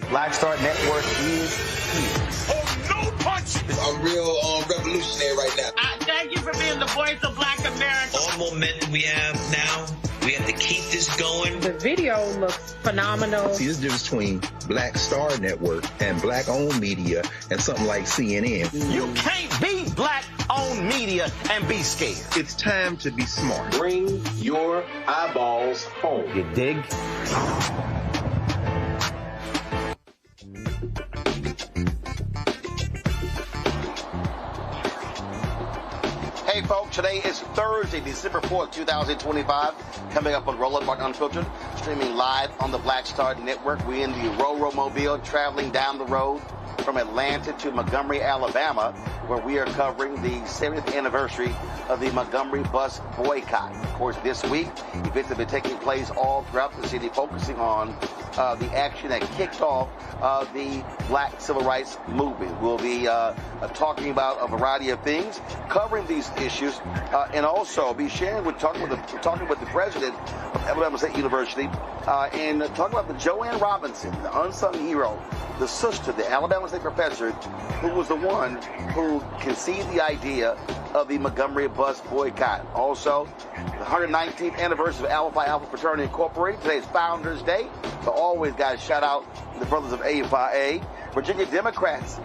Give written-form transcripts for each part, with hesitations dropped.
Black Star Network is here. Oh, no punch! I'm real revolutionary right now. Thank you for being the voice of Black America. All momentum we have now, we have to keep this going. The video looks phenomenal. See, there's a difference between Black Star Network and black-owned media and something like CNN. You can't be black-owned media and be scared. It's time to be smart. Bring your eyeballs home. You dig? Hey folks, today is Thursday, December 4th, 2025. Coming up on Roland Martin Unfiltered, streaming live on the Black Star Network. We're in the Ro-Ro Mobile, traveling down the road from Atlanta to Montgomery, Alabama, where we are covering the 70th anniversary of the Montgomery Bus Boycott. Of course, this week, events have been taking place all throughout the city, focusing on the action that kicked off the Black Civil Rights Movement. We'll be talking about a variety of things, covering these issues, and also be sharing talking with the president of Alabama State University, and talking about the Joanne Robinson, the unsung hero, the sister, the Alabama State professor, who was the one who conceived the idea of the Montgomery Bus Boycott. Also, the 119th anniversary of Alpha Phi Alpha Fraternity Incorporated. Today's Founders Day. So always, guys, shout out the brothers of A Phi A. Virginia Democrats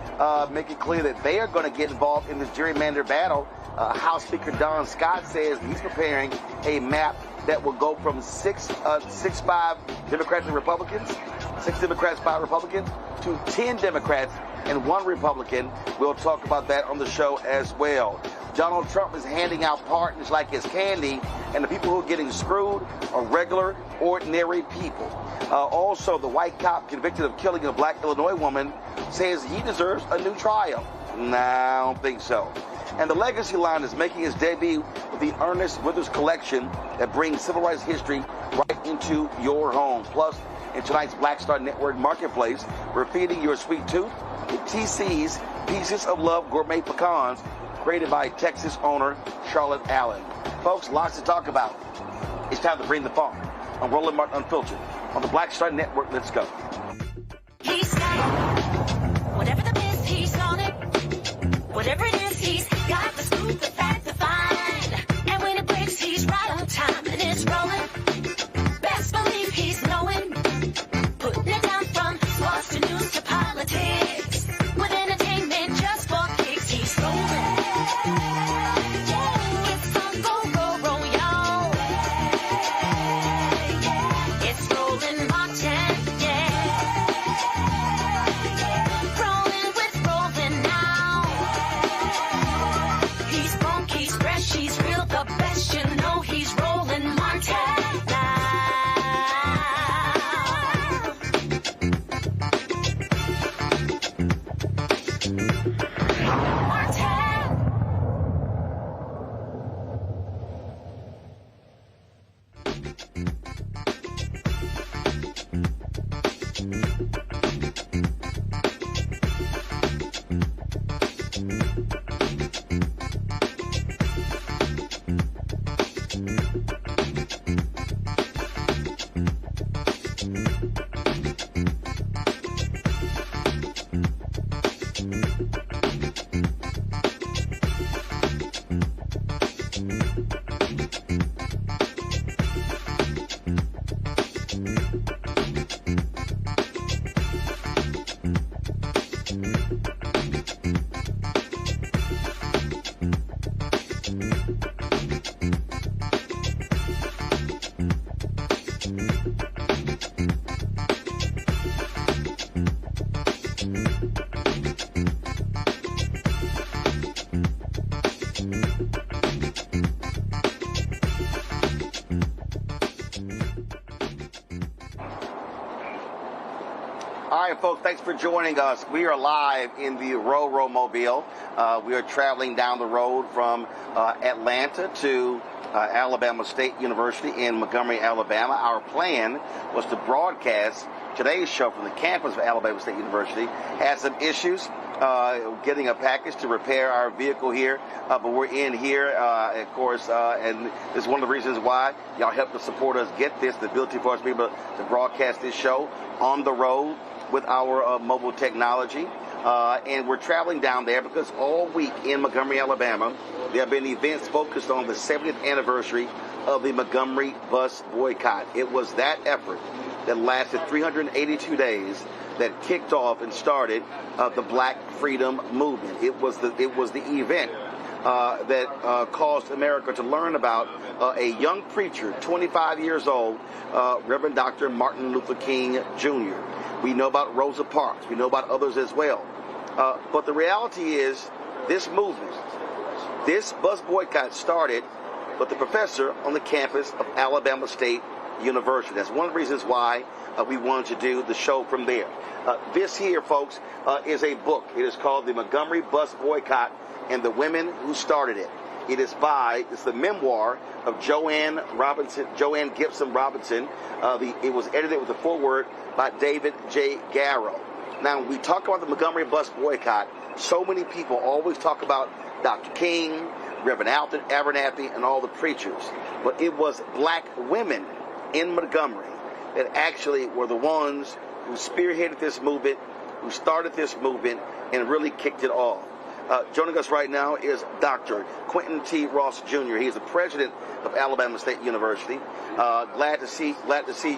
make it clear that they are going to get involved in this gerrymander battle. House Speaker Don Scott says he's preparing a map that will go from 5 Democrats and Republicans, 6 Democrats, 5 Republicans, to 10 Democrats and 1 Republican. We'll talk about that on the show as well. Donald Trump is handing out pardons like it's candy, and the people who are getting screwed are regular, ordinary people. Also, the white cop convicted of killing a black Illinois woman says he deserves a new trial. Nah, I don't think so. And the Legacy line is making its debut with the Ernest Withers Collection that brings civil rights history right into your home. Plus, in tonight's Black Star Network Marketplace, we're feeding your sweet tooth with TC's Pieces of Love Gourmet Pecans, created by Texas owner Charlotte Allen. Folks, lots to talk about. It's time to bring the funk on Roland Martin Unfiltered on the Black Star Network. Let's go. He's got it. Whatever the biz, he's on it. Whatever it is, he's got the scoop, the fact, the find. And when it breaks, he's right on time and it's rolling. Best believe he's knowing. Putting it down from sports to news to politics. With entertainment just for kicks, he's rolling. Yeah, it's on go, y'all. It's Roland Martin, yeah. Rolling with Roland now. He's funk, he's fresh, he's real, the best, you know he's Roland Martin. All right, folks, thanks for joining us. We are live in the Ro-Ro Mobile. We are traveling down the road from Atlanta to Alabama State University in Montgomery, Alabama. Our plan was to broadcast today's show from the campus of Alabama State University. Had some issues getting a package to repair our vehicle here, but we're in here, of course, and this is one of the reasons why y'all helped to support us get this, the ability for us to be able to broadcast this show on the road with our mobile technology. And we're traveling down there because all week in Montgomery, Alabama, there have been events focused on the 70th anniversary of the Montgomery Bus Boycott. It was that effort that lasted 382 days that kicked off and started the Black Freedom Movement. It was the event that caused America to learn about a young preacher, 25 years old, Reverend Dr. Martin Luther King Jr. We know about Rosa Parks. We know about others as well. But the reality is, this movement, this bus boycott started with the professor on the campus of Alabama State University. That's one of the reasons why we wanted to do the show from there. This here, folks, is a book. It is called The Montgomery Bus Boycott and the Women Who Started It. It's the memoir of Joanne Gibson Robinson. It was edited with a foreword by David J. Garrow. Now, when we talk about the Montgomery Bus Boycott, so many people always talk about Dr. King, Reverend Alton Abernathy, and all the preachers. But it was black women in Montgomery that actually were the ones who spearheaded this movement, who started this movement, and really kicked it off. Joining us right now is Dr. Quentin T. Ross Jr. He is the president of Alabama State University. Glad to see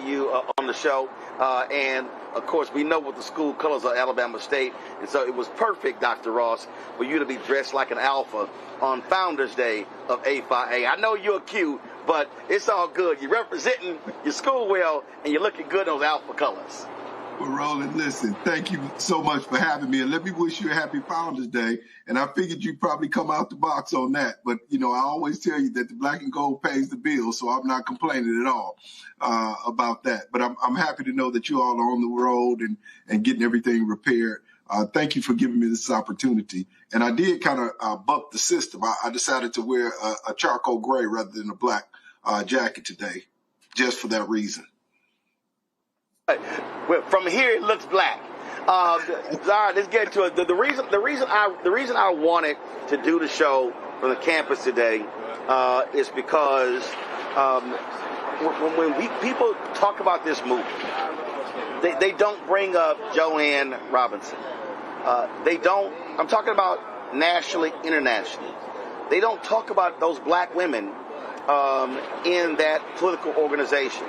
you on the show. And of course, we know what the school colors are, Alabama State, and so it was perfect, Dr. Ross, for you to be dressed like an alpha on Founders Day of A5A. I know you're cute, but it's all good. You're representing your school well, and you're looking good in those alpha colors. Well, Roland, listen, thank you so much for having me. And let me wish you a happy Founders Day. And I figured you'd probably come out the box on that. But, you know, I always tell you that the black and gold pays the bill, so I'm not complaining at all about that. But I'm happy to know that you all are on the road and getting everything repaired. Thank you for giving me this opportunity. And I did kind of buck the system. I decided to wear a charcoal gray rather than a black jacket today, just for that reason. Well, from here it looks black. All right, let's get to it. The reason I wanted to do the show from the campus today is because when people talk about this movement, they don't bring up Joanne Robinson. They don't. I'm talking about nationally, internationally. They don't talk about those black women in that political organization.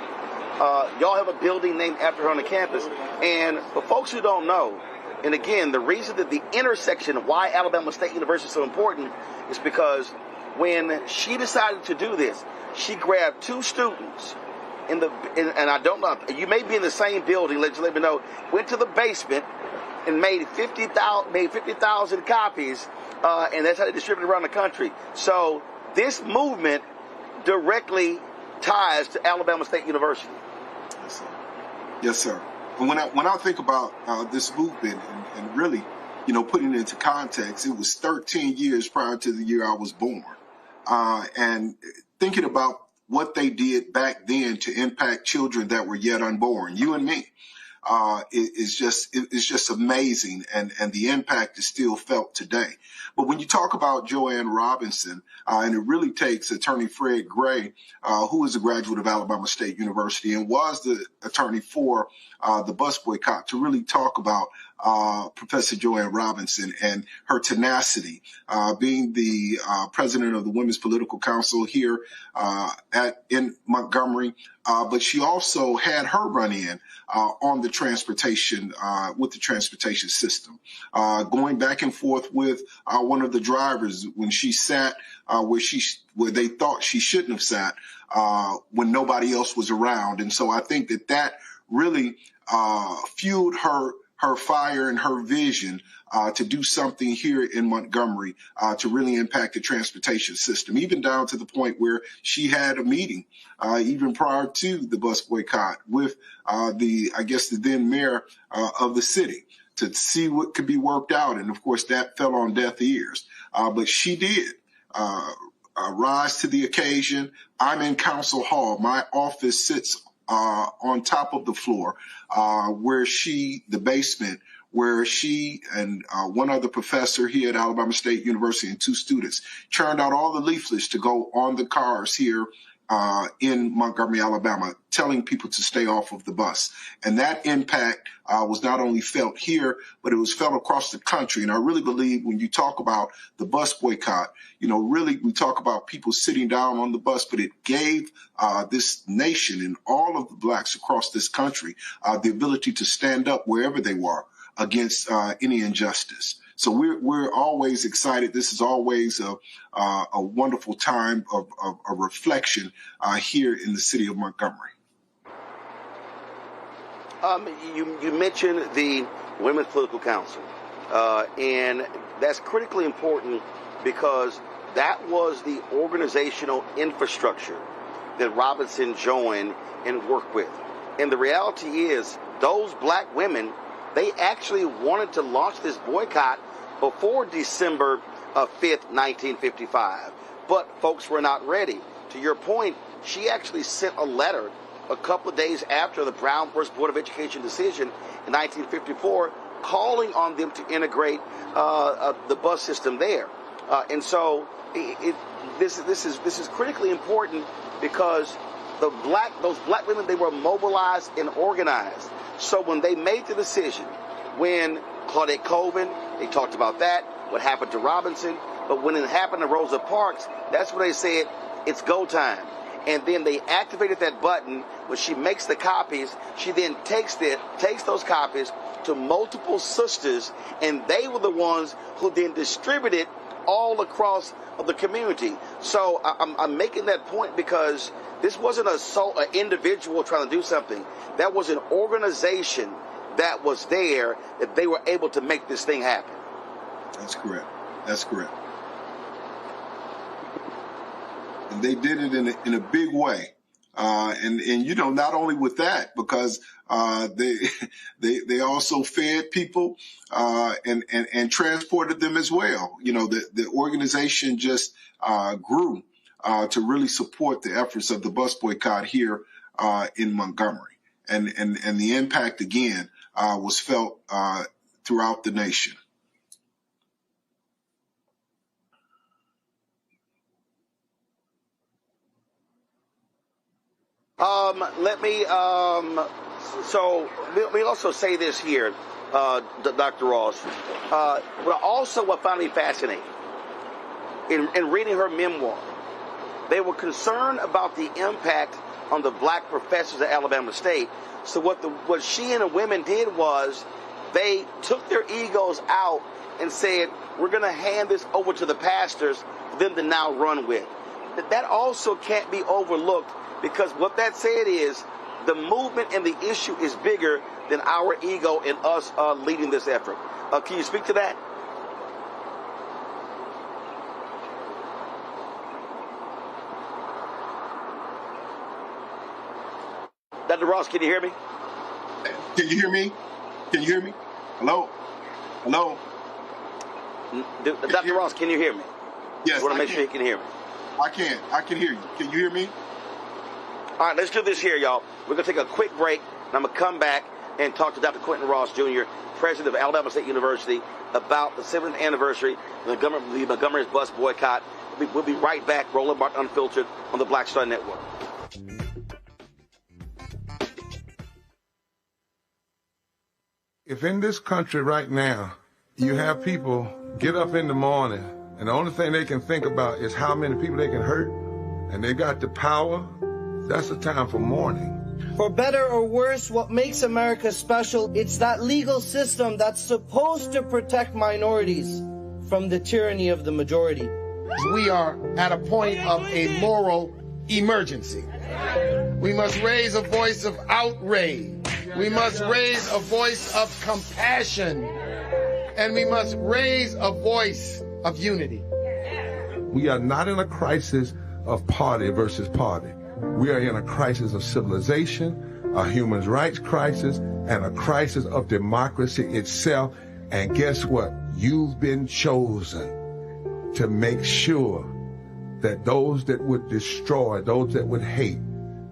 Y'all have a building named after her on the campus. And for folks who don't know, and again, the reason that the intersection of why Alabama State University is so important is because when she decided to do this, she grabbed two students and I don't know, you may be in the same building, let me know, went to the basement and made 50,000 copies, and that's how they distribute it around the country. So this movement directly ties to Alabama State University. Yes, sir. And when I think about this movement and really, you know, putting it into context, it was 13 years prior to the year I was born. And thinking about what they did back then to impact children that were yet unborn, you and me, it's just amazing. And the impact is still felt today. But when you talk about Joanne Robinson, and it really takes Attorney Fred Gray, who is a graduate of Alabama State University and was the attorney for the bus boycott, to really talk about Professor Joanne Robinson and her tenacity, being the president of the Women's Political Council here in Montgomery. But she also had her run-in on the transportation, with the transportation system, going back and forth with one of the drivers when she sat where they thought she shouldn't have sat when nobody else was around. And so I think that really fueled her fire and her vision to do something here in Montgomery to really impact the transportation system, even down to the point where she had a meeting even prior to the bus boycott with the then mayor of the city to see what could be worked out. And of course, that fell on deaf ears. But she did rise to the occasion. I'm in Council Hall. My office sits on top of the floor where the basement, where she and one other professor here at Alabama State University and two students churned out all the leaflets to go on the cars here in Montgomery, Alabama, telling people to stay off of the bus. And that impact was not only felt here, but it was felt across the country. And I really believe when you talk about the bus boycott, you know, really we talk about people sitting down on the bus, but it gave this nation and all of the blacks across this country the ability to stand up wherever they were against any injustice. So we're always excited. This is always a wonderful time of reflection here in the city of Montgomery. You mentioned the Women's Political Council, and that's critically important because that was the organizational infrastructure that Robinson joined and worked with. And the reality is, those black women, they actually wanted to launch this boycott before December 5th, 1955. But folks were not ready. To your point, she actually sent a letter a couple of days after the Brown versus Board of Education decision in 1954, calling on them to integrate the bus system there. And so this is critically important, because those black women, they were mobilized and organized. So when they made the decision, when Claudette Colvin, they talked about that, what happened to Robinson, but when it happened to Rosa Parks, that's when they said, it's go time. And then they activated that button. When she makes the copies, she then takes those copies to multiple sisters, and they were the ones who then distributed all across the community. So I'm making that point because this wasn't an individual trying to do something. That was an organization that was there, that they were able to make this thing happen. That's correct. That's correct. And they did it in a big way. And you know, not only with that, because they also fed people and transported them as well. You know, the organization just grew to really support the efforts of the bus boycott here in Montgomery, and the impact again was felt throughout the nation. Let me also say this here, Dr. Ross. What found me fascinating in reading her memoir, they were concerned about the impact on the black professors at Alabama State. So what she and the women did was they took their egos out and said, we're going to hand this over to the pastors for them to now run with. That also can't be overlooked, because what that said is the movement and the issue is bigger than our ego and us leading this effort. Can you speak to that? Dr. Ross, can you hear me? Can you hear me? Can you hear me? Hello? Hello? Dr. Ross, can you hear me? Yes, I want to make sure you can hear me. I can hear you. Can you hear me? All right, let's do this here, y'all. We're going to take a quick break, and I'm going to come back and talk to Dr. Quentin Ross, Jr., president of Alabama State University, about the 7th anniversary of the Montgomery Bus Boycott. We'll be right back, Roland Martin Unfiltered, on the Black Star Network. If in this country right now, you have people get up in the morning, and the only thing they can think about is how many people they can hurt, and they got the power, that's the time for mourning. For better or worse, what makes America special, it's that legal system that's supposed to protect minorities from the tyranny of the majority. We are at a point of a moral emergency. We must raise a voice of outrage. We must raise a voice of compassion. And we must raise a voice of unity. We are not in a crisis of party versus party. We are in a crisis of civilization, a human rights crisis, and a crisis of democracy itself. And guess what? You've been chosen to make sure that those that would destroy, those that would hate,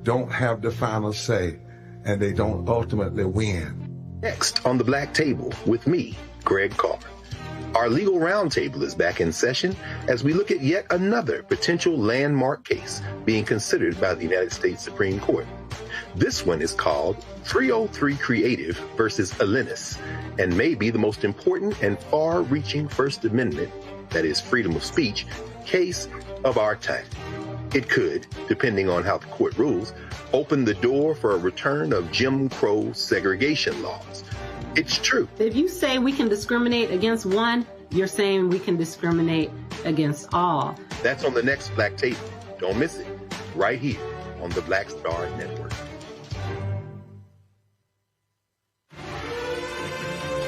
don't have the final say, and they don't ultimately win. Next on the Black Table with me, Greg Carr. Our legal roundtable is back in session as we look at yet another potential landmark case being considered by the United States Supreme Court. This one is called 303 Creative versus Alennis, and may be the most important and far-reaching First Amendment, that is freedom of speech, case of our time. It could, depending on how the court rules, open the door for a return of Jim Crow segregation laws. It's true. If you say we can discriminate against one, you're saying we can discriminate against all. That's on the next Black Table. Don't miss it. Right here on the Black Star Network.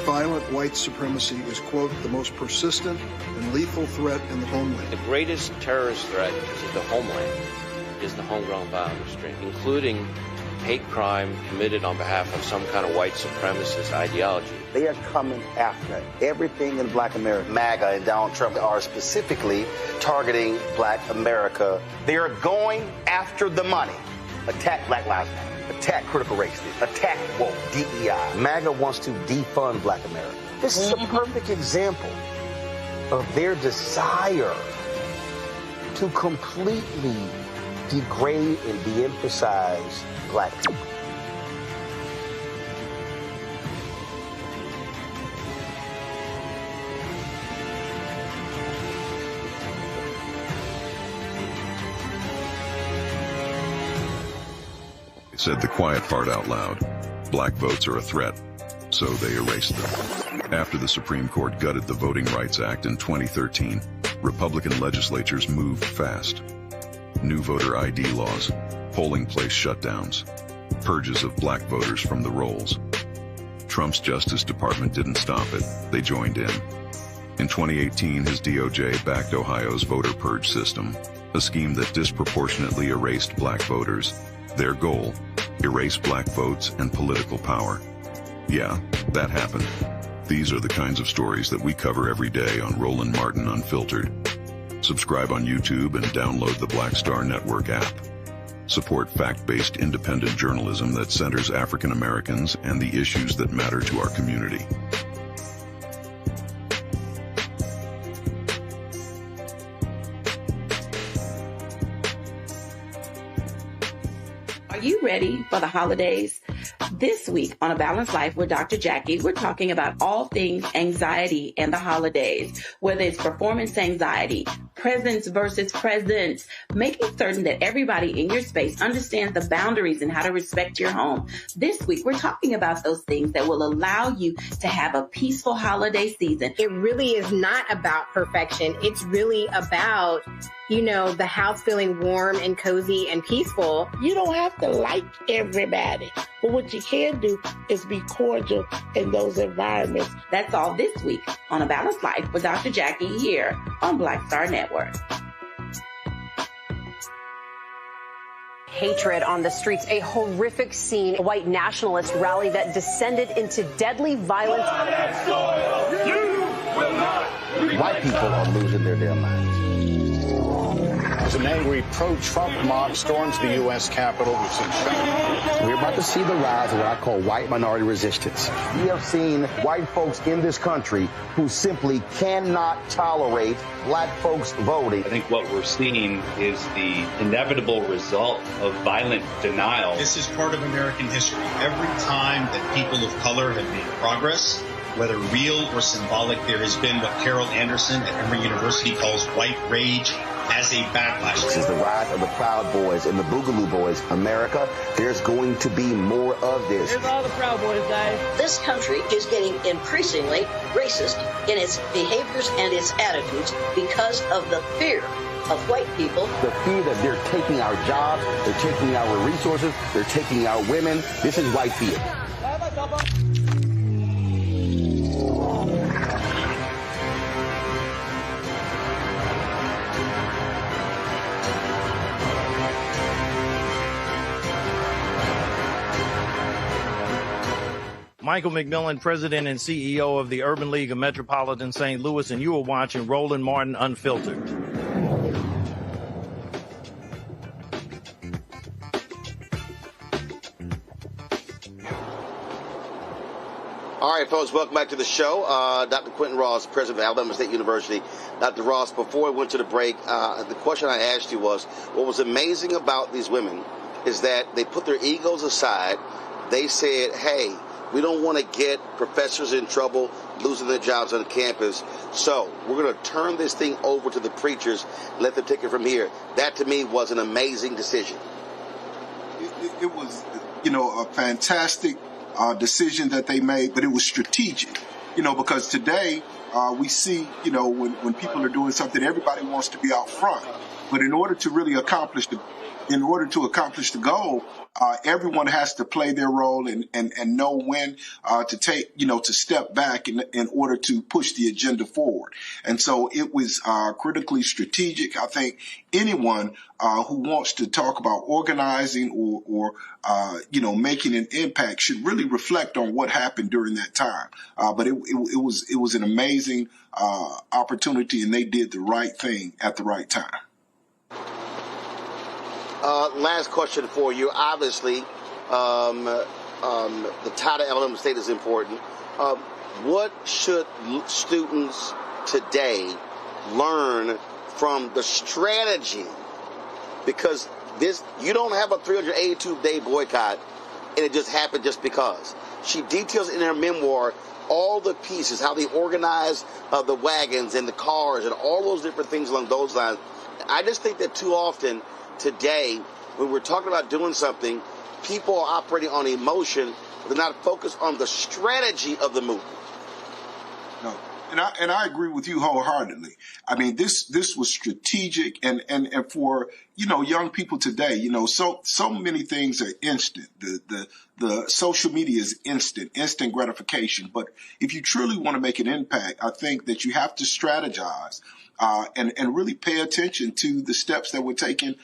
Violent white supremacy is, quote, the most persistent and lethal threat in the homeland. The greatest terrorist threat is the homeland. is the homegrown violence stream, including hate crime committed on behalf of some kind of white supremacist ideology. They are coming after everything in Black America. MAGA and Donald Trump are specifically targeting Black America. They are going after the money. Attack Black Lives Matter. Attack critical race theory. Attack woke, DEI. MAGA wants to defund Black America. This is a perfect example of their desire to completely degrade and de-emphasize Black people. They said the quiet part out loud. Black votes are a threat, so they erased them. After the Supreme Court gutted the Voting Rights Act in 2013, Republican legislatures moved fast. New voter ID laws, polling place shutdowns, purges of black voters from the rolls. Trump's Justice Department didn't stop it. They joined in. In 2018, his DOJ backed Ohio's voter purge system, a scheme that disproportionately erased black voters. Their goal, erase black votes and political power. Yeah, that happened. These are the kinds of stories that we cover every day on Roland Martin Unfiltered. Subscribe on YouTube and download the Black Star Network app. Support fact-based independent journalism that centers African Americans and the issues that matter to our community. Are you ready for the holidays? This week on A Balanced Life with Dr. Jackie, we're talking about all things anxiety and the holidays, whether it's performance anxiety, presence versus presence, making certain that everybody in your space understands the boundaries and how to respect your home. This week, we're talking about those things that will allow you to have a peaceful holiday season. It really is not about perfection. It's really about, you know, the house feeling warm and cozy and peaceful. You don't have to like everybody, but what you can do is be cordial in those environments. That's all this week on A Balanced Life with Dr. Jackie here on Black Star Network. Hatred on the streets, a horrific scene, a white nationalist rally that descended into deadly violence. White people are losing their damn minds. As an angry pro-Trump mob storms the U.S. Capitol, we're about to see the rise of what I call white minority resistance. We have seen white folks in this country who simply cannot tolerate black folks voting. I think what we're seeing is the inevitable result of violent denial. This is part of American history. Every time that people of color have made progress, whether real or symbolic, there has been what Carol Anderson at Emory University calls white rage as a backlash. This is the rise of the Proud Boys and the Boogaloo Boys. America, there's going to be more of this. Here's all the Proud Boys, guys. This country is getting increasingly racist in its behaviors and its attitudes because of the fear of white people. The fear that they're taking our jobs, they're taking our resources, they're taking our women. This is white fear. Michael McMillan, President and CEO of the Urban League of Metropolitan St. Louis, and you are watching Roland Martin Unfiltered. All right, folks, welcome back to the show. Dr. Quentin Ross, President of Alabama State University. Dr. Ross, before we went to the break, the question I asked you was, what was amazing about these women is that they put their egos aside. They said, hey, we don't want to get professors in trouble, losing their jobs on campus. So we're going to turn this thing over to the preachers, let them take it from here. That, to me, was an amazing decision. It was, you know, a fantastic decision that they made, but it was strategic, you know, because today we see, you know, when people are doing something, everybody wants to be out front. But in order to really accomplish the in order to accomplish the goal, everyone has to play their role and know when to take, to step back in order to push the agenda forward. And so it was critically strategic. I think anyone who wants to talk about organizing or making an impact should really reflect on what happened during that time. But it was an amazing opportunity, and they did the right thing at the right time. Last question for you. Obviously, the title element of the state is important. What should students today learn from the strategy? Because you don't have a 382-day boycott, and it just happened just because. She details in her memoir all the pieces, how they organized the wagons and the cars and all those different things along those lines. I just think that too often today, when we're talking about doing something, people are operating on emotion, but they're not focused on the strategy of the movement. No, and I agree with you wholeheartedly. I mean, this was strategic, and for young people today, so many things are instant. The social media is instant gratification. But if you truly want to make an impact, I think that you have to strategize. And really pay attention to the steps that were taken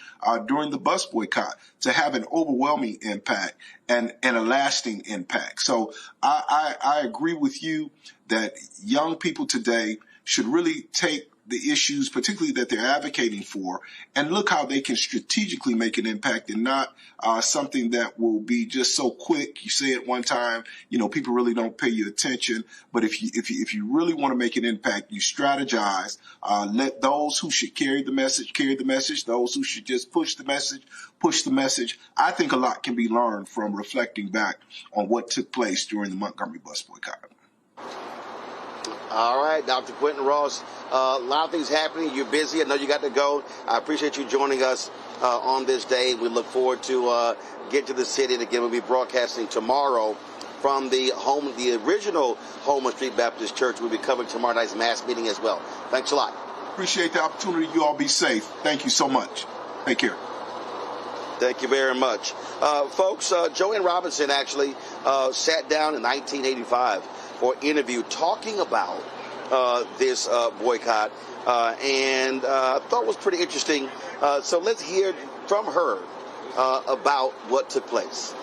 during the bus boycott to have an overwhelming impact and a lasting impact. So I agree with you that young people today should really take the issues, particularly that they're advocating for, and look how they can strategically make an impact, and not something that will be just so quick. You say it one time, people really don't pay you attention. But if you really want to make an impact, you strategize. Let those who should carry the message. Those who should just push the message. I think a lot can be learned from reflecting back on what took place during the Montgomery Bus Boycott. All right, Dr. Quentin Ross, a lot of things happening. You're busy. I know you got to go. I appreciate you joining us on this day. We look forward to get to the city. And again, we'll be broadcasting tomorrow from the original Holman Street Baptist Church. We'll be covering tomorrow night's mass meeting as well. Thanks a lot. Appreciate the opportunity. You all be safe. Thank you so much. Take care. Thank you very much. Folks, Joanne Robinson actually sat down in 1985 for an interview talking about this boycott, and I thought it was pretty interesting. So let's hear from her about what took place.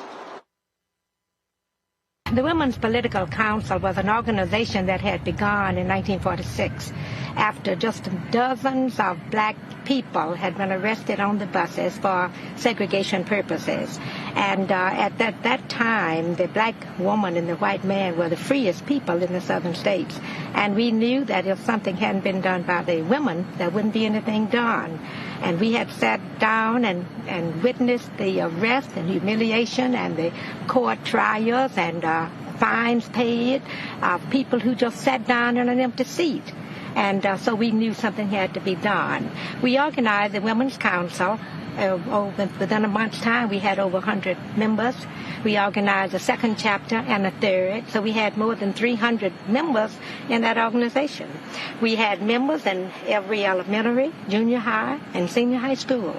The Women's Political Council was an organization that had begun in 1946 after just dozens of black people had been arrested on the buses for segregation purposes. And at that time, the black woman and the white man were the freest people in the southern states. And we knew that if something hadn't been done by the women, there wouldn't be anything done. And we had sat down and witnessed the arrest and humiliation and the court trials and fines paid of people who just sat down in an empty seat. And so we knew something had to be done. We organized the Women's Council. Within a month's time, we had over 100 members. We organized a second chapter and a third, so we had more than 300 members in that organization. We had members in every elementary, junior high, and senior high school.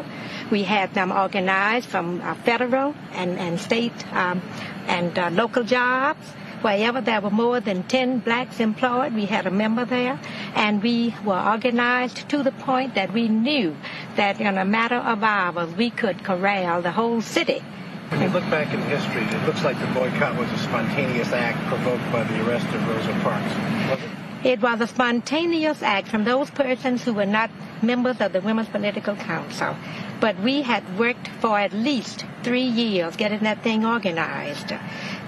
We had them organized from federal and state and local jobs. Wherever there were more than 10 blacks employed, we had a member there, and we were organized to the point that we knew that in a matter of hours we could corral the whole city. When you look back in history, it looks like the boycott was a spontaneous act provoked by the arrest of Rosa Parks. Was it? It was a spontaneous act from those persons who were not members of the Women's Political Council. But we had worked for at least 3 years getting that thing organized.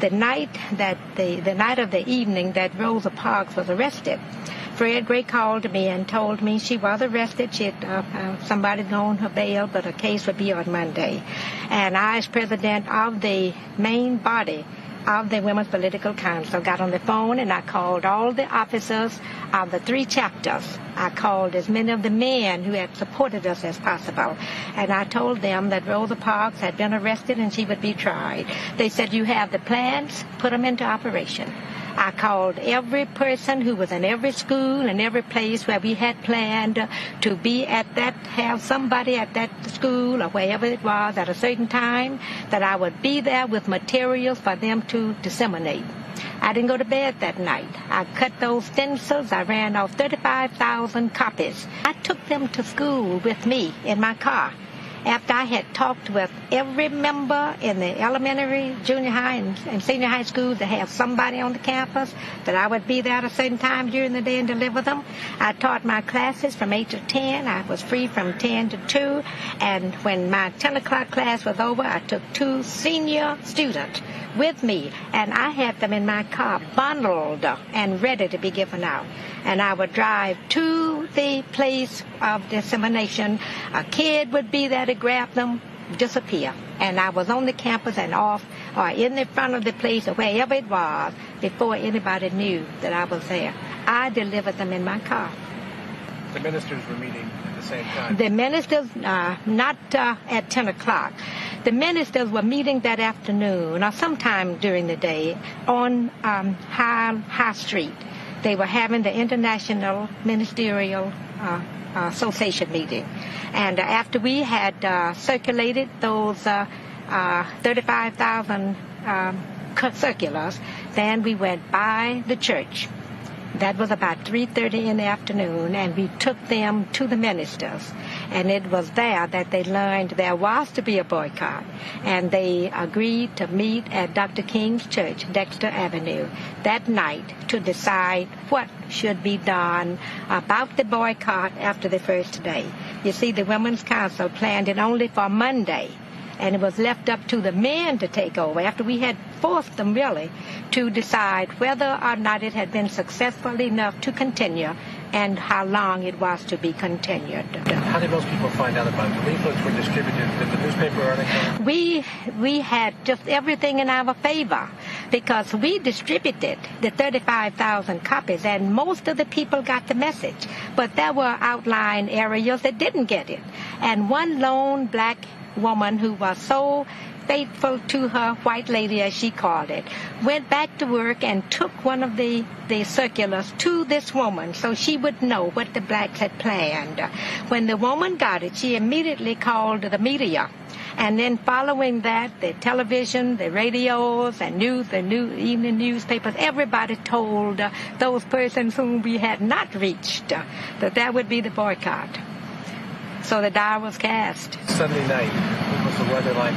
The night of the evening that Rosa Parks was arrested, Fred Gray called me and told me she was arrested. She had somebody on her bail, but her case would be on Monday. And I, as president of the main body of the Women's Political Council, got on the phone and I called all the officers of the 3 chapters. I called as many of the men who had supported us as possible. And I told them that Rosa Parks had been arrested and she would be tried. They said, "You have the plans, put them into operation." I called every person who was in every school and every place where we had planned to be at that, have somebody at that school or wherever it was at a certain time, that I would be there with materials for them to disseminate. I didn't go to bed that night. I cut those stencils. I ran off 35,000 copies. I took them to school with me in my car. After I had talked with every member in the elementary, junior high, and senior high schools to have somebody on the campus, that I would be there at a certain time during the day and deliver them. I taught my classes from 8 to 10. I was free from 10 to 2. And when my 10 o'clock class was over, I took 2 senior students with me, and I had them in my car bundled and ready to be given out. And I would drive to the place of dissemination. A kid would be there to grab them, disappear. And I was on the campus and off or in the front of the place or wherever it was before anybody knew that I was there. I delivered them in my car. The ministers were meeting at the same time? The ministers, not at 10 o'clock. The ministers were meeting that afternoon or sometime during the day on High Street. They were having the International Ministerial Association meeting. And after we had circulated those 35,000 circulars, then we went by the church. That was about 3:30 in the afternoon, and we took them to the ministers. And it was there that they learned there was to be a boycott. And they agreed to meet at Dr. King's church, Dexter Avenue, that night to decide what should be done about the boycott after the first day. You see, the Women's Council planned it only for Monday, and it was left up to the men to take over after we had forced them really to decide whether or not it had been successful enough to continue and how long it was to be continued. How did most people find out about it? The leaflets were distributed. Did the newspaper article? We had just everything in our favor because we distributed the 35,000 copies, and most of the people got the message. But there were outlying areas that didn't get it. And one lone black woman who was so faithful to her white lady, as she called it, went back to work and took one of the circulars to this woman so she would know what the blacks had planned. When the woman got it, she immediately called the media. And then following that, the television, the radios, and evening newspapers, everybody told those persons whom we had not reached that would be the boycott. So the die was cast. Sunday night, what was the weather like?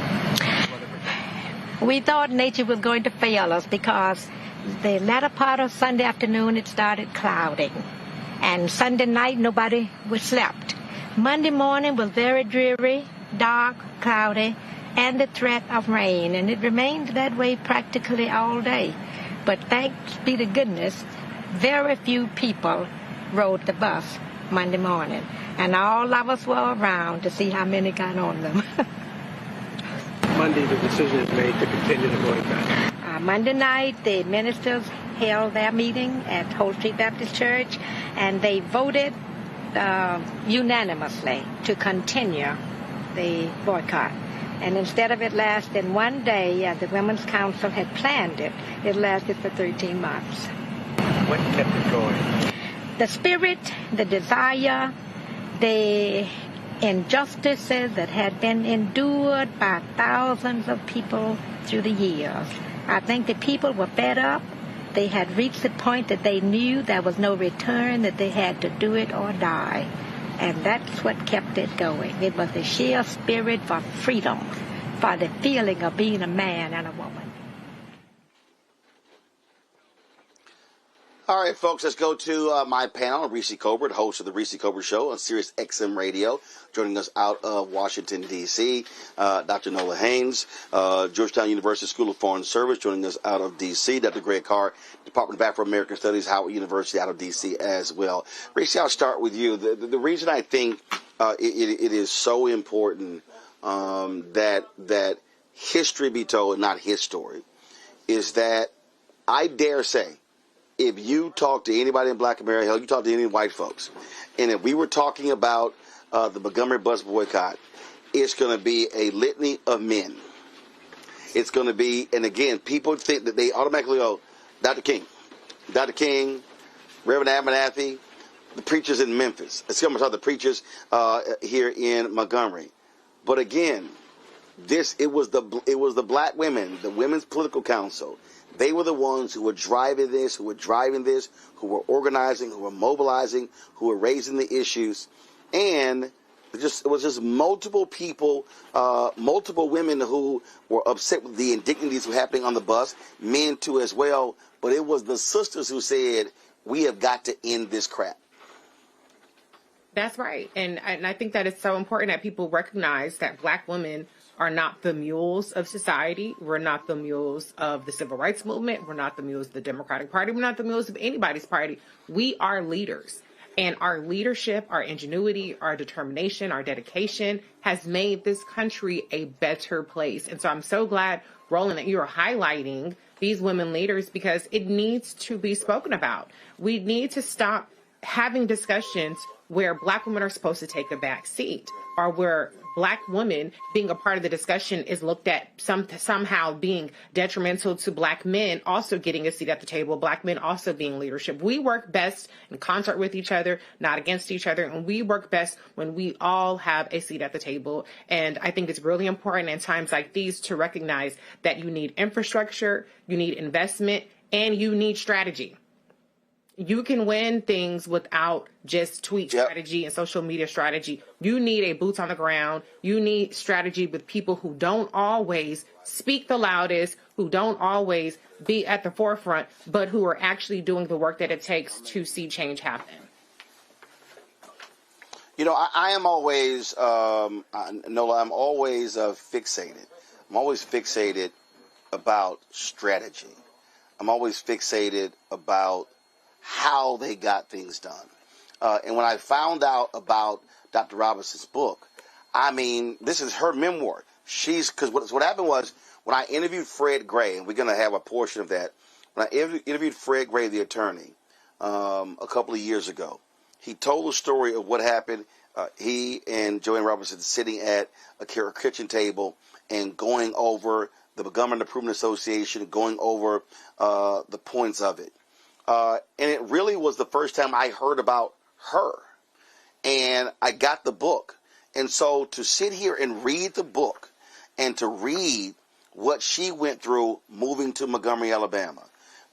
We thought nature was going to fail us because the latter part of Sunday afternoon it started clouding. And Sunday night nobody was slept. Monday morning was very dreary, dark, cloudy, and the threat of rain. And it remained that way practically all day. But thanks be to goodness, very few people rode the bus Monday morning. And all of us were around to see how many got on them. Monday, the decision is made to continue the boycott. Monday night, the ministers held their meeting at Whole Street Baptist Church, and they voted unanimously to continue the boycott. And instead of it lasting one day, as the Women's Council had planned it, it lasted for 13 months. What kept it going? The spirit, the desire, the injustices that had been endured by thousands of people through the years. I think the people were fed up. They had reached the point that they knew there was no return, that they had to do it or die. And that's what kept it going. It was the sheer spirit for freedom, for the feeling of being a man and a woman. All right, folks, let's go to my panel. Reese Colbert, host of the Reese Colbert Show on Sirius XM Radio, joining us out of Washington, D.C. Dr. Nola Haynes, Georgetown University School of Foreign Service, joining us out of D.C. Dr. Greg Carr, Department of Afro-American Studies, Howard University out of D.C. as well. Reese, I'll start with you. The reason I think it is so important that history be told, not his story, is that I dare say, if you talk to anybody in Black America, hell, you talk to any white folks, and if we were talking about the Montgomery Bus Boycott, it's going to be a litany of men. It's going to be, and again, people think that they automatically go, Dr. King, Dr. King, Reverend Abernathy, the preachers in Memphis. I'm talking the preachers here in Montgomery. But again, it was the black women, the Women's Political Council. They were the ones who were driving this, who were organizing, who were mobilizing, who were raising the issues. And it was just multiple people, multiple women who were upset with the indignities were happening on the bus, men too as well. But it was the sisters who said, we have got to end this crap. That's right. And I think that it's so important that people recognize that black women are not the mules of society. We're not the mules of the civil rights movement. We're not the mules of the Democratic Party. We're not the mules of anybody's party. We are leaders. And our leadership, our ingenuity, our determination, our dedication has made this country a better place. And so I'm so glad, Roland, that you are highlighting these women leaders because it needs to be spoken about. We need to stop having discussions where black women are supposed to take a back seat or where black women being a part of the discussion is looked at somehow being detrimental to black men also getting a seat at the table, black men also being leadership. We work best in concert with each other, not against each other, and we work best when we all have a seat at the table. And I think it's really important in times like these to recognize that you need infrastructure, you need investment, and you need strategy. You can win things without just tweet strategy and social media strategy. You need a boots on the ground. You need strategy with people who don't always speak the loudest, who don't always be at the forefront, but who are actually doing the work that it takes to see change happen. You know, I am always, Nola, I'm always fixated. I'm always fixated about strategy. I'm always fixated about how they got things done. And when I found out about Dr. Robinson's book, I mean, this is her memoir. Because what happened was, when I interviewed Fred Gray, and we're going to have a portion of that, when I interviewed Fred Gray, the attorney, a couple of years ago, he told the story of what happened. He and Joanne Robinson sitting at a kitchen table and going over the Montgomery Improvement Association, going over the points of it. And it really was the first time I heard about her. And I got the book. And so to sit here and read the book and to read what she went through moving to Montgomery, Alabama,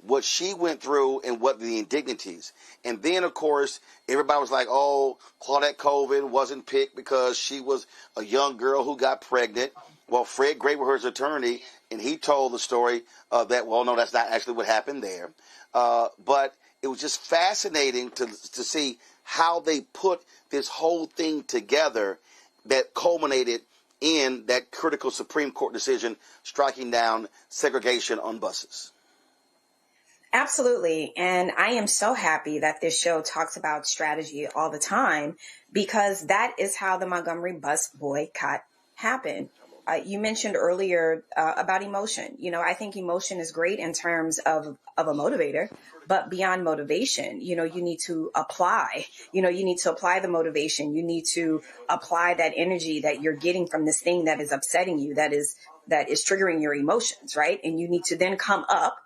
what she went through and what the indignities. And then, of course, everybody was like, oh, Claudette Colvin wasn't picked because she was a young girl who got pregnant. Well, Fred Gray was her attorney, and he told the story that, well, no, that's not actually what happened there. But it was just fascinating to see how they put this whole thing together that culminated in that critical Supreme Court decision striking down segregation on buses. Absolutely. And I am so happy that this show talks about strategy all the time, because that is how the Montgomery Bus Boycott happened. You mentioned earlier about emotion. You know, I think emotion is great in terms of a motivator, but beyond motivation, you know, you need to apply, you need to apply the motivation. You need to apply that energy that you're getting from this thing that is upsetting you, that is triggering your emotions, right? And you need to then come up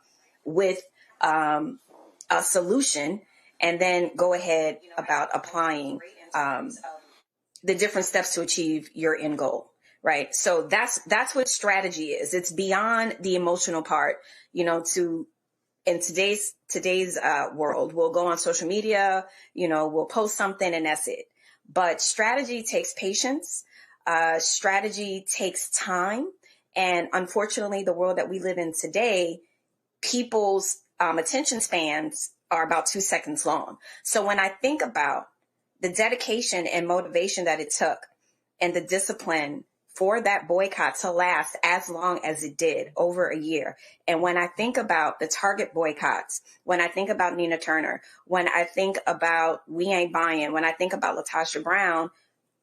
with a solution and then go ahead about applying the different steps to achieve your end goal. Right. So that's what strategy is. It's beyond the emotional part, in today's world, we'll go on social media, we'll post something and that's it. But strategy takes patience. Strategy takes time. And unfortunately, the world that we live in today, people's attention spans are about 2 seconds long. So when I think about the dedication and motivation that it took and the discipline for that boycott to last as long as it did, over a year. And when I think about the Target boycotts, when I think about Nina Turner, when I think about We Ain't Buying, when I think about LaTosha Brown,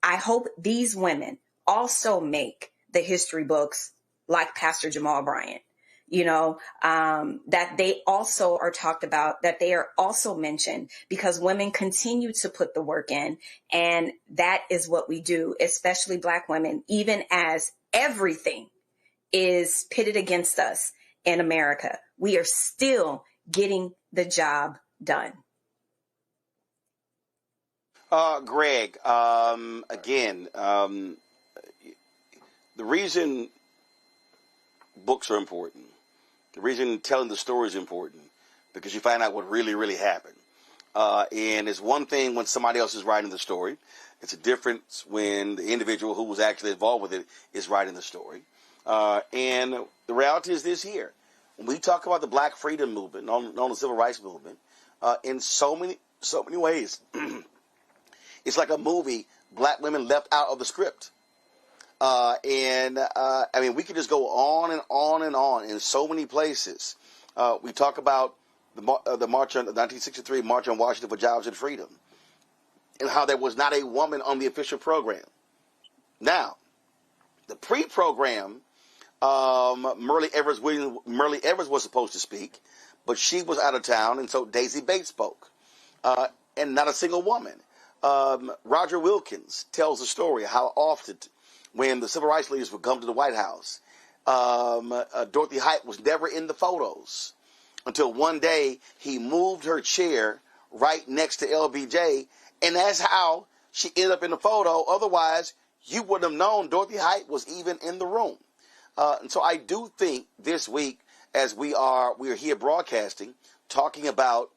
I hope these women also make the history books like Pastor Jamal Bryant, that they also are talked about, that they are also mentioned, because women continue to put the work in. And that is what we do, especially Black women, even as everything is pitted against us in America. We are still getting the job done. Greg, again, the reason books are important, the reason telling the story is important, because you find out what really, really happened. And it's one thing when somebody else is writing the story. It's a difference when the individual who was actually involved with it is writing the story. And the reality is this here. When we talk about the Black freedom movement, known the Civil Rights movement, in so many ways, it's like a movie Black women left out of the script. I mean, we could just go on and on and on in so many places. We talk about the march on the 1963 March on Washington for Jobs and Freedom, and how there was not a woman on the official program. Now, the pre-program, Merle Evers was supposed to speak, but she was out of town, and so Daisy Bates spoke, and not a single woman. Roger Wilkins tells the story of how often, when the civil rights leaders would come to the White House, Dorothy Height was never in the photos until one day he moved her chair right next to LBJ, and that's how she ended up in the photo. Otherwise, you wouldn't have known Dorothy Height was even in the room. And so I do think this week, as we are here broadcasting, talking about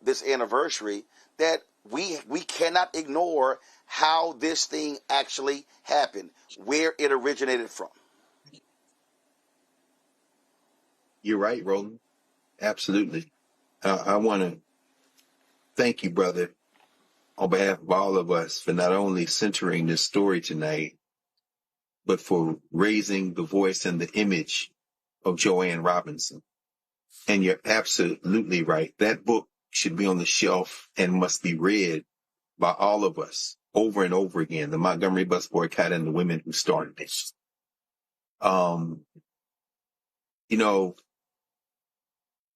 this anniversary, that we cannot ignore how this thing actually happened, where it originated from. You're right, Roland. Absolutely. I want to thank you, brother, on behalf of all of us, for not only centering this story tonight, but for raising the voice and the image of Joanne Robinson. And you're absolutely right. That book should be on the shelf and must be read by all of us over and over again. The Montgomery Bus Boycott and the women who started it.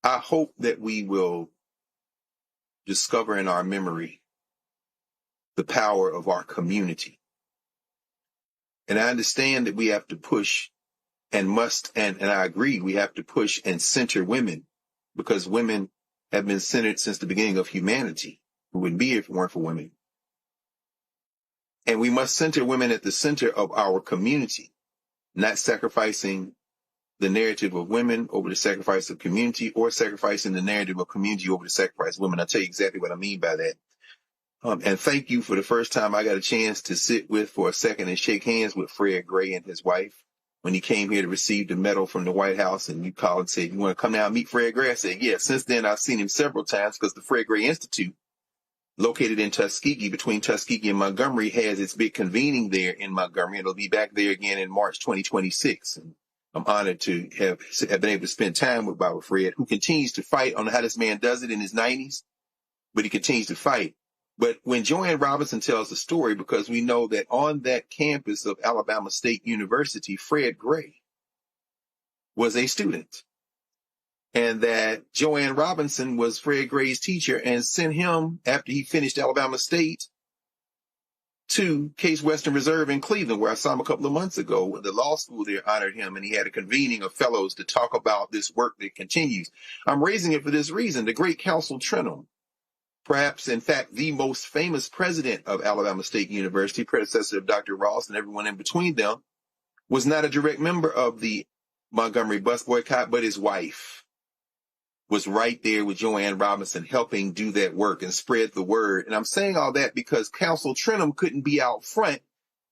I hope that we will discover in our memory the power of our community. And I understand that we have to push and I agree, we have to push and center women, because women have been centered since the beginning of humanity. We wouldn't be here if it weren't for women. And we must center women at the center of our community, not sacrificing the narrative of women over the sacrifice of community, or sacrificing the narrative of community over the sacrifice of women. I'll tell you exactly what I mean by that. And thank you for the first time I got a chance to sit with for a second and shake hands with Fred Gray and his wife when he came here to receive the medal from the White House. And you called and said, you want to come down and meet Fred Gray? I said, yeah. Since then, I've seen him several times, because the Fred Gray Institute, located in Tuskegee, between Tuskegee and Montgomery, has its big convening there in Montgomery. It'll be back there again in March 2026. And I'm honored to have been able to spend time with Baba Fred, who continues to fight. I don't know how this man does it in his 90s, but he continues to fight. But when Joanne Robinson tells the story, because we know that on that campus of Alabama State University, Fred Gray was a student, and that Joanne Robinson was Fred Gray's teacher and sent him, after he finished Alabama State, to Case Western Reserve in Cleveland, where I saw him a couple of months ago. The law school there honored him, and he had a convening of fellows to talk about this work that continues. I'm raising it for this reason. The great Council Trenholm, perhaps, in fact, the most famous president of Alabama State University, predecessor of Dr. Ross and everyone in between them, was not a direct member of the Montgomery Bus Boycott, but his wife was right there with Joanne Robinson, helping do that work and spread the word. And I'm saying all that because Council Trenholm couldn't be out front,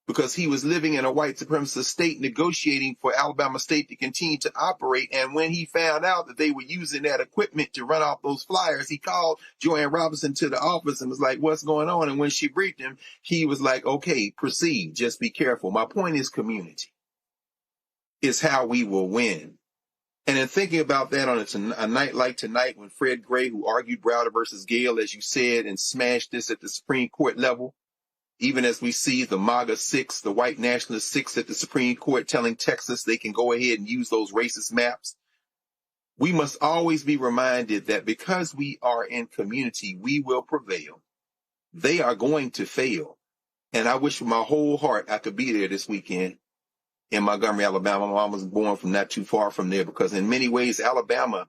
because he was living in a white supremacist state, negotiating for Alabama State to continue to operate. And when he found out that they were using that equipment to run off those flyers, he called Joanne Robinson to the office and was like, what's going on? And when she briefed him, he was like, okay, proceed. Just be careful. My point is, community is how we will win. And in thinking about that on a night like tonight, when Fred Gray, who argued Browder versus Gale, as you said, and smashed this at the Supreme Court level, even as we see the MAGA 6, the white nationalist 6 at the Supreme Court telling Texas they can go ahead and use those racist maps, we must always be reminded that because we are in community, we will prevail. They are going to fail. And I wish with my whole heart I could be there this weekend in Montgomery, Alabama. My mom was born from not too far from there, because in many ways, Alabama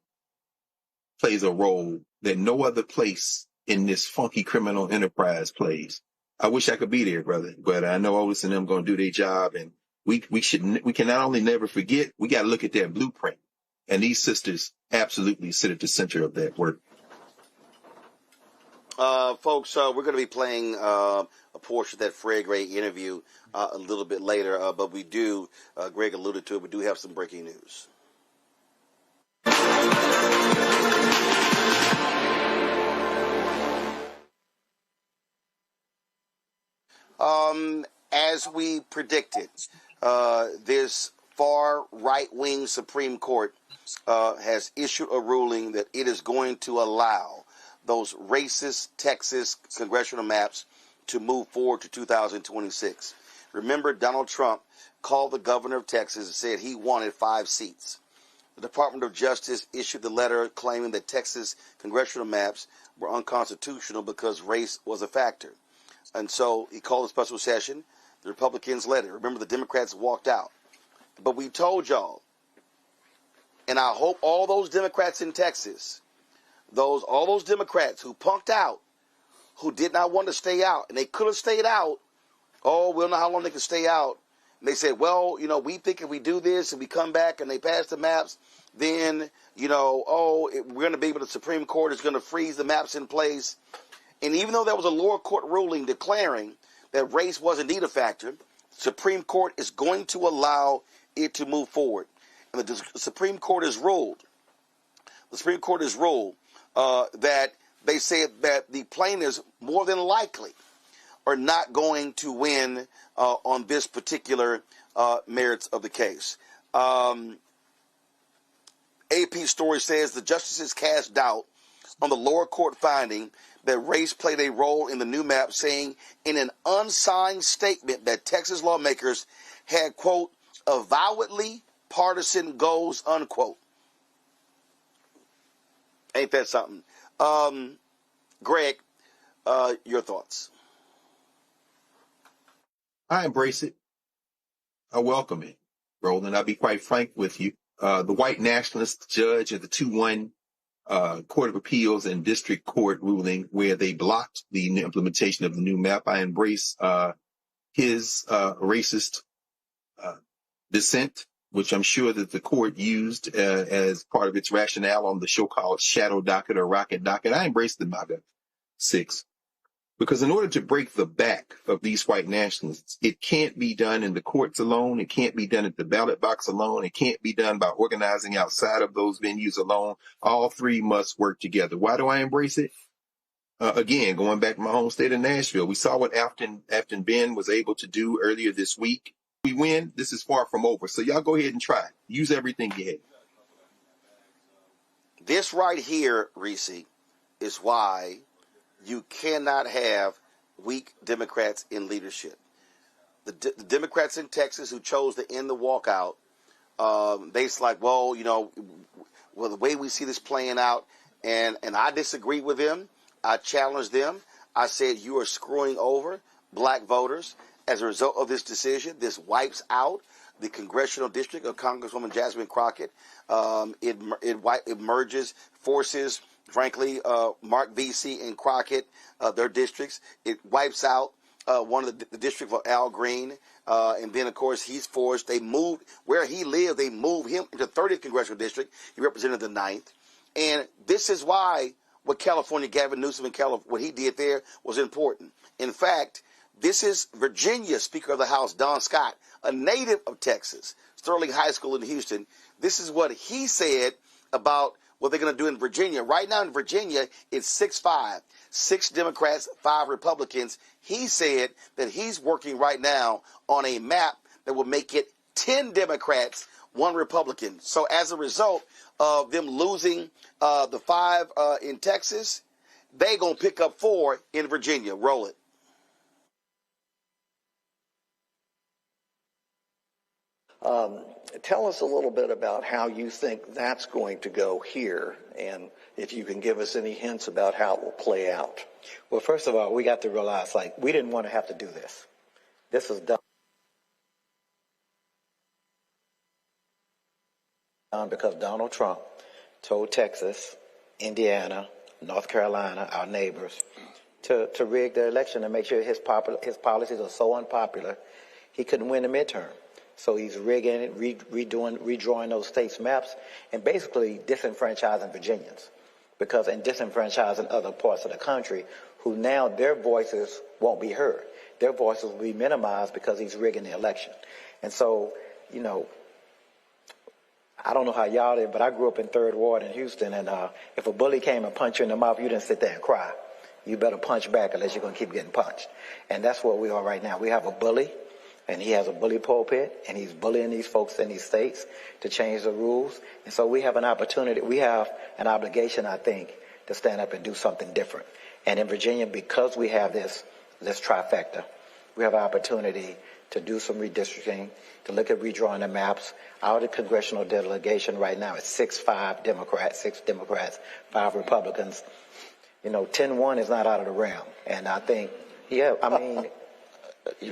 plays a role that no other place in this funky criminal enterprise plays. I wish I could be there, brother, but I know Otis and them going to do their job, and we can not only never forget, we got to look at that blueprint. And these sisters absolutely sit at the center of that work. Folks, we're going to be playing a portion of that Fred Gray interview a little bit later, but we do, Greg alluded to it, we do have some breaking news. As we predicted, this far right-wing Supreme Court has issued a ruling that it is going to allow those racist Texas congressional maps to move forward to 2026. Remember, Donald Trump called the governor of Texas and said he wanted 5 seats. The Department of Justice issued the letter claiming that Texas congressional maps were unconstitutional because race was a factor. And so he called a special session. The Republicans led it. Remember, the Democrats walked out. But we told y'all, and I hope all those Democrats in Texas, all those Democrats who punked out, who did not want to stay out, and they could have stayed out. Oh, we don't know how long they can stay out. And they said, well, we think if we do this and we come back and they pass the maps, then, we're going to be able to, the Supreme Court is going to freeze the maps in place. And even though there was a lower court ruling declaring that race was indeed a factor, the Supreme Court is going to allow it to move forward. And the Supreme Court has ruled. The Supreme Court has ruled that they said that the plaintiffs more than likely are not going to win on this particular merits of the case. AP story says the justices cast doubt on the lower court finding that race played a role in the new map, saying in an unsigned statement that Texas lawmakers had, quote, avowedly partisan goals, unquote. Ain't that something? Greg, your thoughts? I embrace it. I welcome it, Roland. I'll be quite frank with you. The white nationalist judge at the 2-1 Court of Appeals and District Court ruling where they blocked the implementation of the new map, I embrace his racist dissent, which I'm sure that the court used as part of its rationale on the so-called shadow docket or rocket docket. I embrace the MAGA 6. Because in order to break the back of these white nationalists, it can't be done in the courts alone. It can't be done at the ballot box alone. It can't be done by organizing outside of those venues alone. All three must work together. Why do I embrace it? Again, going back to my home state of Nashville, we saw what Afton Ben was able to do earlier this week. We win. This is far from over. So y'all go ahead and try. Use everything you have. This right here, Reese, is why you cannot have weak Democrats in leadership. The Democrats in Texas who chose to end the walkout, they's like, well, the way we see this playing out, and I disagree with them. I challenged them. I said, you are screwing over black voters. As a result of this decision, this wipes out the congressional district of Congresswoman Jasmine Crockett. It merges forces. Frankly, Mark Vesey and Crockett, their districts, it wipes out one of the district of Al Green. And then, of course, he's forced. They moved where he lived. They moved him into 30th Congressional District. He represented the 9th. And this is why what California, Gavin Newsom, what he did there was important. In fact, this is Virginia Speaker of the House, Don Scott, a native of Texas, Sterling High School in Houston. This is what he said about what they're going to do in Virginia. Right now in Virginia, it's 6-5. 6 Democrats, 5 Republicans. He said that he's working right now on a map that will make it 10 Democrats, 1 Republican. So as a result of them losing the 5 in Texas, they're going to pick up 4 in Virginia. Roll it. Tell us a little bit about how you think that's going to go here, and if you can give us any hints about how it will play out. Well, first of all, we got to realize, we didn't want to have to do this. This was done because Donald Trump told Texas Indiana, North Carolina, our neighbors, to rig the election and make sure his policies are so unpopular, he couldn't win the midterm. So he's rigging it, redrawing those states' maps, and basically disenfranchising Virginians, and disenfranchising other parts of the country who now their voices won't be heard. Their voices will be minimized because he's rigging the election. And so, I don't know how y'all did, but I grew up in 3rd Ward in Houston, and if a bully came and punched you in the mouth, you didn't sit there and cry. You better punch back unless you're going to keep getting punched. And that's where we are right now. We have a bully, and he has a bully pulpit, and he's bullying these folks in these states to change the rules. And so we have an opportunity, we have an obligation, I think, to stand up and do something different. And in Virginia, because we have this trifecta, we have an opportunity to do some redistricting, to look at redrawing the maps. Our congressional delegation right now is 6-5 Democrats, 6 Democrats, 5 Republicans. 10-1 is not out of the realm. And I think, you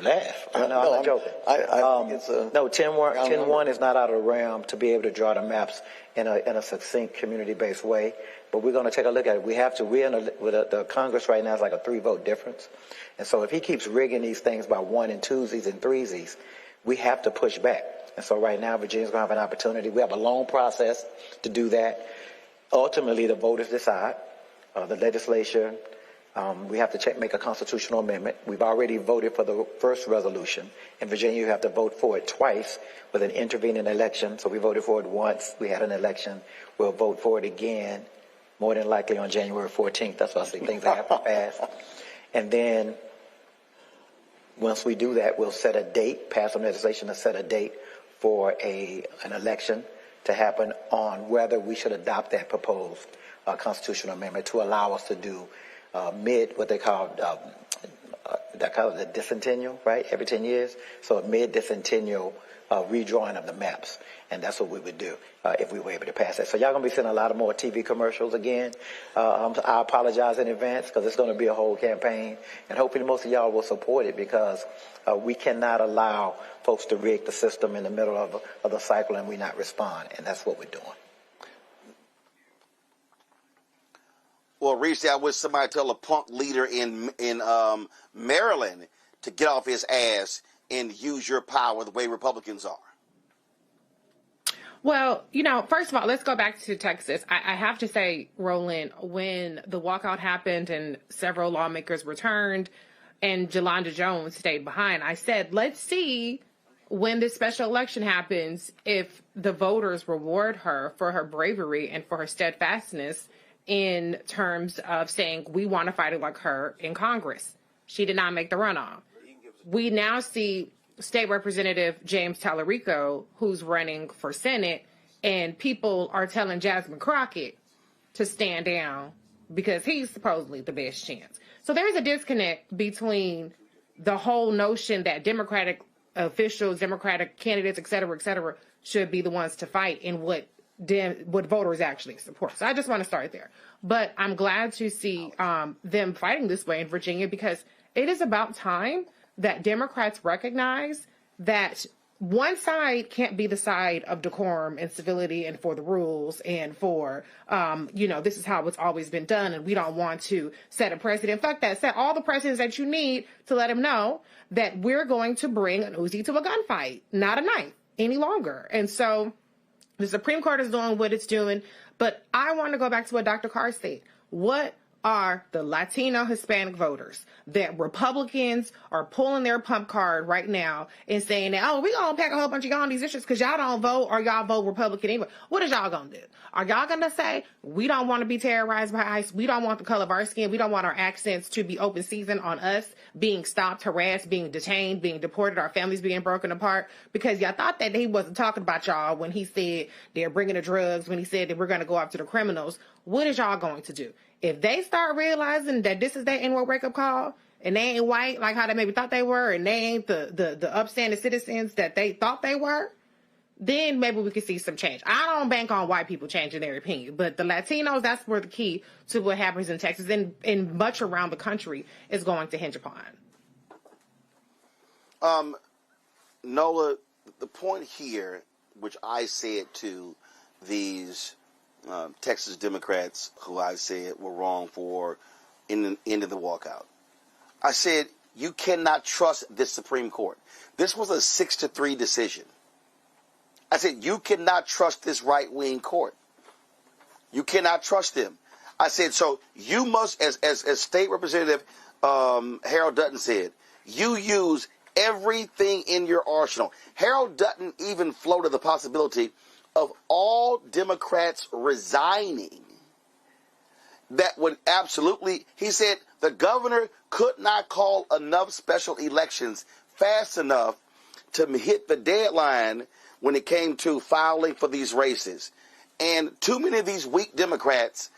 laugh. I'm not joking. I think it's no, 10-1 is not out of the realm to be able to draw the maps in a succinct, community-based way. But we're going to take a look at it. We have to. The Congress right now is like a 3-vote difference. And so if he keeps rigging these things by 1 and 2s and 3s, we have to push back. And so right now, Virginia's going to have an opportunity. We have a long process to do that. Ultimately, the voters decide. The legislature, we have to make a constitutional amendment. We've already voted for the first resolution. In Virginia, you have to vote for it twice with an intervening election. So we voted for it once. We had an election. We'll vote for it again, more than likely on January 14th. That's why I say things that happen fast. And then once we do that, we'll set a date, pass some legislation to set a date for an election to happen on whether we should adopt that proposed constitutional amendment to allow us to do what they call the decennial, right? Every 10 years. So a mid-decennial redrawing of the maps. And that's what we would do if we were able to pass that. So y'all going to be seeing a lot of more TV commercials again. I apologize in advance because it's going to be a whole campaign. And hopefully most of y'all will support it because we cannot allow folks to rig the system in the middle of the cycle and we not respond. And that's what we're doing. Well, recently I wish somebody tell a punk leader in Maryland to get off his ass and use your power the way Republicans are. Well, first of all, let's go back to Texas. I have to say, Roland, when the walkout happened and several lawmakers returned and Jolanda Jones stayed behind, I said, let's see when this special election happens if the voters reward her for her bravery and for her steadfastness in terms of saying we want to fight it like her in Congress. She did not make the runoff. We now see State Representative James Tallarico, who's running for Senate, and people are telling Jasmine Crockett to stand down because he's supposedly the best chance. So there's a disconnect between the whole notion that Democratic officials, Democratic candidates, et cetera, should be the ones to fight and what voters actually support. So I just want to start there. But I'm glad to see them fighting this way in Virginia because it is about time that Democrats recognize that one side can't be the side of decorum and civility and for the rules and for, this is how it's always been done and we don't want to set a precedent. Fuck that. Set all the precedents that you need to let them know that we're going to bring an Uzi to a gunfight, not a knife any longer. And so the Supreme Court is doing what it's doing, but I want to go back to what Dr. Carr said. What are the Latino Hispanic voters that Republicans are pulling their pump card right now and saying that, we're going to pack a whole bunch of y'all on these issues because y'all don't vote or y'all vote Republican anyway. What is y'all going to do? Are y'all going to say, we don't want to be terrorized by ICE. We don't want the color of our skin. We don't want our accents to be open season on us being stopped, harassed, being detained, being deported, our families being broken apart because y'all thought that he wasn't talking about y'all when he said they're bringing the drugs, when he said that we're going to go after the criminals. What is y'all going to do? If they start realizing that this is their N-word wake-up call, and they ain't white like how they maybe thought they were, and they ain't the upstanding citizens that they thought they were, then maybe we could see some change. I don't bank on white people changing their opinion, but the Latinos, that's where the key to what happens in Texas and much around the country is going to hinge upon. Nola, the point here, which I said to these Texas Democrats who I said were wrong for in the end of the walkout. I said, you cannot trust this Supreme Court. This was a 6-3 decision. I said, you cannot trust this right-wing court. You cannot trust them. I said, so you must, as State Representative Harold Dutton said, you use everything in your arsenal. Harold Dutton even floated the possibility of all Democrats resigning. That would absolutely, he said, the governor could not call enough special elections fast enough to hit the deadline when it came to filing for these races. And too many of these weak Democrats,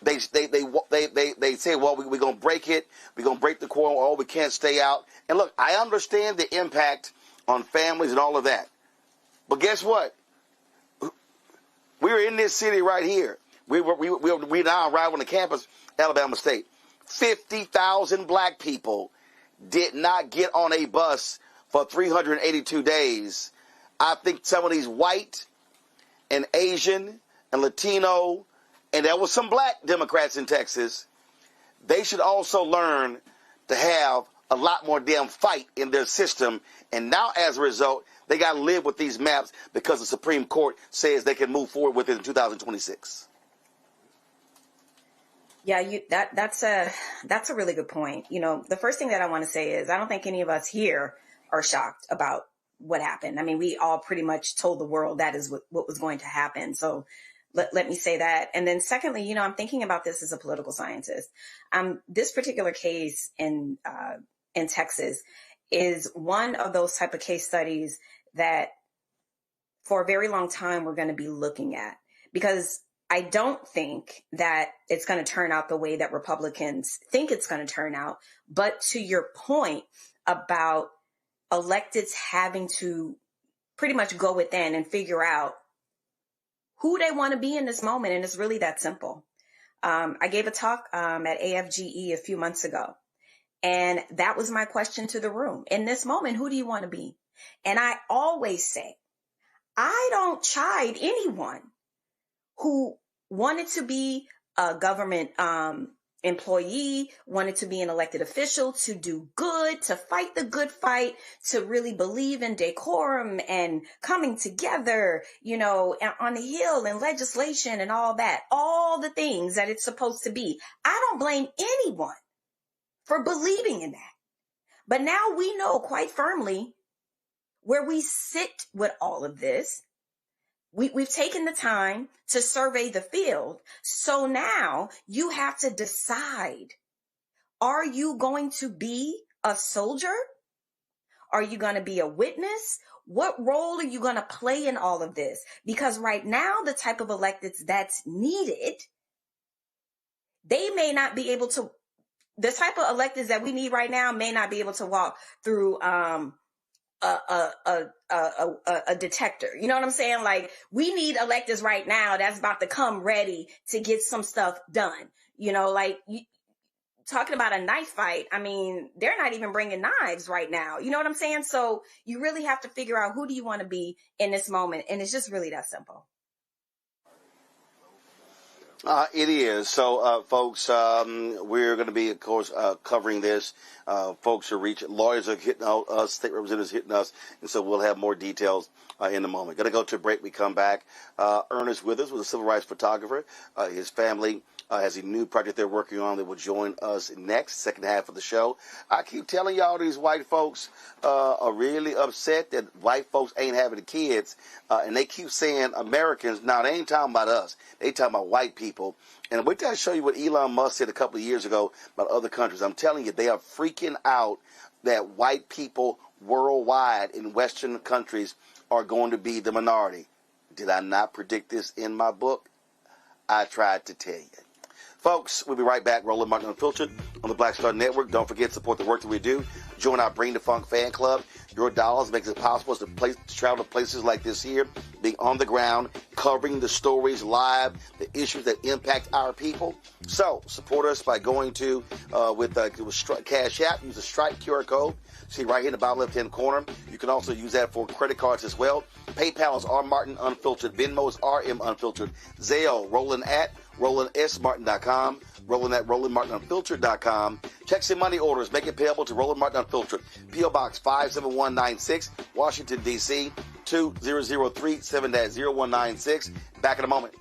they say, well, we're going to break it. We're going to break the quorum. Oh, we can't stay out. And look, I understand the impact on families and all of that. But guess what? We're in this city right here. We now arrived on the campus, Alabama State. 50,000 black people did not get on a bus for 382 days. I think some of these white and Asian and Latino, and there was some black Democrats in Texas, they should also learn to have a lot more damn fight in their system. And now, as a result, they got to live with these maps because the Supreme Court says they can move forward with it in 2026. Yeah, that's a really good point. You know, the first thing that I want to say is I don't think any of us here are shocked about what happened. I mean, we all pretty much told the world that is what was going to happen. So let me say that. And then secondly, you know, I'm thinking about this as a political scientist. This particular case in Texas is one of those type of case studies that for a very long time we're going to be looking at, because I don't think that it's going to turn out the way that Republicans think it's going to turn out. But to your point about electeds having to pretty much go within and figure out who they want to be in this moment. And it's really that simple. I gave a talk at AFGE a few months ago, and that was my question to the room. In this moment, who do you want to be? And I always say, I don't chide anyone who wanted to be a government employee, wanted to be an elected official, to do good, to fight the good fight, to really believe in decorum and coming together, you know, on the Hill and legislation and all that, all the things that it's supposed to be. I don't blame anyone for believing in that. But now we know quite firmly where we sit with all of this. We've taken the time to survey the field. So now you have to decide, are you going to be a soldier? Are you going to be a witness? What role are you going to play in all of this? Because right now, the type of electeds that's needed, they may not be able to, the type of electeds that we need right now may not be able to walk through, a detector. You know what I'm saying? Like, we need electeds right now that's about to come ready to get some stuff done. You know, like talking about a knife fight. I mean, they're not even bringing knives right now. You know what I'm saying? So you really have to figure out who do you want to be in this moment. And it's just really that simple. It is. So, folks, we're going to be, of course, covering this. Folks are reaching, lawyers are hitting us, state representatives hitting us, and so we'll have more details in a moment. Going to go to a break. We come back. Ernest Withers was a civil rights photographer. His family has a new project they're working on that will join us next, second half of the show. I keep telling y'all these white folks are really upset that white folks ain't having the kids, and they keep saying Americans. Now, they ain't talking about us. They talking about white people. And wait till I show you what Elon Musk said a couple of years ago about other countries. I'm telling you, they are freaking out that white people worldwide in Western countries are going to be the minority. Did I not predict this in my book? I tried to tell you. Folks, we'll be right back. Roland Martin Unfiltered on the Black Star Network. Don't forget to support the work that we do. Join our Bring the Funk fan club. Your dollars makes it possible to travel to places like this here, being on the ground, covering the stories live, the issues that impact our people. So support us by going to with Cash App. Use the Stripe QR code. See right here in the bottom left-hand corner. You can also use that for credit cards as well. PayPal is R Martin Unfiltered. Venmo is RM Unfiltered. Zelle, RolandSMartin.com. Roland at RolandMartinUnfiltered.com. Checks and money orders. Make it payable to Roland Martin Unfiltered. P.O. Box 57196, Washington, D.C. 20037 7-0196. Back in a moment.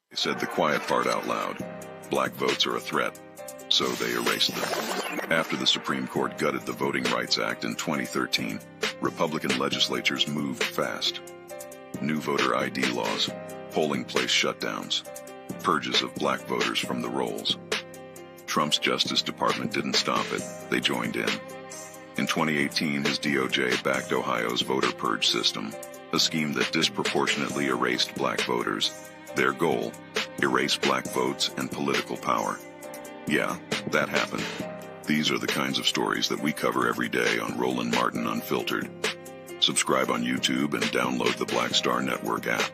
They said the quiet part out loud. Black votes are a threat, so they erased them. After the Supreme Court gutted the Voting Rights Act in 2013, Republican legislatures moved fast. New voter ID laws, polling place shutdowns, purges of black voters from the rolls. Trump's Justice Department didn't stop it. They joined in. In 2018, his DOJ backed Ohio's voter purge system, a scheme that disproportionately erased black voters. Their goal, erase black votes and political power. Yeah, that happened. These are the kinds of stories that we cover every day on Roland Martin Unfiltered. Subscribe on YouTube and download the Black Star Network app.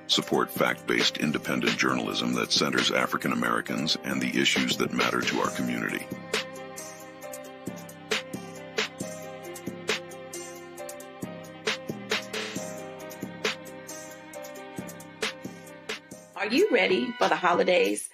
Support fact-based independent journalism that centers African Americans and the issues that matter to our community. Are you ready for the holidays?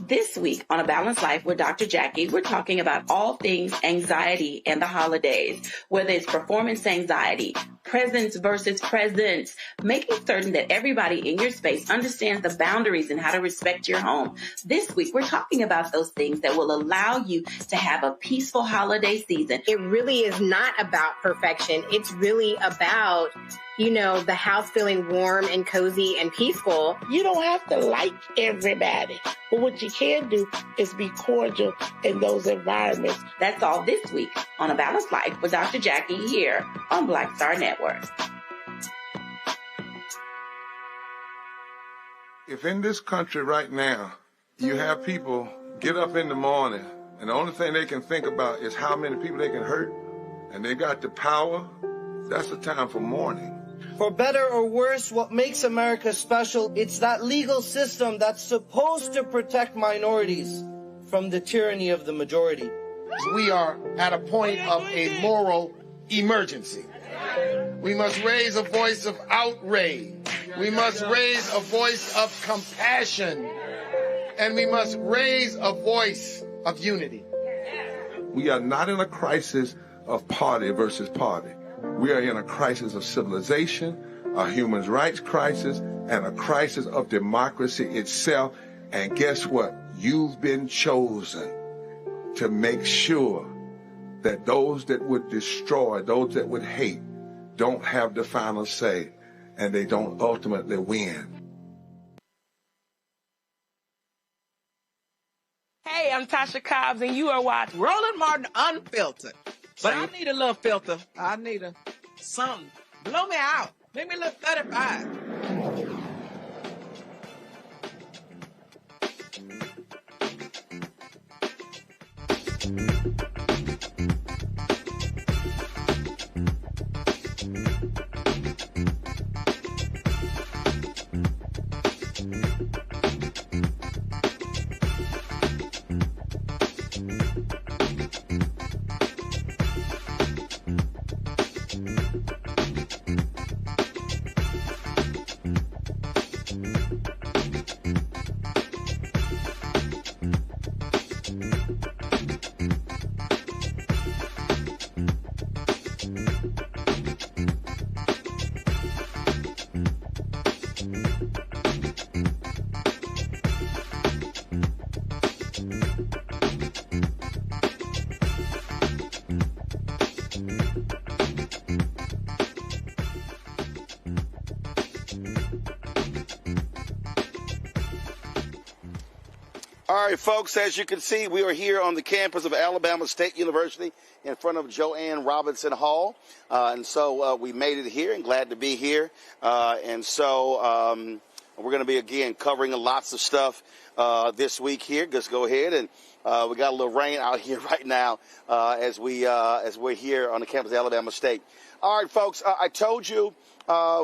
This week on A Balanced Life with Dr. Jackie, we're talking about all things anxiety and the holidays, whether it's performance anxiety, presence versus presence, making certain that everybody in your space understands the boundaries and how to respect your home. This week, we're talking about those things that will allow you to have a peaceful holiday season. It really is not about perfection. It's really about, the house feeling warm and cozy and peaceful. You don't have to like everybody, but what you can do is be cordial in those environments. That's all this week on A Balanced Life with Dr. Jackie here on Black Star Network. If in this country right now, you have people get up in the morning and the only thing they can think about is how many people they can hurt, and they got the power, that's the time for mourning. For better or worse, what makes America special, it's that legal system that's supposed to protect minorities from the tyranny of the majority. We are at a point of a moral emergency. We must raise a voice of outrage. We must raise a voice of compassion. And we must raise a voice of unity. We are not in a crisis of party versus party. We are in a crisis of civilization, a human rights crisis, and a crisis of democracy itself. And guess what? You've been chosen to make sure that those that would destroy, those that would hate, don't have the final say, and they don't ultimately win. Hey, I'm Tasha Cobbs, and you are watching Roland Martin Unfiltered. But I need a little filter. I need something. Blow me out. Make me look 35. All right, folks, as you can see, we are here on the campus of Alabama State University in front of Joanne Robinson Hall. And so we made it here and glad to be here. I We're going to be, again, covering lots of stuff this week here. Just go ahead, and we got a little rain out here right now as we're here on the campus of Alabama State. All right, folks, I told you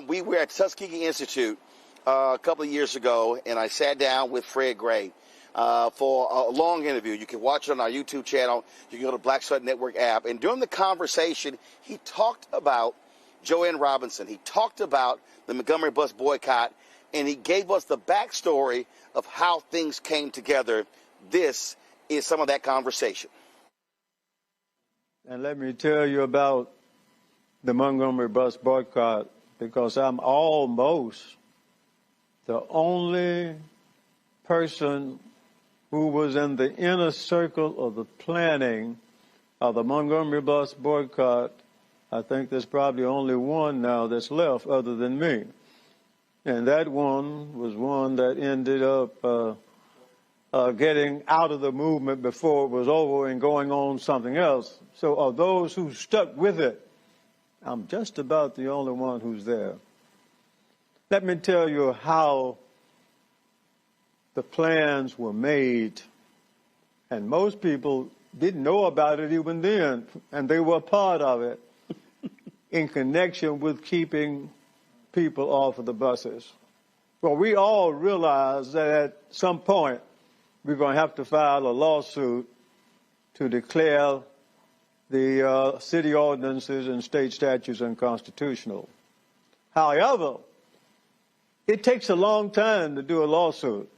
we were at Tuskegee Institute a couple of years ago, and I sat down with Fred Gray for a long interview. You can watch it on our YouTube channel. You can go to Black Sweat Network app. And during the conversation, he talked about Joanne Robinson. He talked about the Montgomery Bus Boycott, and he gave us the backstory of how things came together. This is some of that conversation. And let me tell you about the Montgomery Bus Boycott, because I'm almost the only person who was in the inner circle of the planning of the Montgomery Bus Boycott. I think there's probably only one now that's left other than me. And that one was one that ended up getting out of the movement before it was over and going on something else. So of those who stuck with it, I'm just about the only one who's there. Let me tell you how the plans were made. And most people didn't know about it even then, and they were part of it in connection with keeping people off of the buses. Well, we all realized that at some point we're going to have to file a lawsuit to declare the city ordinances and state statutes unconstitutional. However, it takes a long time to do a lawsuit.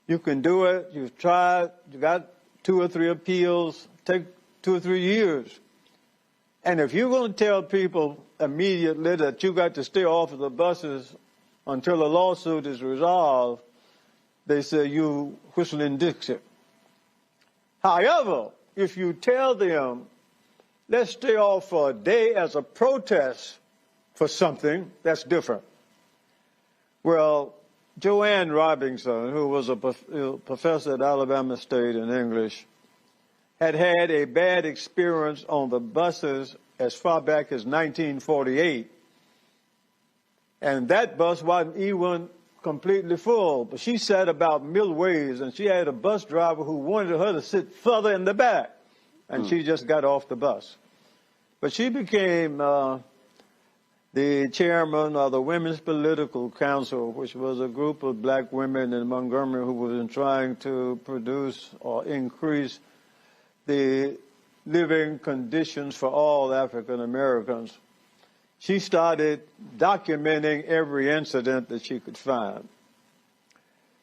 You can do it, you've tried, you got 2 or 3 appeals, take 2 or 3 years. And if you're going to tell people immediately that you got to stay off of the buses until a lawsuit is resolved, they say you whistling Dixie. However, if you tell them, let's stay off for a day as a protest for something, that's different. Well, Joanne Robinson, who was a professor at Alabama State in English, had had a bad experience on the buses as far back as 1948. And that bus wasn't even completely full, but she sat about midways, and she had a bus driver who wanted her to sit further in the back, and she just got off the bus. But she became the chairman of the Women's Political Council, which was a group of black women in Montgomery who was trying to produce or increase the living conditions for all African Americans. She started documenting every incident that she could find.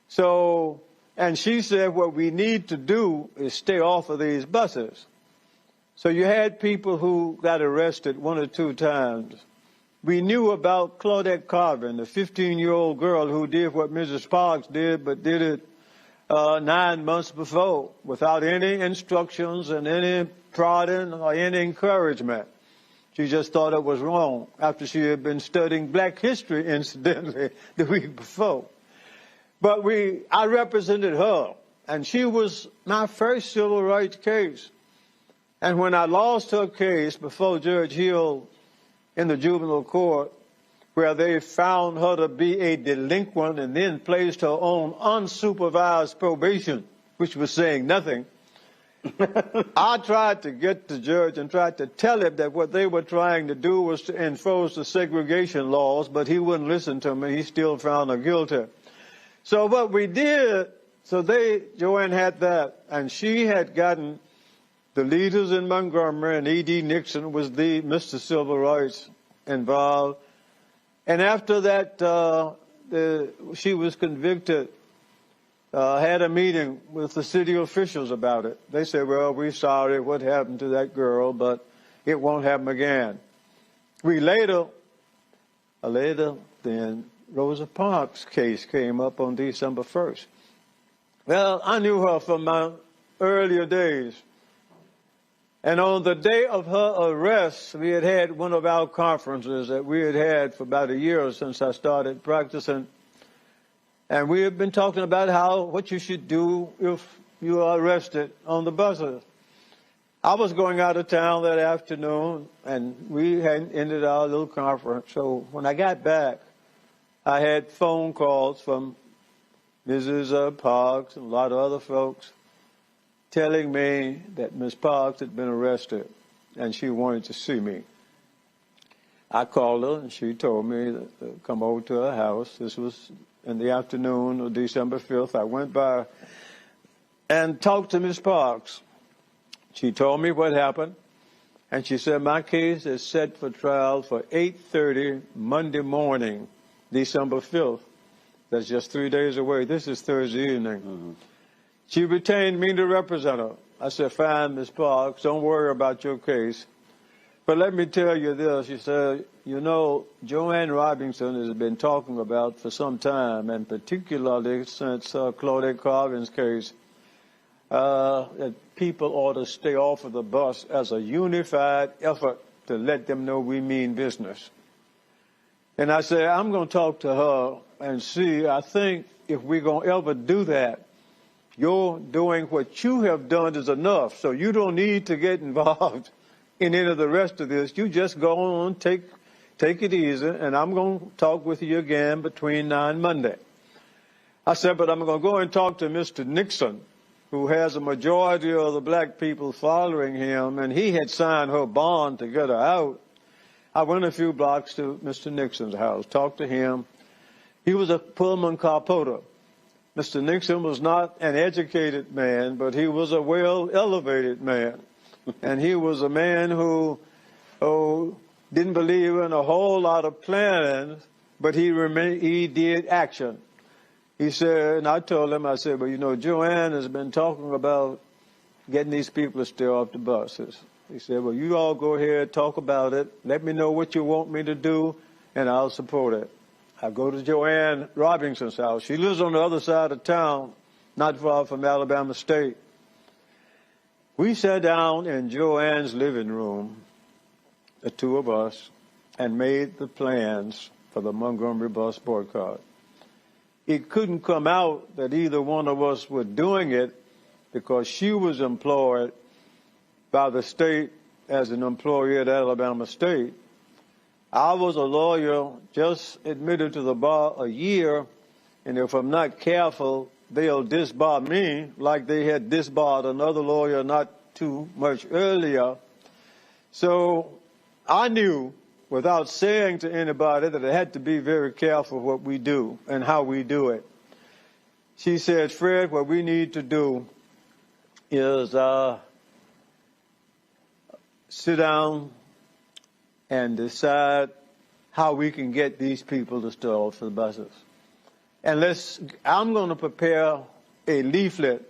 So, and she said what we need to do is stay off of these buses. So you had people who got arrested 1 or 2 times. We knew about Claudette Carvin, the 15-year-old girl who did what Mrs. Parks did, but did it 9 months before without any instructions and any prodding or any encouragement. She just thought it was wrong after she had been studying black history, incidentally, the week before. But I represented her, and she was my first civil rights case. And when I lost her case before Judge Hill in the juvenile court, where they found her to be a delinquent and then placed her on unsupervised probation, which was saying nothing, I tried to get the judge and tried to tell him that what they were trying to do was to enforce the segregation laws, but he wouldn't listen to me. He still found her guilty. So what we did, Joanne had that, and she had gotten the leaders in Montgomery, and E.D. Nixon was the Mr. Civil Rights involved. And after that, she was convicted. Had a meeting with the city officials about it. They said, well, we're sorry what happened to that girl, but it won't happen again. Later, then Rosa Parks' case came up on December 1st. Well, I knew her from my earlier days. And on the day of her arrest, we had had one of our conferences that we had had for about a year since I started practicing. And we had been talking about what you should do if you are arrested on the buses. I was going out of town that afternoon, and we hadn't ended our little conference. So when I got back, I had phone calls from Mrs. Parks and a lot of other folks telling me that Miss Parks had been arrested and she wanted to see me. I called her and she told me to come over to her house. This was in the afternoon of December 5th. I went by and talked to Miss Parks. She told me what happened, and she said my case is set for trial for 8:30 Monday morning, December 5th. That's just 3 days away. This is Thursday evening. Mm-hmm. She retained me to represent her. I said, fine, Miss Parks, don't worry about your case. But let me tell you this. She said, you know, Joanne Robinson has been talking about for some time, and particularly since Claudette Carvin's case, that people ought to stay off of the bus as a unified effort to let them know we mean business. And I said, I'm going to talk to her and see. I think if we're going to ever do that, you're doing what you have done is enough. So you don't need to get involved in any of the rest of this. You just go on, take it easy, and I'm going to talk with you again between now and Monday. I said, but I'm going to go and talk to Mr. Nixon, who has a majority of the black people following him, and he had signed her bond to get her out. I went a few blocks to Mr. Nixon's house, talked to him. He was a Pullman car porter. Mr. Nixon was not an educated man, but he was a well-elevated man. And he was a man who didn't believe in a whole lot of plans, but he did action. He said, and I told him, I said, well, you know, Joanne has been talking about getting these people to stay off the buses. He said, well, you all go ahead, talk about it. Let me know what you want me to do, and I'll support it. I go to Joanne Robinson's house. She lives on the other side of town, not far from Alabama State. We sat down in Joanne's living room, the two of us, and made the plans for the Montgomery Bus Boycott. It couldn't come out that either one of us were doing it because she was employed by the state as an employee at Alabama State. I was a lawyer, just admitted to the bar a year, and if I'm not careful, they'll disbar me like they had disbarred another lawyer not too much earlier. So I knew, without saying to anybody, that I had to be very careful what we do and how we do it. She said, Fred, what we need to do is sit down and decide how we can get these people to stay off the buses. And I'm going to prepare a leaflet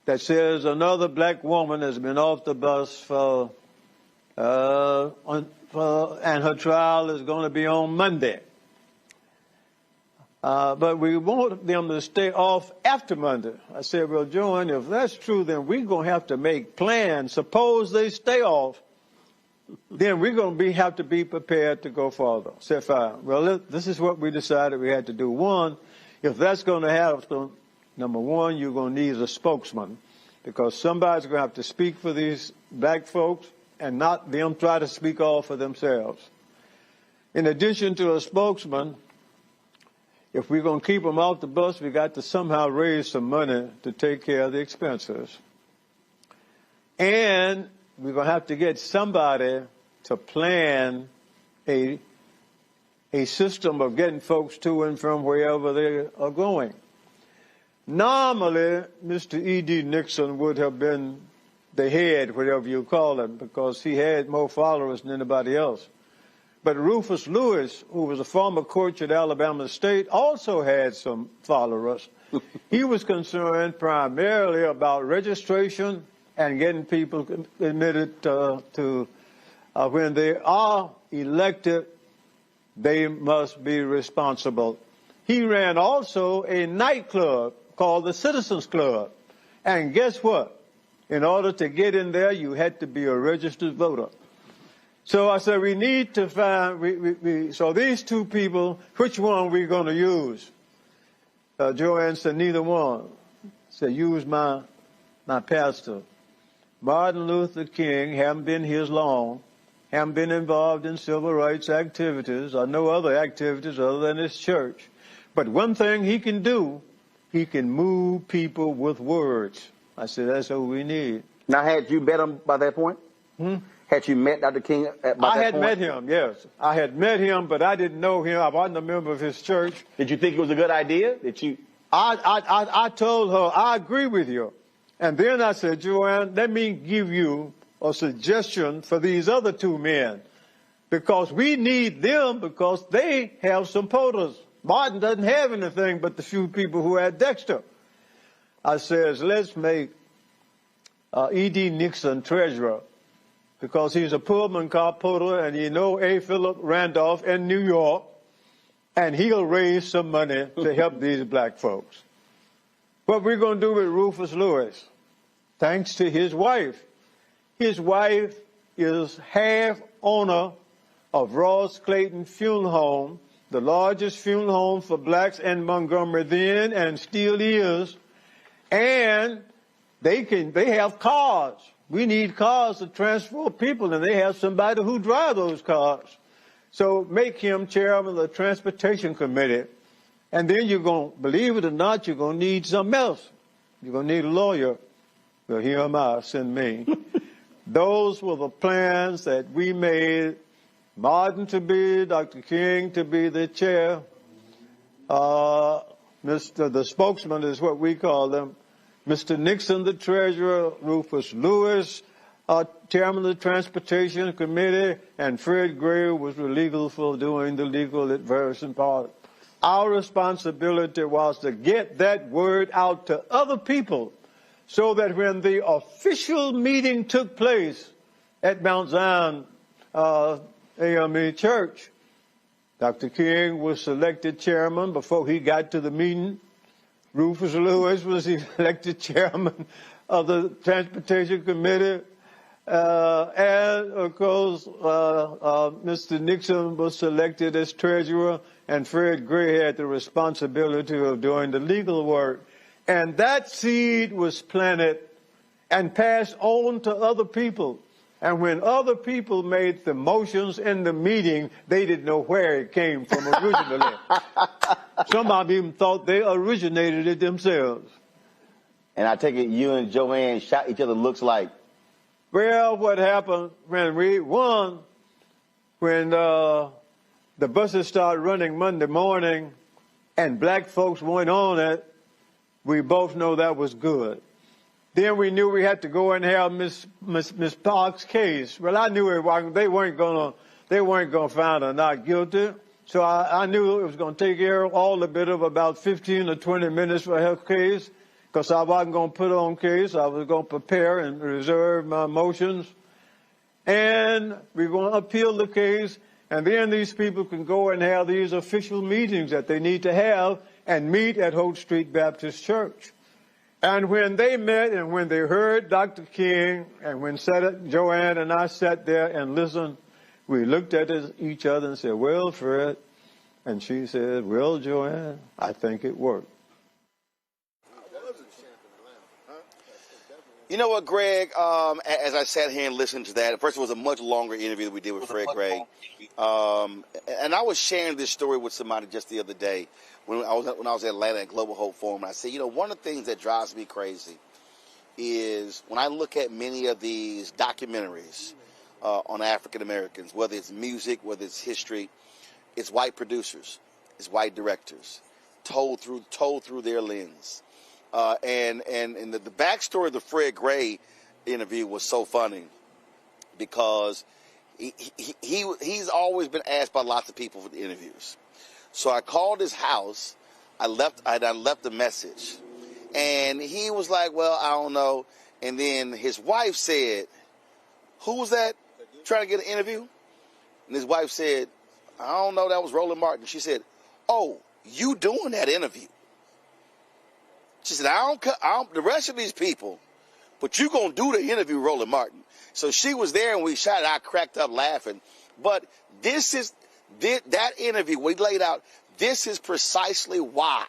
that says another black woman has been off the bus and her trial is going to be on Monday. But we want them to stay off after Monday. I said, well, Joan, if that's true, then we're going to have to make plans. Suppose they stay off, then we're going to have to be prepared to go further. I said, fine. Well, this is what we decided we had to do. One, if that's going to happen, number one, you're going to need a spokesman, because somebody's going to have to speak for these black folks and not them try to speak all for themselves. In addition to a spokesman, if we're going to keep them off the bus, we got to somehow raise some money to take care of the expenses. And we're going to have to get somebody to plan a system of getting folks to and from wherever they are going. Normally, Mr. E.D. Nixon would have been the head, whatever you call him, because he had more followers than anybody else. But Rufus Lewis, who was a former coach at Alabama State, also had some followers. He was concerned primarily about registration and getting people admitted to when they are elected, they must be responsible. He ran also a nightclub called the Citizens Club. And guess what? In order to get in there, you had to be a registered voter. So I said, we need to find, so these two people, which one are we going to use? Joanne said, neither one. I said, use my pastor. Martin Luther King, haven't been here long, haven't been involved in civil rights activities or no other activities other than his church. But one thing he can do, he can move people with words. I said, that's what we need. Now, had you met him by that point? Had you met Dr. King by that point? I had met him, yes. I had met him, but I didn't know him. I wasn't a member of his church. Did you think it was a good idea? Did you? I told her, I agree with you. And then I said, Joanne, let me give you a suggestion for these other two men, because we need them because they have supporters. Martin doesn't have anything but the few people who had Dexter. I says, let's make E.D. Nixon treasurer, because he's a Pullman car puller and you know A. Philip Randolph in New York, and he'll raise some money to help these black folks. What we're going to do with Rufus Lewis, thanks to his wife. His wife is half owner of Ross Clayton Funeral Home, the largest funeral home for blacks in Montgomery then and still is. And they have cars. We need cars to transport people, and they have somebody who drives those cars. So make him chairman of the Transportation Committee. And then you're going to, believe it or not, you're going to need something else. You're going to need a lawyer. Well, here am I, send me. Those were the plans that we made. Martin to be, Dr. King to be the chair. The spokesman is what we call them. Mr. Nixon, the treasurer. Rufus Lewis, chairman of the Transportation Committee. And Fred Gray was legal for doing the legal advice part. Our responsibility was to get that word out to other people, so that when the official meeting took place at Mount Zion AME Church, Dr. King was selected chairman before he got to the meeting. Rufus Lewis was elected chairman of the Transportation Committee. And, of course, Mr. Nixon was selected as treasurer, and Fred Gray had the responsibility of doing the legal work. And that seed was planted and passed on to other people. And when other people made the motions in the meeting, they didn't know where it came from originally. Some of them even thought they originated it themselves. And I take it you and Joanne shot each other looks like? Well, what happened when we won, when the buses started running Monday morning and black folks weren't on it, we both know that was good. Then we knew we had to go and have Miss Park's case. Well, I knew they weren't gonna find her not guilty. So I knew it was gonna take care of all a bit of about 15 or 20 minutes for her case, because I wasn't gonna put on case. I was gonna prepare and reserve my motions. And we're gonna appeal the case, and then these people can go and have these official meetings that they need to have and meet at Holt Street Baptist Church. And when they met and when they heard Dr. King, and when Joanne and I sat there and listened, we looked at each other and said, well, Fred, and she said, well, Joanne, I think it worked. You know what, Greg, as I sat here and listened to that, first it was a much longer interview that we did with Fred Gray. And I was sharing this story with somebody just the other day when I was at Atlanta at Global Hope Forum. And I said, one of the things that drives me crazy is when I look at many of these documentaries on African Americans, whether it's music, whether it's history, it's white producers, it's white directors, told through their lens. And the backstory of the Fred Gray interview was so funny because he's always been asked by lots of people for the interviews. So I called his house. I left a message, and he was like, "Well, I don't know." And then his wife said, "Who was that trying to get an interview?" And his wife said, "I don't know. That was Roland Martin." She said, "Oh, you doing that interview?" She said, I don't the rest of these people, but you going to do the interview, Roland Martin. So she was there and we shot it. I cracked up laughing. But that interview we laid out, this is precisely why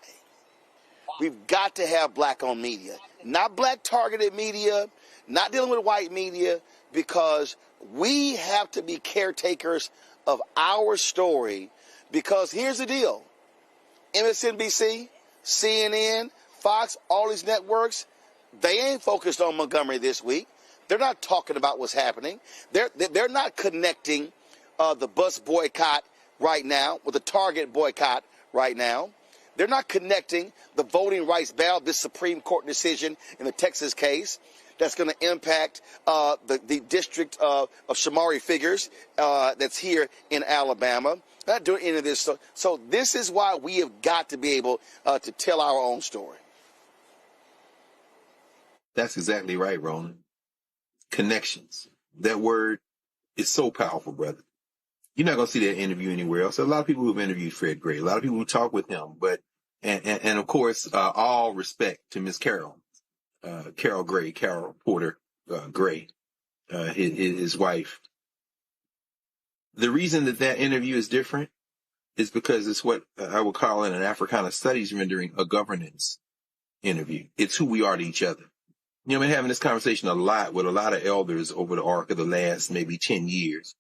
we've got to have black-owned media. Not black-targeted media, not dealing with white media, because we have to be caretakers of our story, because here's the deal. MSNBC, CNN, Fox, all these networks, they ain't focused on Montgomery this week. They're not talking about what's happening. They're not connecting the bus boycott right now with the Target boycott right now. They're not connecting the voting rights battle, this Supreme Court decision in the Texas case that's going to impact the district of Shamari Figures that's here in Alabama. Not doing any of this. So this is why we have got to be able to tell our own story. That's exactly right, Roland. Connections. That word is so powerful, brother. You're not going to see that interview anywhere else. A lot of people who've interviewed Fred Gray, a lot of people who talk with him, but, and of course, all respect to Miss Carol, Carol Porter Gray, his wife. The reason that interview is different is because it's what I would call in an Africana studies rendering a governance interview. It's who we are to each other. You know, I've been having this conversation a lot with a lot of elders over the arc of the last maybe 10 years.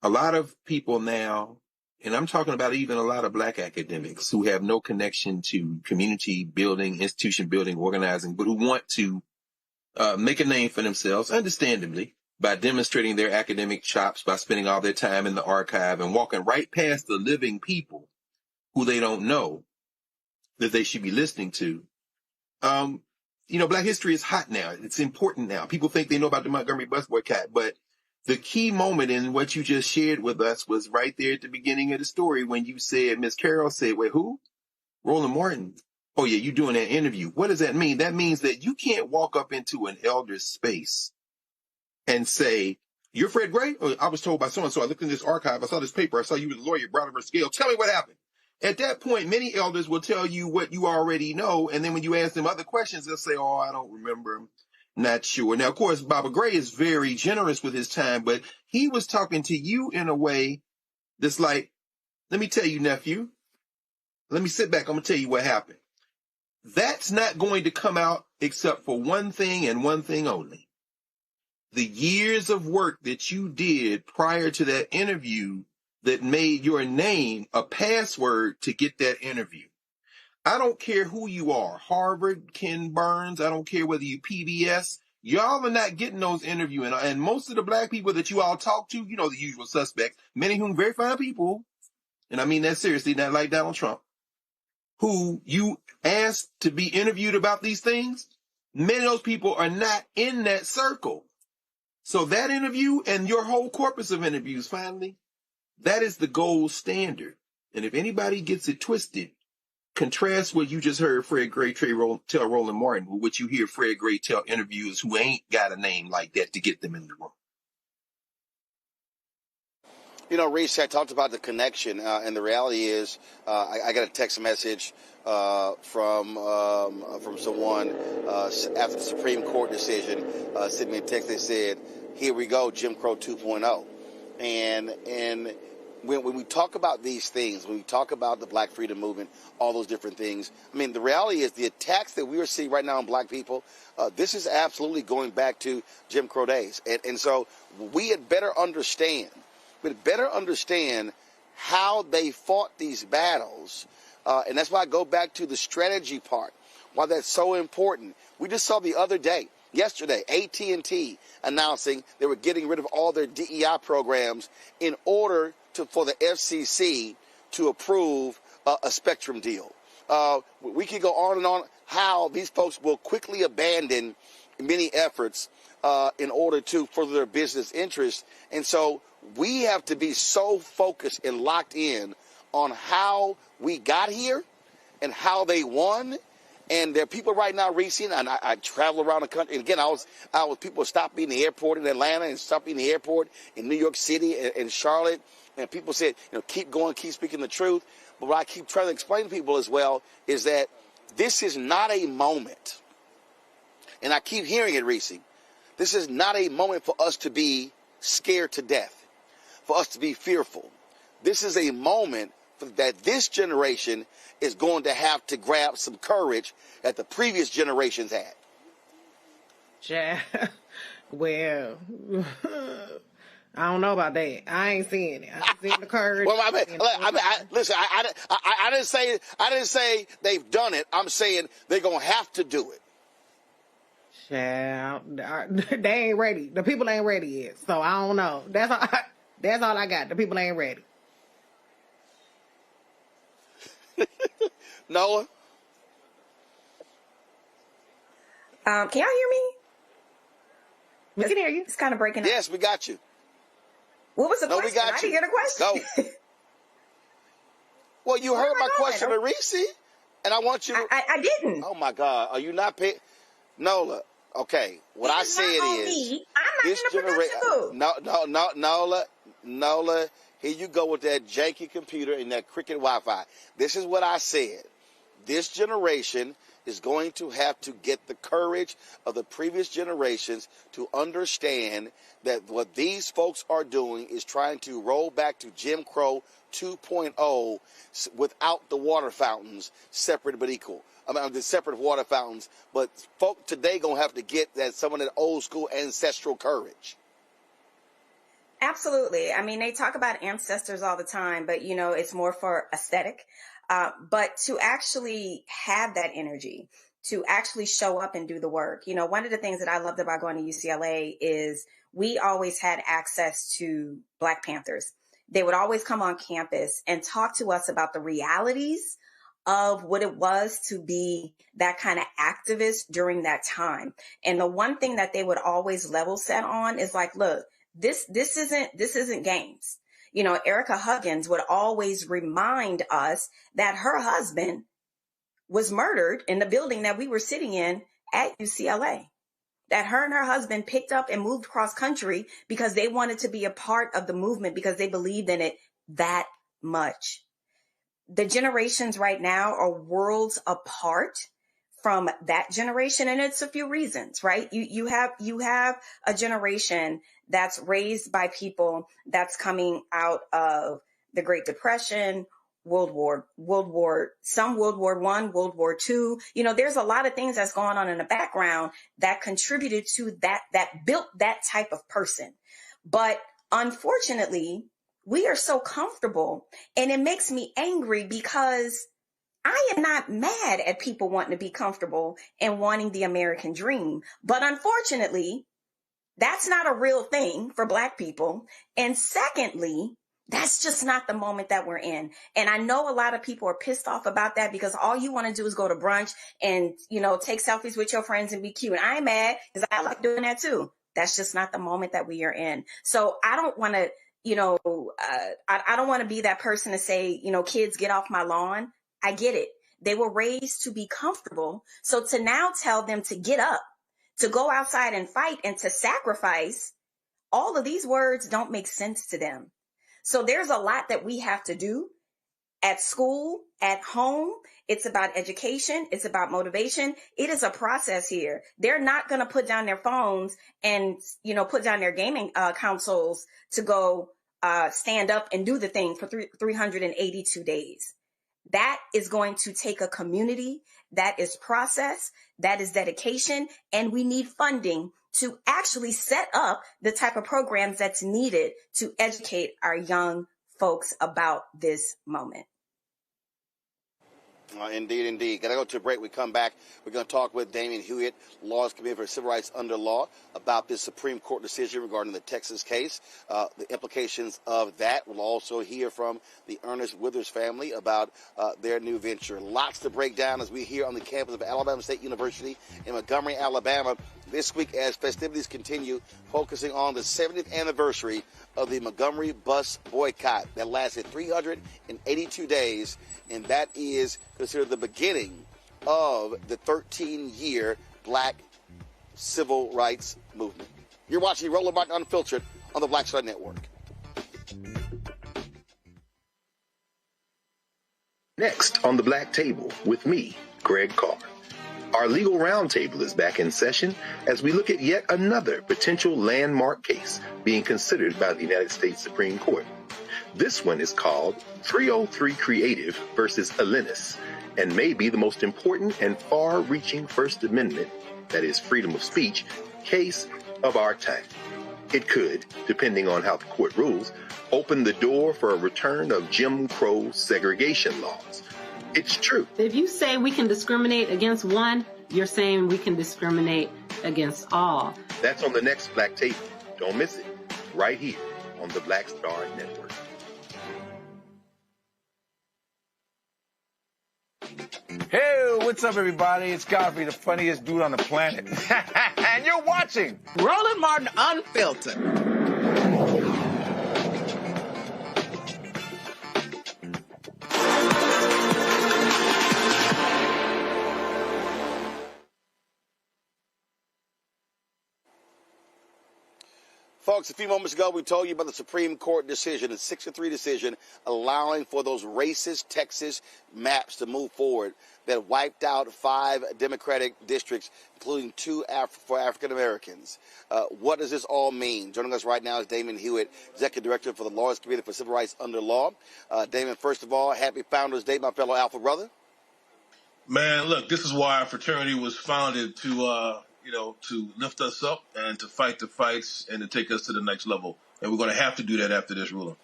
A lot of people now, and I'm talking about even a lot of black academics who have no connection to community building, institution building, organizing, but who want to make a name for themselves, understandably, by demonstrating their academic chops, by spending all their time in the archive and walking right past the living people who they don't know that they should be listening to. You know, black history is hot now. It's important now. People think they know about the Montgomery Bus Boycott, but the key moment in what you just shared with us was right there at the beginning of the story when you said, Miss Carol said, wait, who? Roland Martin. Oh, yeah, you're doing that interview. What does that mean? That means that you can't walk up into an elder's space and say, you're Fred Gray? Oh, I was told by so-and-so. I looked in this archive. I saw this paper. I saw you were the lawyer, brought over scale. Tell me what happened. At that point, many elders will tell you what you already know. And then when you ask them other questions, they'll say, oh, I don't remember. Not sure. Now, of course, Baba Gray is very generous with his time, but he was talking to you in a way that's like, let me tell you, nephew, let me sit back. I'm going to tell you what happened. That's not going to come out except for one thing and one thing only. The years of work that you did prior to that interview that made your name a password to get that interview. I don't care who you are, Harvard, Ken Burns, I don't care whether you PBS, y'all are not getting those interviews. And most of the black people that you all talk to, you know, the usual suspects, many of whom very fine people, and I mean that seriously, not like Donald Trump, who you asked to be interviewed about these things, many of those people are not in that circle. So that interview and your whole corpus of interviews, finally, that is the gold standard. And if anybody gets it twisted, contrast what you just heard Fred Gray tell Roland Martin with what you hear Fred Gray tell interviewers who ain't got a name like that to get them in the room. You know, Reese, I talked about the connection, and the reality is I got a text message from someone after the Supreme Court decision, sent me a text that said, here we go, Jim Crow 2.0. And when we talk about these things, when we talk about the Black Freedom Movement, all those different things, I mean, the reality is the attacks that we are seeing right now on black people, this is absolutely going back to Jim Crow days. And so we had better understand how they fought these battles. And that's why I go back to the strategy part, why that's so important. We just saw the other day, yesterday, AT&T announcing they were getting rid of all their DEI programs in order for the FCC to approve a spectrum deal. We could go on and on how these folks will quickly abandon many efforts in order to further their business interests. And so we have to be so focused and locked in on how we got here and how they won. And there are people right now, Reese, and I travel around the country. And again, people stopped me in the airport in Atlanta and stopped me in the airport in New York City and Charlotte. And people said, you know, keep going, keep speaking the truth. But what I keep trying to explain to people as well is that this is not a moment. And I keep hearing it, Reese. This is not a moment for us to be scared to death, for us to be fearful. This is a moment that this generation is going to have to grab some courage that the previous generations had. Well, I don't know about that. I ain't seeing it. I ain't seeing the courage. Well, listen. I didn't say they've done it. I'm saying they're gonna have to do it. Child, they ain't ready. The people ain't ready yet. So I don't know. That's all I got. The people ain't ready. Noah? Can y'all hear me? We can hear you. It's kind of breaking up. Yes, we got you. What was the question? We got I didn't hear the question. Go. Well, you heard my question to Reese, and I want you to... I didn't. Oh, my God. Are you not paying... Nola, okay. What I said is... I'm not in a production booth. Nola, here you go with that janky computer and that cricket Wi-Fi. This is what I said. This generation is going to have to get the courage of the previous generations to understand that what these folks are doing is trying to roll back to Jim Crow 2.0 without the water fountains, separate but equal. I mean, the separate water fountains, but folk today going to have to get some of that old school ancestral courage. Absolutely. I mean, they talk about ancestors all the time, but, it's more for aesthetic. But to actually have that energy, to actually show up and do the work. One of the things that I loved about going to UCLA is we always had access to Black Panthers. They would always come on campus and talk to us about the realities of what it was to be that kind of activist during that time. And the one thing that they would always level set on is like, look, this isn't games. Erica Huggins would always remind us that her husband was murdered in the building that we were sitting in at UCLA, that her and her husband picked up and moved cross country because they wanted to be a part of the movement because they believed in it that much. The generations right now are worlds apart from that generation. And it's a few reasons, right? You have a generation that's raised by people that's coming out of the Great Depression, World War I, World War II. There's a lot of things that's going on in the background that contributed to that built that type of person. But unfortunately, we are so comfortable, and it makes me angry because I am not mad at people wanting to be comfortable and wanting the American dream. But unfortunately, that's not a real thing for Black people. And secondly, that's just not the moment that we're in. And I know a lot of people are pissed off about that because all you want to do is go to brunch and, take selfies with your friends and be cute. And I'm mad because I like doing that too. That's just not the moment that we are in. So I don't want to, I don't want to be that person to say, kids, get off my lawn. I get it. They were raised to be comfortable. So to now tell them to get up, to go outside and fight and to sacrifice, all of these words don't make sense to them. So there's a lot that we have to do at school, at home. It's about education. It's about motivation. It is a process here. They're not going to put down their phones and, put down their gaming consoles to go stand up and do the thing for 382 days. That is going to take a community, that is process, that is dedication, and we need funding to actually set up the type of programs that's needed to educate our young folks about this moment. Indeed. Got to go to a break. We come back. We're going to talk with Damian Hewitt, Laws Committee for Civil Rights Under Law, about this Supreme Court decision regarding the Texas case, the implications of that. We'll also hear from the Ernest Withers family about their new venture. Lots to break down as we here on the campus of Alabama State University in Montgomery, Alabama, this week as festivities continue, focusing on the 70th anniversary of the Montgomery Bus Boycott that lasted 382 days, and that is considered the beginning of the 13-year Black civil rights movement. You're watching Roland Martin Unfiltered on the Black Star Network. Next on the Black Table with me, Greg Carr. Our legal roundtable is back in session as we look at yet another potential landmark case being considered by the United States Supreme Court. This one is called 303 Creative versus Alennis, and may be the most important and far-reaching First Amendment, that is freedom of speech, case of our time. It could, depending on how the court rules, open the door for a return of Jim Crow segregation laws. It's true. If you say we can discriminate against one, you're saying we can discriminate against all. That's on the next Black Table. Don't miss it. Right here on the Black Star Network. Hey, what's up, everybody? It's Godfrey, the funniest dude on the planet. And you're watching Roland Martin Unfiltered. Folks, a few moments ago, we told you about the Supreme Court decision, a 6-3 decision, allowing for those racist Texas maps to move forward that wiped out 5 Democratic districts, including 2 for African Americans. What does this all mean? Joining us right now is Damon Hewitt, Executive Director for the Lawyers Committee for Civil Rights Under Law. Damon, first of all, happy Founders Day, my fellow Alpha brother. Man, look, this is why our fraternity was founded to lift us up and to fight the fights and to take us to the next level. And we're going to have to do that after this ruling.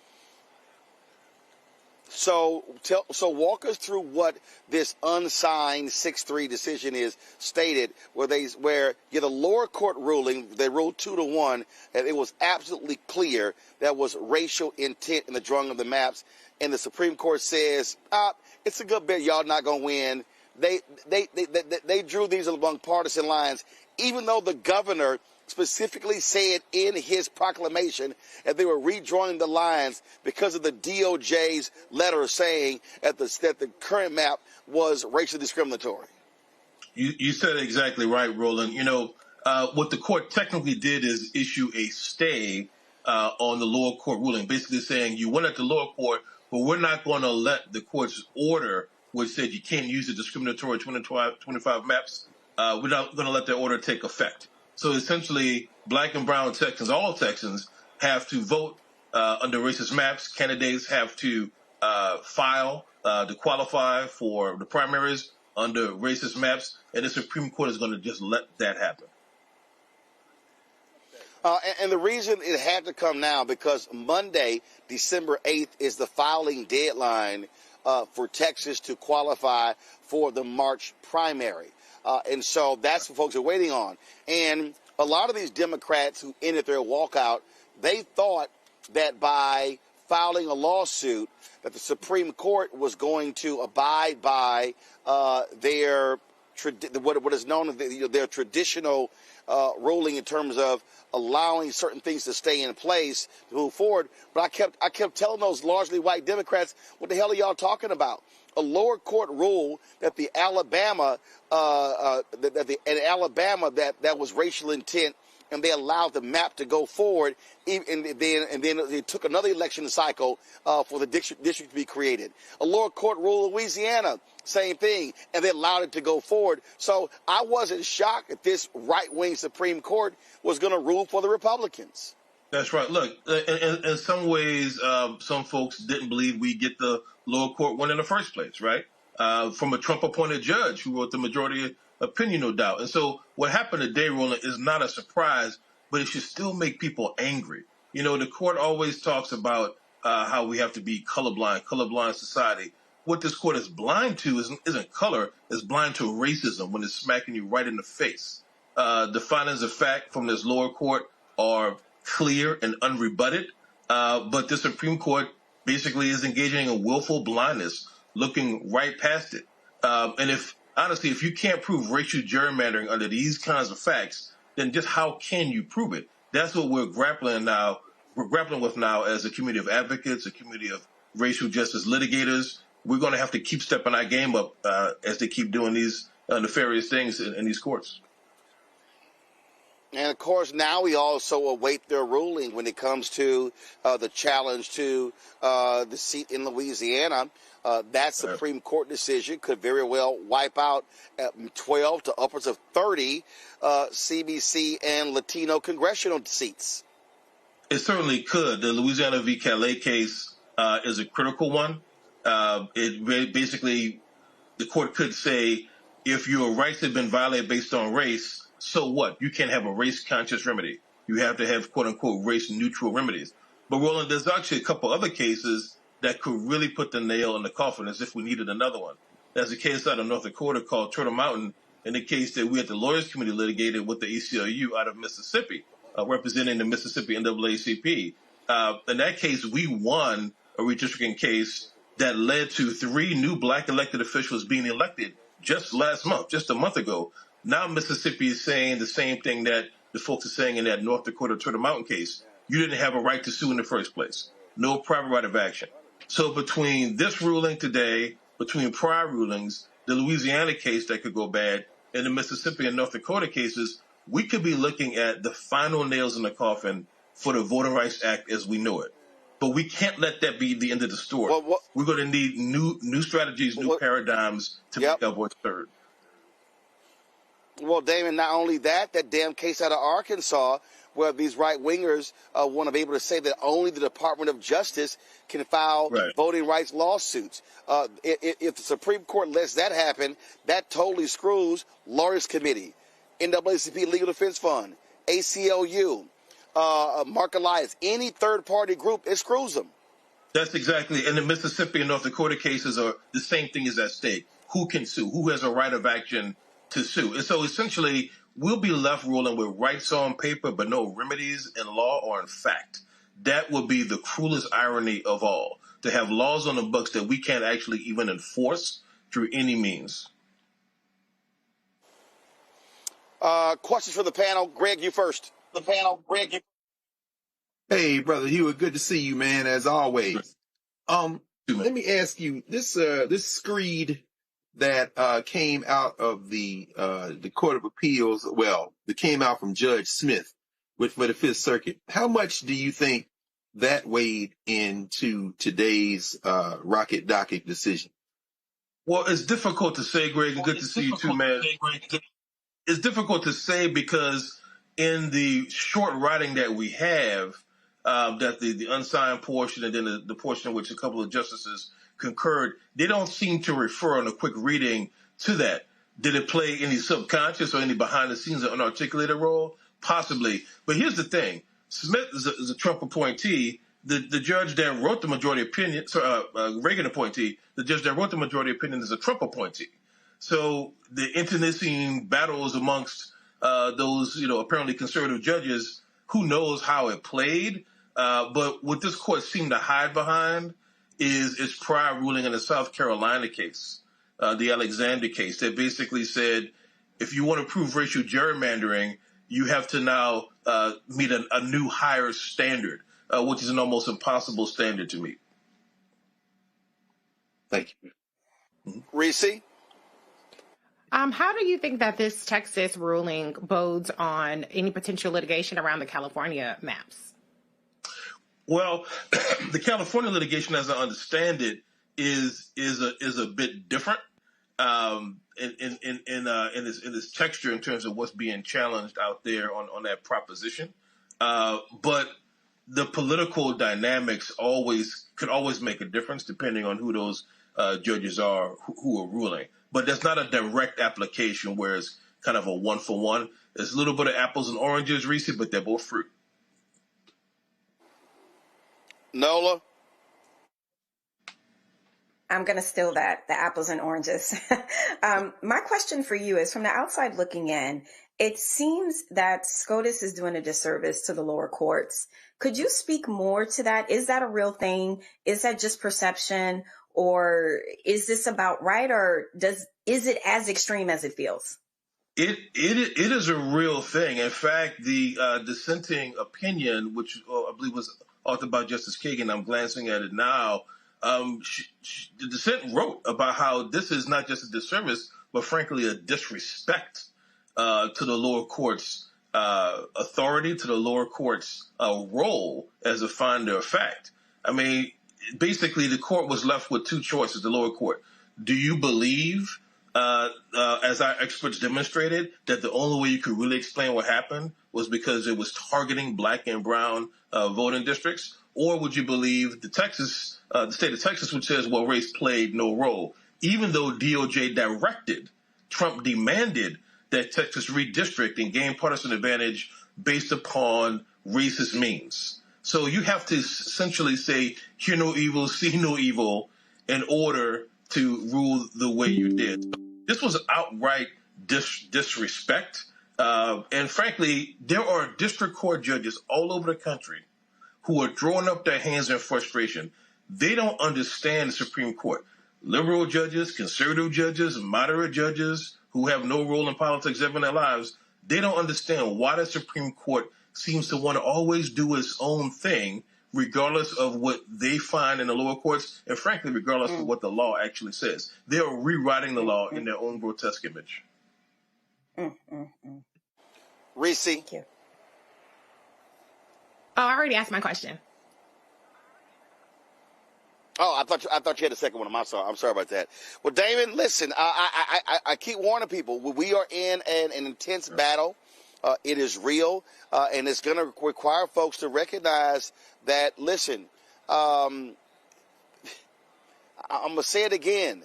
So walk us through what this unsigned 6-3 decision is stated, where the lower court ruling, they ruled 2-1, and it was absolutely clear that was racial intent in the drawing of the maps. And the Supreme Court says, it's a good bet y'all not going to win. They drew these along partisan lines, even though the governor specifically said in his proclamation that they were redrawing the lines because of the DOJ's letter saying that the current map was racially discriminatory. You said it exactly right, Roland. What the court technically did is issue a stay on the lower court ruling, basically saying you went at the lower court, but we're not going to let the court's order, which said you can't use the discriminatory 25 maps, we're not going to let that order take effect. So essentially, black and brown Texans, all Texans, have to vote under racist maps. Candidates have to file to qualify for the primaries under racist maps, and the Supreme Court is going to just let that happen. And the reason it had to come now, because Monday, December 8th, is the filing deadline for Texas to qualify for the March primary. And so that's what folks are waiting on. And a lot of these Democrats who ended their walkout, they thought that by filing a lawsuit that the Supreme Court was going to abide by what is known as their traditional ruling in terms of allowing certain things to stay in place to move forward. But I kept telling those largely white Democrats, what the hell are y'all talking about? A lower court rule that the Alabama that was racial intent, and they allowed the map to go forward, and then they took another election cycle for the district to be created. A lower court rule in Louisiana, same thing, and they allowed it to go forward. So I wasn't shocked that this right-wing Supreme Court was going to rule for the Republicans. That's right. Look, in some ways, some folks didn't believe we'd get the lower court one in the first place, right? From a Trump-appointed judge who wrote the majority opinion, no doubt. And so what happened today, Roland, is not a surprise, but it should still make people angry. The court always talks about how we have to be colorblind society. What this court is blind to isn't color, it's blind to racism when it's smacking you right in the face. The findings of fact from this lower court are clear and unrebutted, but the Supreme Court basically is engaging in willful blindness, looking right past it. And if you can't prove racial gerrymandering under these kinds of facts, then just how can you prove it? That's what we're grappling with now as a community of advocates, a community of racial justice litigators. We're going to have to keep stepping our game up as they keep doing these nefarious things in these courts. And, of course, now we also await their ruling when it comes to the challenge to the seat in Louisiana. That Supreme Court decision could very well wipe out 12 to upwards of 30 CBC and Latino congressional seats. It certainly could. The Louisiana v. Calais case is a critical one. Basically, the court could say if your rights have been violated based on race, so what? You can't have a race-conscious remedy. you have to have quote-unquote race-neutral remedies. But, Roland, there's actually a couple other cases that could really put the nail in the coffin as if we needed another one. There's a case out of North Dakota called Turtle Mountain, in the case that we at the Lawyers Committee litigated with the ACLU out of Mississippi, representing the Mississippi NAACP. In that case, we won a redistricting case that led to 3 new black elected officials being elected just last month, just a month ago. Now Mississippi is saying the same thing that the folks are saying in that North Dakota Turtle Mountain case. You didn't have a right to sue in the first place. No private right of action. So between this ruling today, between prior rulings, the Louisiana case that could go bad, and the Mississippi and North Dakota cases, we could be looking at the final nails in the coffin for the Voting Rights Act as we know it. But we can't let that be the end of the story. We're going to need new strategies, new paradigms to make our voice heard. Well, Damon, not only that damn case out of Arkansas where these right-wingers want to be able to say that only the Department of Justice can file voting rights lawsuits. If the Supreme Court lets that happen, that totally screws Lawyers Committee, NAACP Legal Defense Fund, ACLU, Mark Elias, any third-party group, it screws them. That's exactly, and the Mississippi and North Dakota cases are the same thing is at stake. Who can sue? Who has a right of action to sue? And so essentially, we'll be left rolling with rights on paper, but no remedies in law or in fact. That would be the cruelest irony of all, to have laws on the books that we can't actually even enforce through any means. Questions for the panel. Greg, you first. Hey, Brother Hewitt, good to see you, man, as always. Let me ask you, this screed that came out of the Court of Appeals, that came out from Judge Smith for the Fifth Circuit, how much do you think that weighed into today's Rocket Docket decision? Well, it's difficult to say, Greg, and good to see you too, man. It's difficult to say because in the short writing that we have, that the unsigned portion and then the portion in which a couple of justices concurred, they don't seem to refer on a quick reading to that. Did it play any subconscious or any behind-the-scenes or unarticulated role? Possibly. But here's the thing. Smith is a Trump appointee. The judge that wrote the majority opinion, Reagan appointee, the judge that wrote the majority opinion is a Trump appointee. So the internecine battles amongst those, apparently conservative judges, who knows how it played. But what this court seemed to hide behind is its prior ruling in the South Carolina case, the Alexander case, that basically said, if you want to prove racial gerrymandering, you have to now meet a new higher standard, which is an almost impossible standard to meet. Thank you. Reese? How do you think that this Texas ruling bodes on any potential litigation around the California maps? Well, the California litigation, as I understand it, is a bit different in its texture in terms of what's being challenged out there on that proposition. But the political dynamics could always make a difference depending on who those judges are who are ruling. But there's not a direct application where it's kind of a one-for-one. There's a little bit of apples and oranges, Reese, but they're both fruit. Nola? I'm going to steal that, the apples and oranges. My question for you is, from the outside looking in, it seems that SCOTUS is doing a disservice to the lower courts. Could you speak more to that? Is that a real thing? Is that just perception? Or is this about right? Or is it as extreme as it feels? It is a real thing. In fact, the dissenting opinion, which I believe was authored by Justice Kagan, I'm glancing at it now, the dissent wrote about how this is not just a disservice, but frankly a disrespect to the lower court's authority, to the lower court's role as a finder of fact. I mean, basically the court was left with two choices, the lower court. Do you believe, as our experts demonstrated, that the only way you could really explain what happened was because it was targeting black and brown voting districts? Or would you believe the state of Texas, which says, well, race played no role, even though DOJ directed, Trump demanded that Texas redistrict and gain partisan advantage based upon racist means. So you have to essentially say, hear no evil, see no evil, in order to rule the way you did. This was outright disrespect. And frankly, there are district court judges all over the country who are throwing up their hands in frustration. They don't understand the Supreme Court. Liberal judges, conservative judges, moderate judges who have no role in politics ever in their lives, they don't understand why the Supreme Court seems to want to always do its own thing, regardless of what they find in the lower courts, and frankly, regardless of what the law actually says. They are rewriting the law in their own grotesque image. Reese. Thank you. Oh, I already asked my question. Oh, I thought you had a second one. I'm sorry about that. Well, Damon, listen, I keep warning people. We are in an intense battle. It is real, and it's going to require folks to recognize that, listen, I'm going to say it again.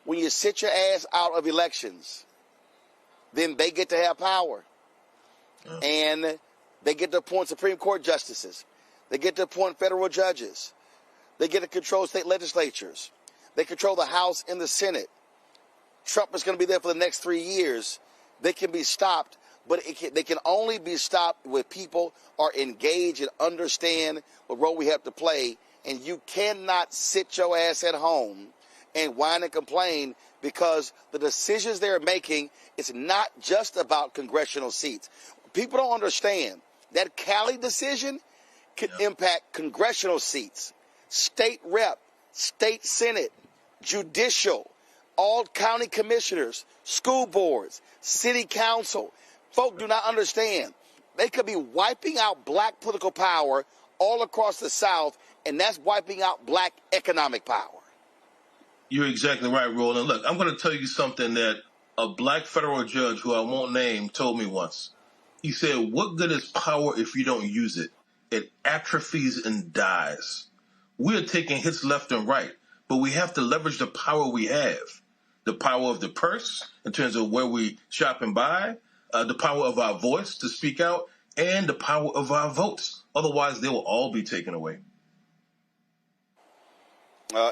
When you sit your ass out of elections, then they get to have power. And they get to appoint Supreme Court justices. They get to appoint federal judges. They get to control state legislatures. They control the House and the Senate. Trump is going to be there for the next 3 years. They can be stopped, but they can only be stopped when people are engaged and understand what role we have to play. And you cannot sit your ass at home and whine and complain, because the decisions they're making, it's not just about congressional seats. People don't understand that Cali decision could impact congressional seats, state rep, state senate, judicial, all county commissioners, school boards, city council. Folk do not understand. They could be wiping out black political power all across the South, and that's wiping out black economic power. You're exactly right, Roland. Look, I'm going to tell you something that a black federal judge, who I won't name, told me once. He said, what good is power if you don't use it? It atrophies and dies. We're taking hits left and right, but we have to leverage the power we have. The power of the purse in terms of where we shop and buy, the power of our voice to speak out, and the power of our votes. Otherwise, they will all be taken away.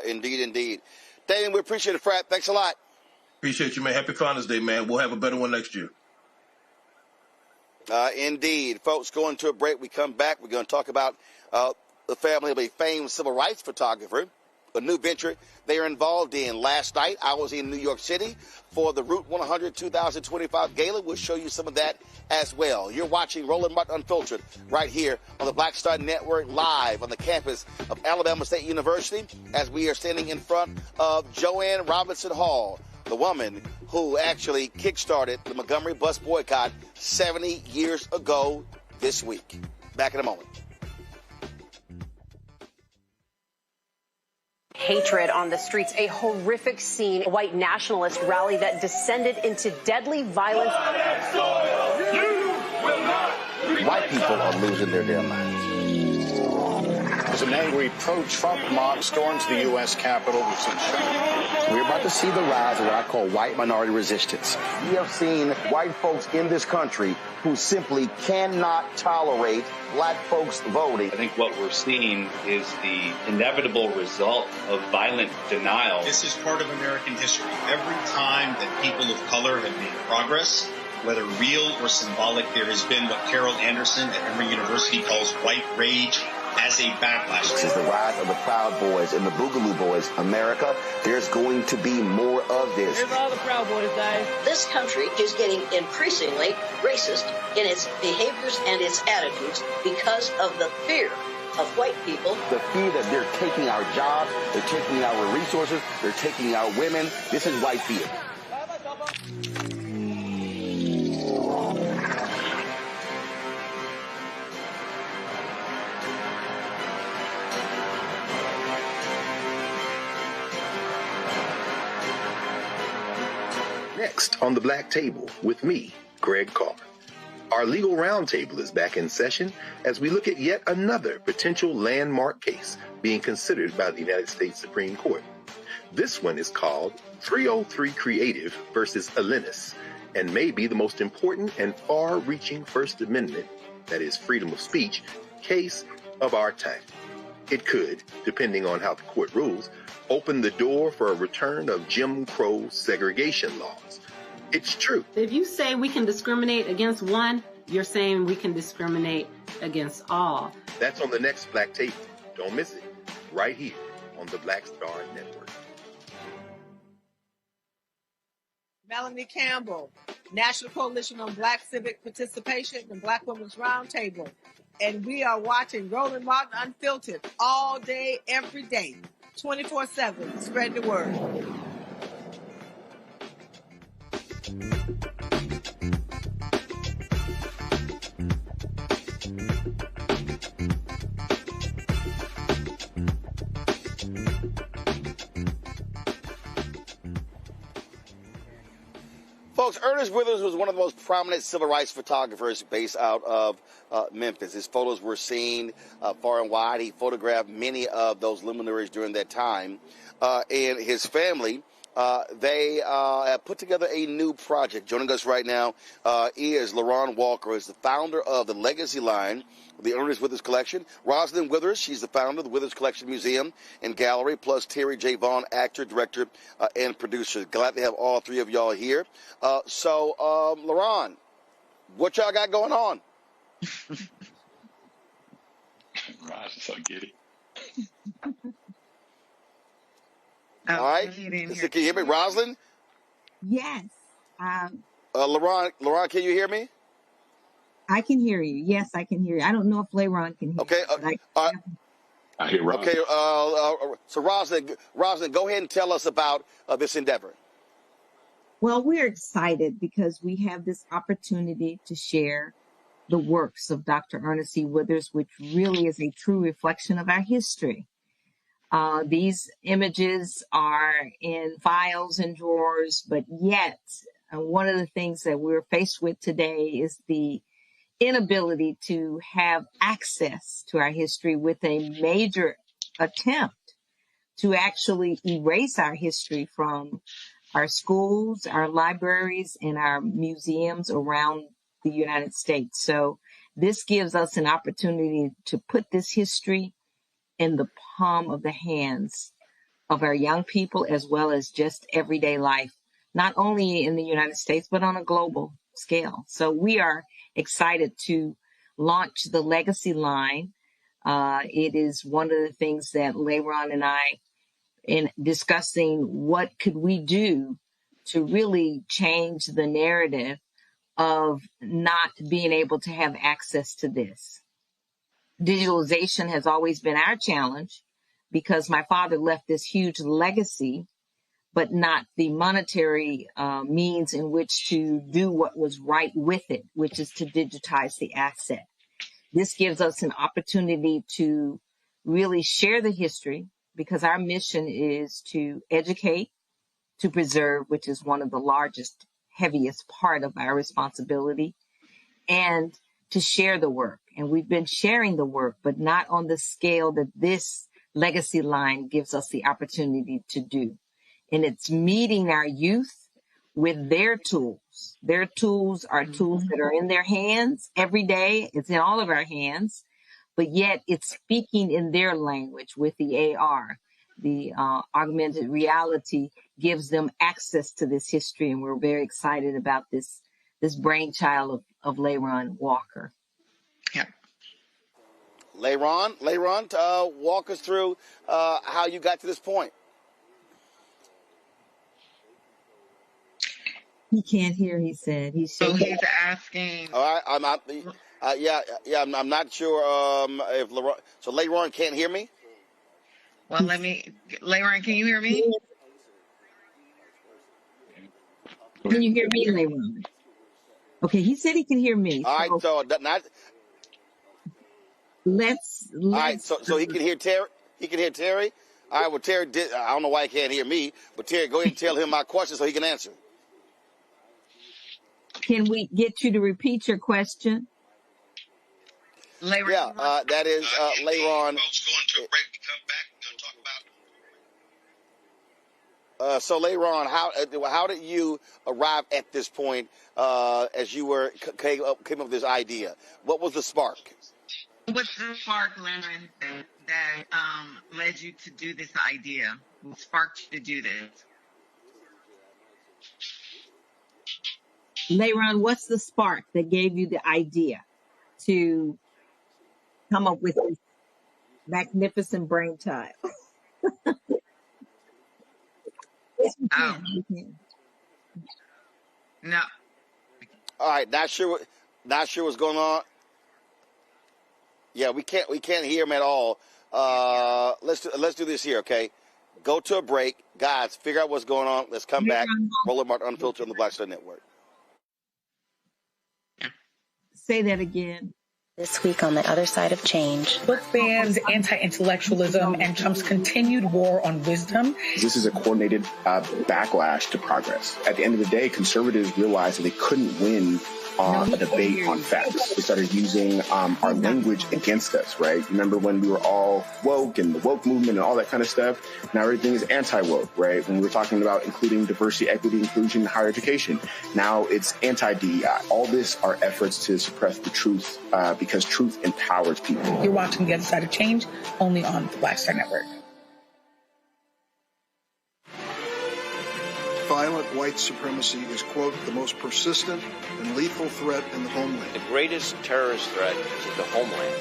Indeed, indeed. Damon, we appreciate it, Frat. Thanks a lot. Appreciate you, man. Happy Founders Day, man. We'll have a better one next year. Indeed. Folks, going to a break. We come back. We're going to talk about the family of a famed civil rights photographer, a new venture they are involved in. Last night, I was in New York City for the Route 100 2025 Gala. We'll show you some of that as well. You're watching Roland Martin Unfiltered right here on the Black Star Network, live on the campus of Alabama State University, as we are standing in front of Joanne Robinson Hall, the woman who actually kickstarted the Montgomery Bus Boycott 70 years ago this week. Back in a moment. Hatred on the streets, a horrific scene, a white nationalist rally that descended into deadly violence. White people are losing their damn minds. As an angry pro-Trump mob storms the U.S. Capitol, we're about to see the rise of what I call white minority resistance. We have seen white folks in this country who simply cannot tolerate black folks voting. I think what we're seeing is the inevitable result of violent denial. This is part of American history. Every time that people of color have made progress, whether real or symbolic, there has been what Carol Anderson at Emory University calls white rage as a backlash. This is the rise of the Proud Boys and the Boogaloo Boys. America, there's going to be more of this. Here's all the Proud Boys, guys. This country is getting increasingly racist in its behaviors and its attitudes because of the fear of white people. The fear that they're taking our jobs, they're taking our resources, they're taking our women. This is white fear. Next on the Black Table with me, Greg Carr. Our legal roundtable is back in session as we look at yet another potential landmark case being considered by the United States Supreme Court. This one is called 303 Creative versus Elenis, and may be the most important and far-reaching First Amendment, that is freedom of speech, case of our time. It could, depending on how the court rules, open the door for a return of Jim Crow segregation laws. It's true. If you say we can discriminate against one, you're saying we can discriminate against all. That's on the next Black Table. Don't miss it. Right here on the Black Star Network. Melanie Campbell, National Coalition on Black Civic Participation and Black Women's Roundtable. And we are watching Roland Martin Unfiltered all day, every day, 24/7. Spread the word. Folks, Ernest Withers was one of the most prominent civil rights photographers based out of Memphis. His photos were seen far and wide. He photographed many of those luminaries during that time. And his family, they have put together a new project. Joining us right now is LaRon Walker, who is the founder of the Legacy line, the Ernest Withers Collection. Rosalind Withers, she's the founder of the Withers Collection Museum and Gallery, plus Terry J. Vaughn, actor, director, and producer. Glad to have all three of y'all here. So, LaRon, what y'all got going on? Raj is so giddy. All right. Can you hear me, Rosalind? Yes. LaRon, can you hear me? I can hear you. Yes, I can hear you. I don't know if LaRon can hear okay, you. I hear Ron. Okay, so Rosalind, go ahead and tell us about this endeavor. Well, we're excited because we have this opportunity to share the works of Dr. Ernest E. Withers, which really is a true reflection of our history. These images are in files and drawers, but yet one of the things that we're faced with today is the inability to have access to our history, with a major attempt to actually erase our history from our schools, our libraries, and our museums around the United States. So this gives us an opportunity to put this history in the palm of the hands of our young people, as well as just everyday life, not only in the United States, but on a global scale. So we are excited to launch the Legacy line. It is one of the things that LaRon and I, in discussing what could we do to really change the narrative of not being able to have access to this. Digitalization has always been our challenge, because my father left this huge legacy, but not the monetary means in which to do what was right with it, which is to digitize the asset. This gives us an opportunity to really share the history, because our mission is to educate, to preserve, which is one of the largest, heaviest part of our responsibility, and to share the work. And we've been sharing the work, but not on the scale that this Legacy line gives us the opportunity to do. And it's meeting our youth with their tools. Their tools are tools that are in their hands every day. It's in all of our hands, but yet it's speaking in their language with the AR. The augmented reality gives them access to this history, and we're very excited about this brainchild of LaRon Walker. Yeah. LaRon, walk us through how you got to this point. He can't hear, he said. He's asking. All right, I'm not. I'm not sure if LaRon. So LaRon can't hear me. Well, LaRon, can you hear me? Can you hear me, LaRon? Okay, he said he can hear me. All right, so not. Let's. All right, so he can hear Terry. He can hear Terry. All right, well, Terry did. I don't know why he can't hear me, but Terry, go ahead and tell him my question so he can answer. Can we get you to repeat your question? LaRon, yeah, that is LaRon. So later on, how did you arrive at this point as you were came up with this idea? What was the spark? What's the spark, Lennon, that led you to do this idea? What sparked you to do this? Leiron, what's the spark that gave you the idea to come up with this magnificent brain child? Yes, we can. We can. No. All right, not sure what's going on. Yeah, we can't hear him at all. Let's do this here, okay? Go to a break, guys. Figure out what's going on. Let's come back. Roland Martin Unfiltered on the Black Star Network. Say that again. This week on The Other Side of Change. Book bans, anti-intellectualism, and Trump's continued war on wisdom. This is a coordinated backlash to progress. At the end of the day, conservatives realized that they couldn't win a debate on facts. They started using our language against us, right? Remember when we were all woke and the woke movement and all that kind of stuff? Now everything is anti-woke, right? When we were talking about including diversity, equity, inclusion, and higher education, now it's anti-DEI. All this are efforts to suppress the truth because truth empowers people. You're watching The Other Side of Change, only on the Black Star Network. Violent white supremacy is, quote, the most persistent and lethal threat in the homeland. The greatest terrorist threat to the homeland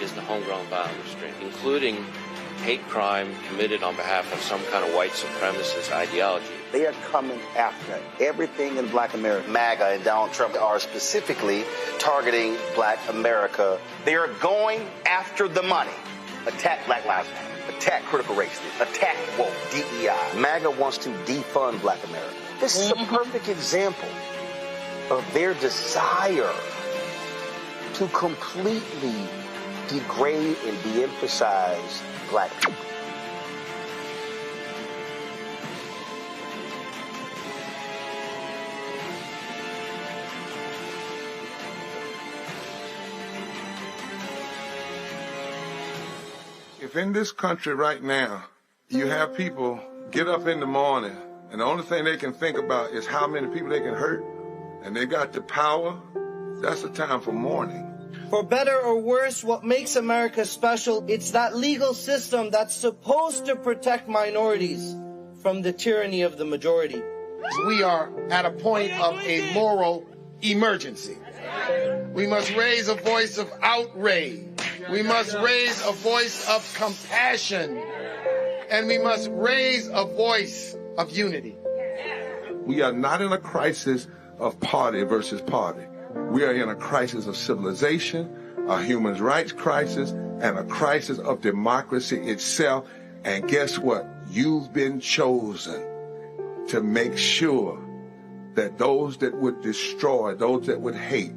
is the homegrown violence stream, including hate crime committed on behalf of some kind of white supremacist ideology. They are coming after everything in Black America. MAGA and Donald Trump are specifically targeting Black America. They are going after the money. Attack Black Lives Matter. Attack critical race theory, attack woke, DEI. MAGA wants to defund Black America. This is a perfect example of their desire to completely degrade and de-emphasize Black people. If in this country right now, you have people get up in the morning and the only thing they can think about is how many people they can hurt, and they got the power, that's the time for mourning. For better or worse, what makes America special, it's that legal system that's supposed to protect minorities from the tyranny of the majority. We are at a point of a moral emergency. We must raise a voice of outrage. We must raise a voice of compassion. And we must raise a voice of unity. We are not in a crisis of party versus party. We are in a crisis of civilization, a human rights crisis, and a crisis of democracy itself. And guess what? You've been chosen to make sure that those that would destroy, those that would hate,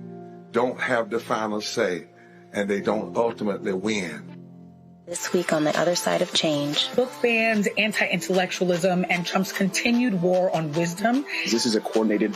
don't have the final say, and they don't ultimately win. This week on The Other Side of Change. Book bans, anti-intellectualism, and Trump's continued war on wisdom. This is a coordinated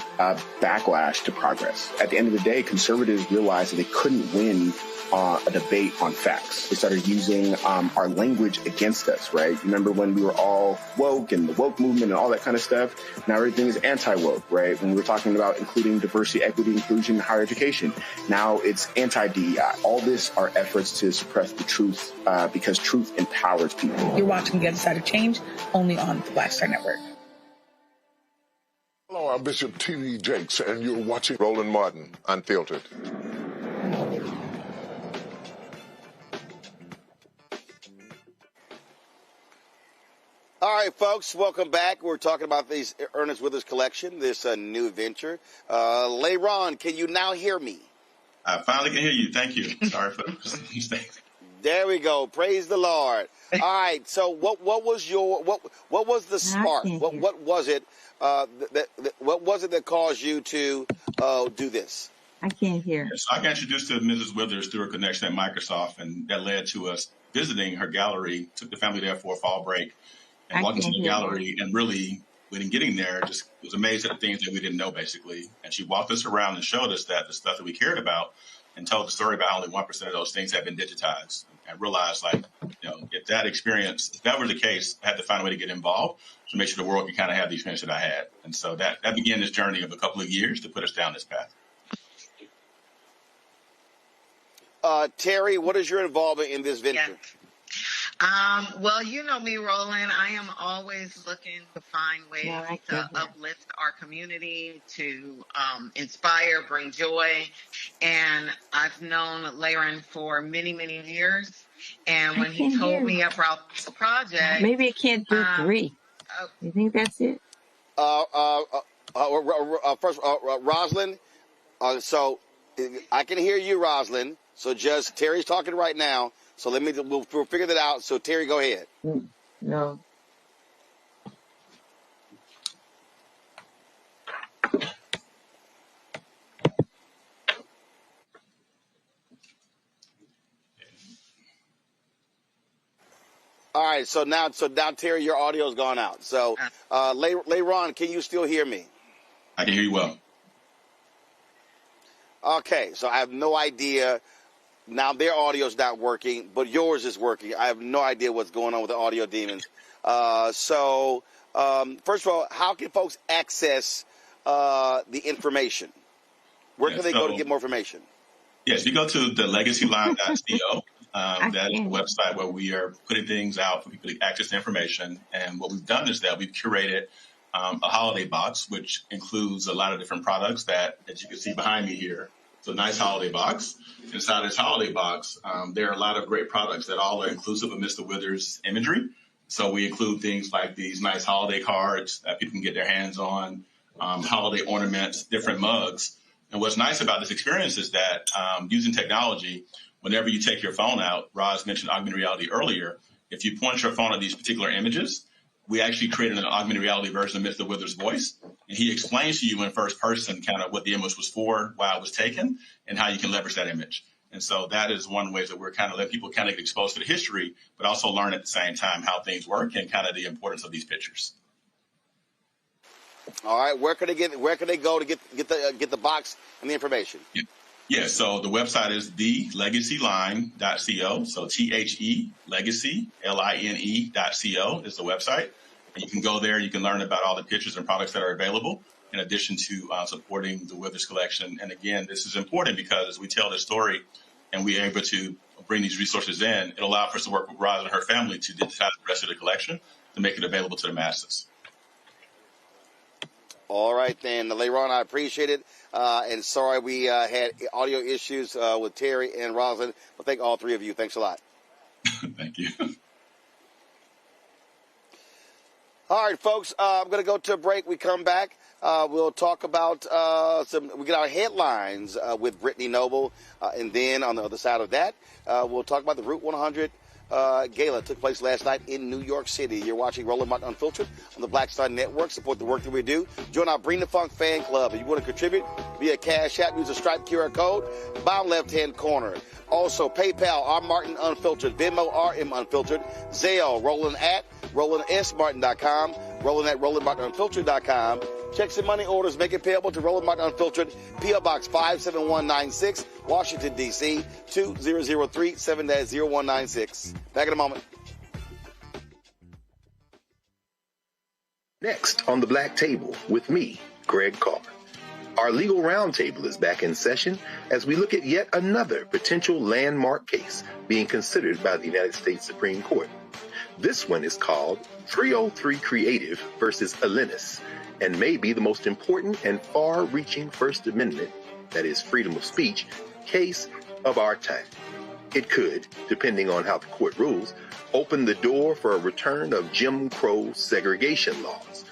backlash to progress. At the end of the day, conservatives realized that they couldn't win a debate on facts. They started using our language against us, right? Remember when we were all woke and the woke movement and all that kind of stuff? Now everything is anti-woke, right? When we were talking about including diversity, equity, inclusion, and higher education, now it's anti-DEI. All this are efforts to suppress the truth because truth empowers people. You're watching The Other Side of Change, only on the Black Star Network. Hello, I'm Bishop T.D. Jakes, and you're watching Roland Martin Unfiltered. All right, folks, welcome back. We're talking about this Ernest Withers Collection, this new venture. Leiron, can you now hear me? I finally can hear you. Thank you. Sorry for the mistake. There we go. Praise the Lord. All right. So, what was the spark? What was it? What was it that caused you to do this? I can't hear. So I got introduced to Mrs. Withers through a connection at Microsoft, and that led to us visiting her gallery. Took the family there for a fall break. And walked into the gallery and really, when getting there, just was amazed at the things that we didn't know, basically. And she walked us around and showed us that the stuff that we cared about and told the story about how only 1% of those things had been digitized. and realized, like, if that were the case, I had to find a way to get involved to make sure the world could kind of have the experience that I had. And so that began this journey of a couple of years to put us down this path. Terry, what is your involvement in this venture? Well, you know me, Roland. I am always looking to find ways to uplift our community, to inspire, bring joy. And I've known Laren for many, many years. And when he told me about the project, maybe I can't do 3. You think that's it? First, Rosalind. So I can hear you, Rosalind. So just Terry's talking right now. So we'll figure that out. So Terry, go ahead. No. All right. So now Terry, your audio's gone out. So Leron, can you still hear me? I can hear you well. Okay. So I have no idea. Now, their audio's not working, but yours is working. I have no idea what's going on with the audio demons. First of all, how can folks access the information? Where can they go to get more information? Yes, you go to the legacyline.co. That is the website where we are putting things out for people to access the information. And what we've done is that we've curated a holiday box, which includes a lot of different products that, as you can see behind me here, it's a nice holiday box. Inside this holiday box, there are a lot of great products that all are inclusive of Mr. Withers' imagery. So we include things like these nice holiday cards that people can get their hands on, holiday ornaments, different mugs. And what's nice about this experience is that using technology, whenever you take your phone out, Roz mentioned augmented reality earlier, if you point your phone at these particular images, we actually created an augmented reality version of Mr. Withers' voice. And he explains to you in first person kind of what the image was for, why it was taken, and how you can leverage that image. And so that is one way that we're kind of letting people kind of get exposed to the history, but also learn at the same time how things work and kind of the importance of these pictures. All right, where can they go to get the box and the information? Yeah, so the website is thelegacyline.co. So THE legacy LINE.co is the website. And you can go there. You can learn about all the pictures and products that are available, in addition to supporting the Withers Collection. And again, this is important because as we tell this story and we're able to bring these resources in, it'll allow for us to work with Roz and her family to digitize the rest of the collection to make it available to the masses. All right, then. Leron, I appreciate it. And sorry we had audio issues with Terry and Rosalind. But thank all three of you. Thanks a lot. Thank you. All right, folks, I'm going to go to a break. We come back. We'll talk about we get our headlines with Brittany Noble. And then on the other side of that, we'll talk about the Route 100 Gala took place last night in New York City. You're watching Roland Martin Unfiltered on the Black Star Network. Support the work that we do. Join our Bring the Funk fan club. If you want to contribute via Cash App, use a striped QR code, bottom left-hand corner. Also, PayPal, R Martin Unfiltered, Venmo, RM Unfiltered, Zelle, Roland at RolandSMartin.com, Roland at RolandMartinUnfiltered.com. Checks and money orders make it payable to Roland Martin Unfiltered, P.O. Box 57196, Washington, D.C., 2003 7-0196. Back in a moment. Next on the Black Table with me, Greg Carr. Our legal roundtable is back in session as we look at yet another potential landmark case being considered by the United States Supreme Court. This one is called 303 Creative versus Alennis, and may be the most important and far-reaching First Amendment, that is freedom of speech, case of our time. It could, depending on how the court rules, open the door for a return of Jim Crow segregation laws.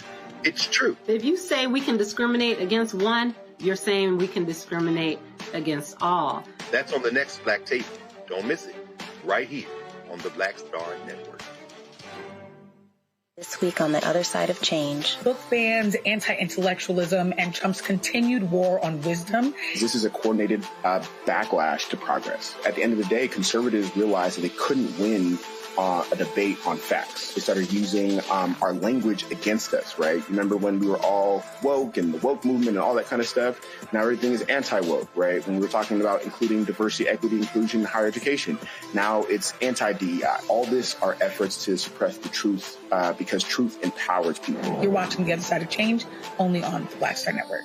It's true. If you say we can discriminate against one, you're saying we can discriminate against all. That's on the next Black Table. Don't miss it. Right here on the Black Star Network. This week on the other side of change. Book bans, anti-intellectualism, and Trump's continued war on wisdom. This is a coordinated backlash to progress. At the end of the day, conservatives realized that they couldn't win a debate on facts. They started using our language against us, right? Remember when we were all woke and the woke movement and all that kind of stuff? Now everything is anti-woke, right? When we were talking about including diversity, equity, inclusion in higher education, now it's anti-DEI. All this are efforts to suppress the truth because truth empowers people. You're watching The Other Side of Change only on the Black Star Network.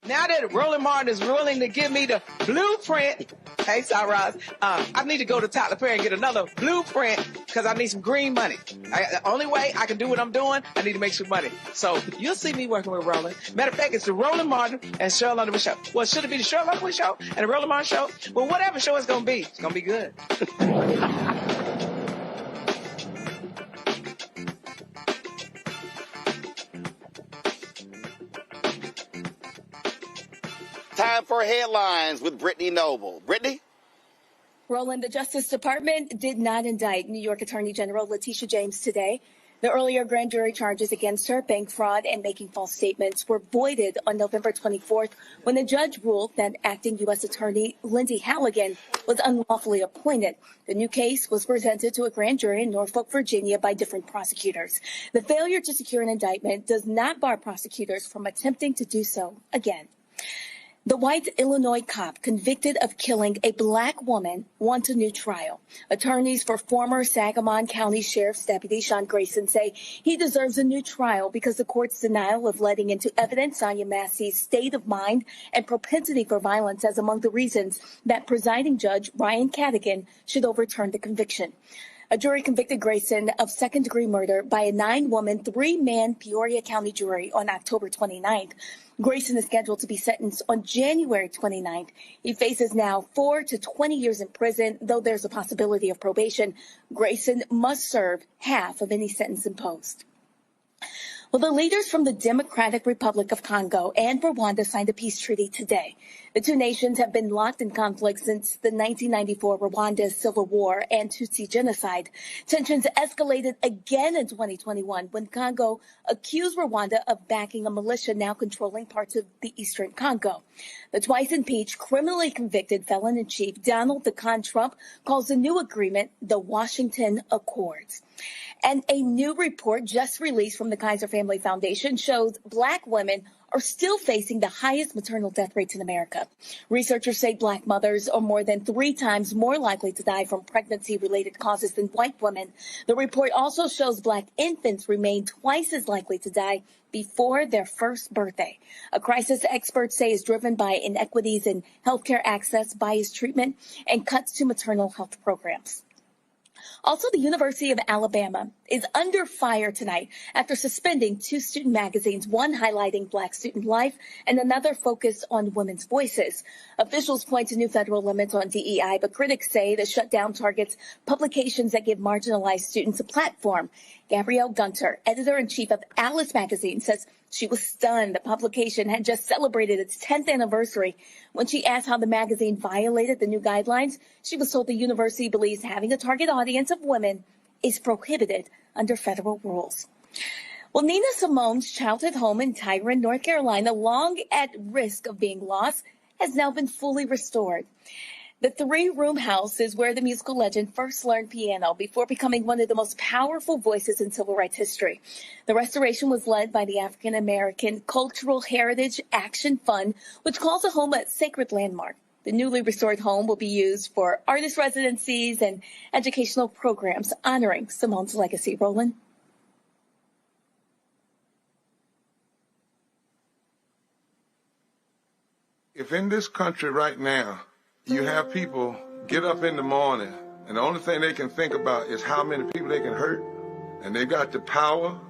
Now that Roland Martin is willing to give me the blueprint, hey, Cyrus, I need to go to Tyler Perry and get another blueprint because I need some green money. The only way I can do what I'm doing, I need to make some money. So you'll see me working with Roland. Matter of fact, it's the Roland Martin and Cheryl Underwood show. Well, should it be the Cheryl Underwood show and the Roland Martin show? Well, whatever show it's going to be good. Time for headlines with Brittany Noble. Brittany? Roland, the Justice Department did not indict New York Attorney General Letitia James today. The earlier grand jury charges against her, bank fraud and making false statements, were voided on November 24th when the judge ruled that acting U.S. Attorney Lindsay Halligan was unlawfully appointed. The new case was presented to a grand jury in Norfolk, Virginia by different prosecutors. The failure to secure an indictment does not bar prosecutors from attempting to do so again. The white Illinois cop convicted of killing a black woman wants a new trial. Attorneys for former Sangamon County Sheriff's Deputy Sean Grayson say he deserves a new trial because the court's denial of letting into evidence Sonia Massey's state of mind and propensity for violence as among the reasons that presiding judge Ryan Cadigan should overturn the conviction. A jury convicted Grayson of second-degree murder by a 9-woman, 3-man Peoria County jury on October 29th. Grayson is scheduled to be sentenced on January 29th. He faces now 4 to 20 years in prison, though there's a possibility of probation. Grayson must serve half of any sentence imposed. Well, the leaders from the Democratic Republic of Congo and Rwanda signed a peace treaty today. The two nations have been locked in conflict since the 1994 Rwanda civil war and Tutsi genocide. Tensions escalated again in 2021 when Congo accused Rwanda of backing a militia now controlling parts of the eastern Congo. The twice impeached, criminally convicted felon-in-chief Donald Trump calls the new agreement the Washington Accords. And a new report just released from the Kaiser Family Foundation shows black women are still facing the highest maternal death rates in America. Researchers say black mothers are more than 3 times more likely to die from pregnancy-related causes than white women. The report also shows black infants remain twice as likely to die before their first birthday. A crisis experts say is driven by inequities in healthcare access, biased treatment, and cuts to maternal health programs. Also, the University of Alabama is under fire tonight after suspending 2 student magazines, one highlighting black student life and another focused on women's voices. Officials point to new federal limits on DEI, but critics say the shutdown targets publications that give marginalized students a platform. Gabrielle Gunter, editor-in-chief of Alice magazine, says she was stunned the publication had just celebrated its 10th anniversary. When she asked how the magazine violated the new guidelines, she was told the university believes having a target audience of women is prohibited under federal rules. Well, Nina Simone's childhood home in Tyrone, North Carolina, long at risk of being lost, has now been fully restored. The 3-room house is where the musical legend first learned piano before becoming one of the most powerful voices in civil rights history. The restoration was led by the African American Cultural Heritage Action Fund, which calls the home a sacred landmark. The newly restored home will be used for artist residencies and educational programs honoring Simone's legacy. Roland? If in this country right now, you have people get up in the morning, and the only thing they can think about is how many people they can hurt, and they got the power,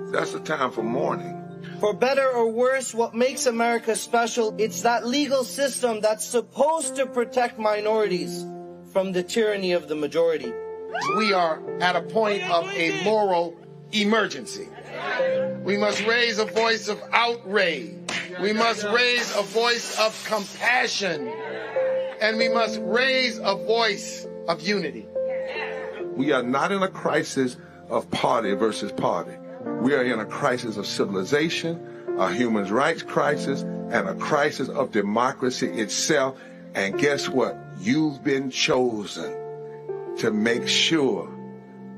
that's the time for mourning. For better or worse, what makes America special, it's that legal system that's supposed to protect minorities from the tyranny of the majority. We are at a point of a moral emergency. We must raise a voice of outrage. We must raise a voice of compassion. And we must raise a voice of unity. We are not in a crisis of party versus party. We are in a crisis of civilization, a human rights crisis, and a crisis of democracy itself. And guess what? You've been chosen. to make sure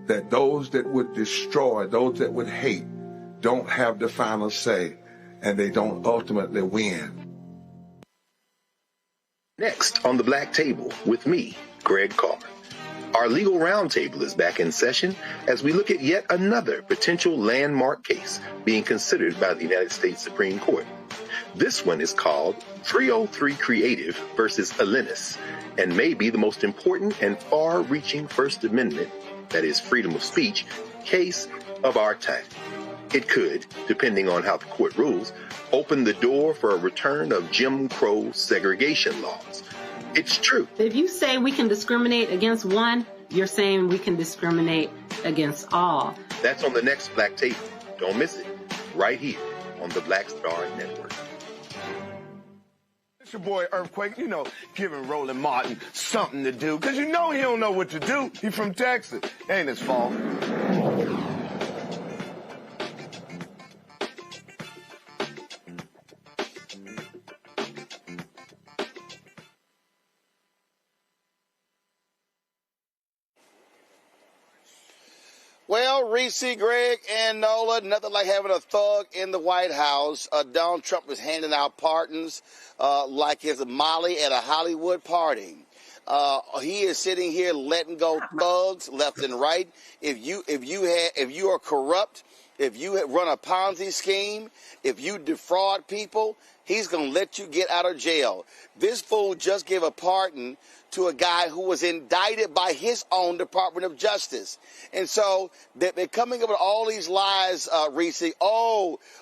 that those that would destroy, those that would hate, don't have the final say, and they don't ultimately win. Next on the Black Table with me, Greg Carr. Our legal roundtable is back in session as we look at yet another potential landmark case being considered by the United States Supreme Court. This one is called 303 Creative versus Alennis, and may be the most important and far-reaching First Amendment, that is freedom of speech, case of our time. It could, depending on how the court rules, open the door for a return of Jim Crow segregation laws. It's true. If you say we can discriminate against one, you're saying we can discriminate against all. That's on the next Black Table. Don't miss it. Right here on the Black Star Network. It's your boy Earthquake, giving Roland Martin something to do, because he don't know what to do. He's from Texas. Ain't his fault. Well, Reese, Greg, and Nola, nothing like having a thug in the White House. Donald Trump is handing out pardons like his Molly at a Hollywood party. He is sitting here letting go thugs left and right. If you are corrupt, if you run a Ponzi scheme, if you defraud people, he's going to let you get out of jail. This fool just gave a pardon to a guy who was indicted by his own Department of Justice. And so they're coming up with all these lies, Reese.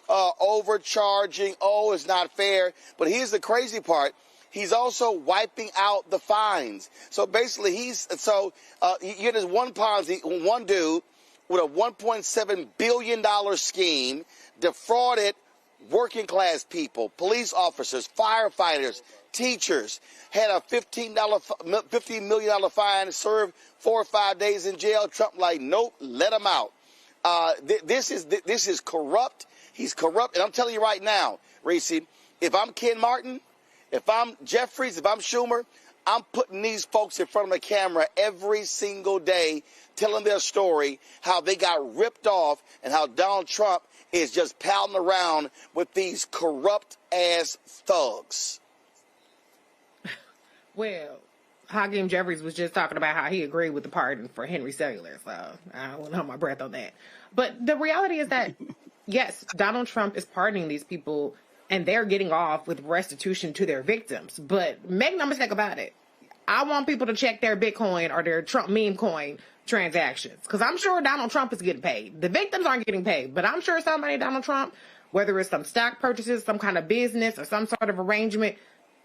Overcharging. It's not fair. But here's the crazy part. He's also wiping out the fines. So basically, you get this one dude with a $1.7 billion scheme, defrauded working class people, police officers, firefighters, teachers, had a $15 million fine, served 4 or 5 days in jail. Trump like, nope, let him out. This is corrupt. He's corrupt. And I'm telling you right now, Reese, if I'm Ken Martin, if I'm Jeffries, if I'm Schumer, I'm putting these folks in front of the camera every single day, telling their story, how they got ripped off and how Donald Trump is just palling around with these corrupt-ass thugs. Well, Hakeem Jeffries was just talking about how he agreed with the pardon for Henry Cellular, so I don't want to hold my breath on that. But the reality is that, yes, Donald Trump is pardoning these people, and they're getting off with restitution to their victims. But make no mistake about it, I want people to check their Bitcoin or their Trump meme coin transactions, because I'm sure Donald Trump is getting paid. The victims aren't getting paid, but I'm sure somebody, Donald Trump, whether it's some stock purchases, some kind of business, or some sort of arrangement,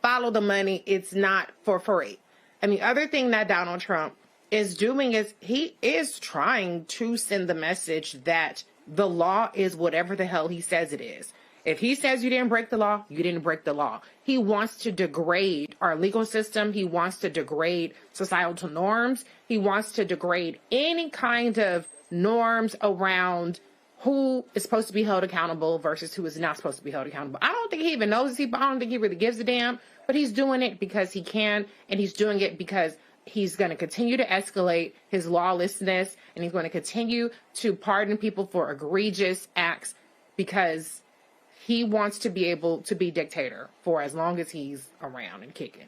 follow the money. It's not for free. And the other thing that Donald Trump is doing is he is trying to send the message that the law is whatever the hell he says it is. If he says you didn't break the law, you didn't break the law. He wants to degrade our legal system. He wants to degrade societal norms. He wants to degrade any kind of norms around who is supposed to be held accountable versus who is not supposed to be held accountable. I don't think he even knows I don't think he really gives a damn, but he's doing it because he can, and he's doing it because he's going to continue to escalate his lawlessness, and he's going to continue to pardon people for egregious acts because he wants to be able to be dictator for as long as he's around and kicking.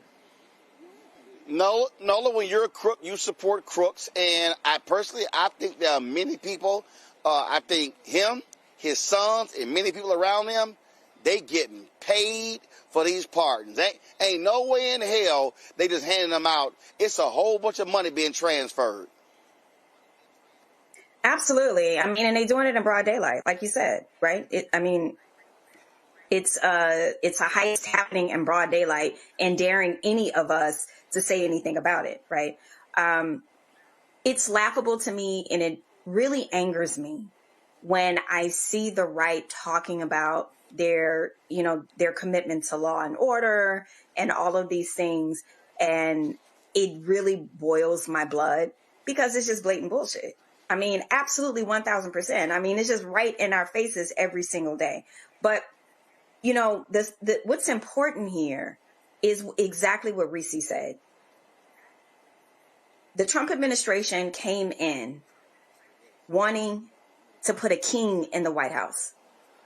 Nola, when you're a crook, you support crooks. And I think there are many people, I think him, his sons, and many people around them, they getting paid for these pardons. Ain't no way in hell they just handing them out. It's a whole bunch of money being transferred. Absolutely. I mean, and they're doing it in broad daylight, like you said, right? It's a heist happening in broad daylight and daring any of us to say anything about it, right? It's laughable to me, and it really angers me when I see the right talking about their commitment to law and order and all of these things, and it really boils my blood because it's just blatant bullshit. I mean, absolutely 1,000%. I mean, it's just right in our faces every single day. But what's important here is exactly what Reese said. the Trump administration came in wanting to put a king in the White House,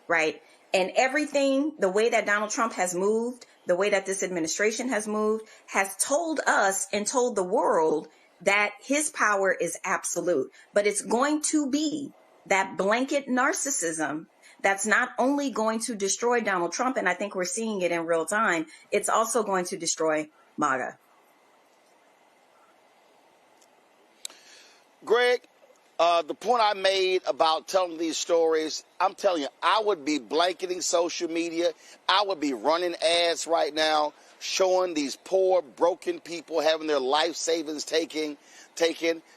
right? And everything, the way that Donald Trump has moved, the way that this administration has moved, has told us and told the world that his power is absolute. But it's going to be that blanket narcissism that's not only going to destroy Donald Trump, and I think we're seeing it in real time, it's also going to destroy MAGA. Greg, the point I made about telling these stories, I'm telling you, I would be blanketing social media. I would be running ads right now, showing these poor, broken people having their life savings taken.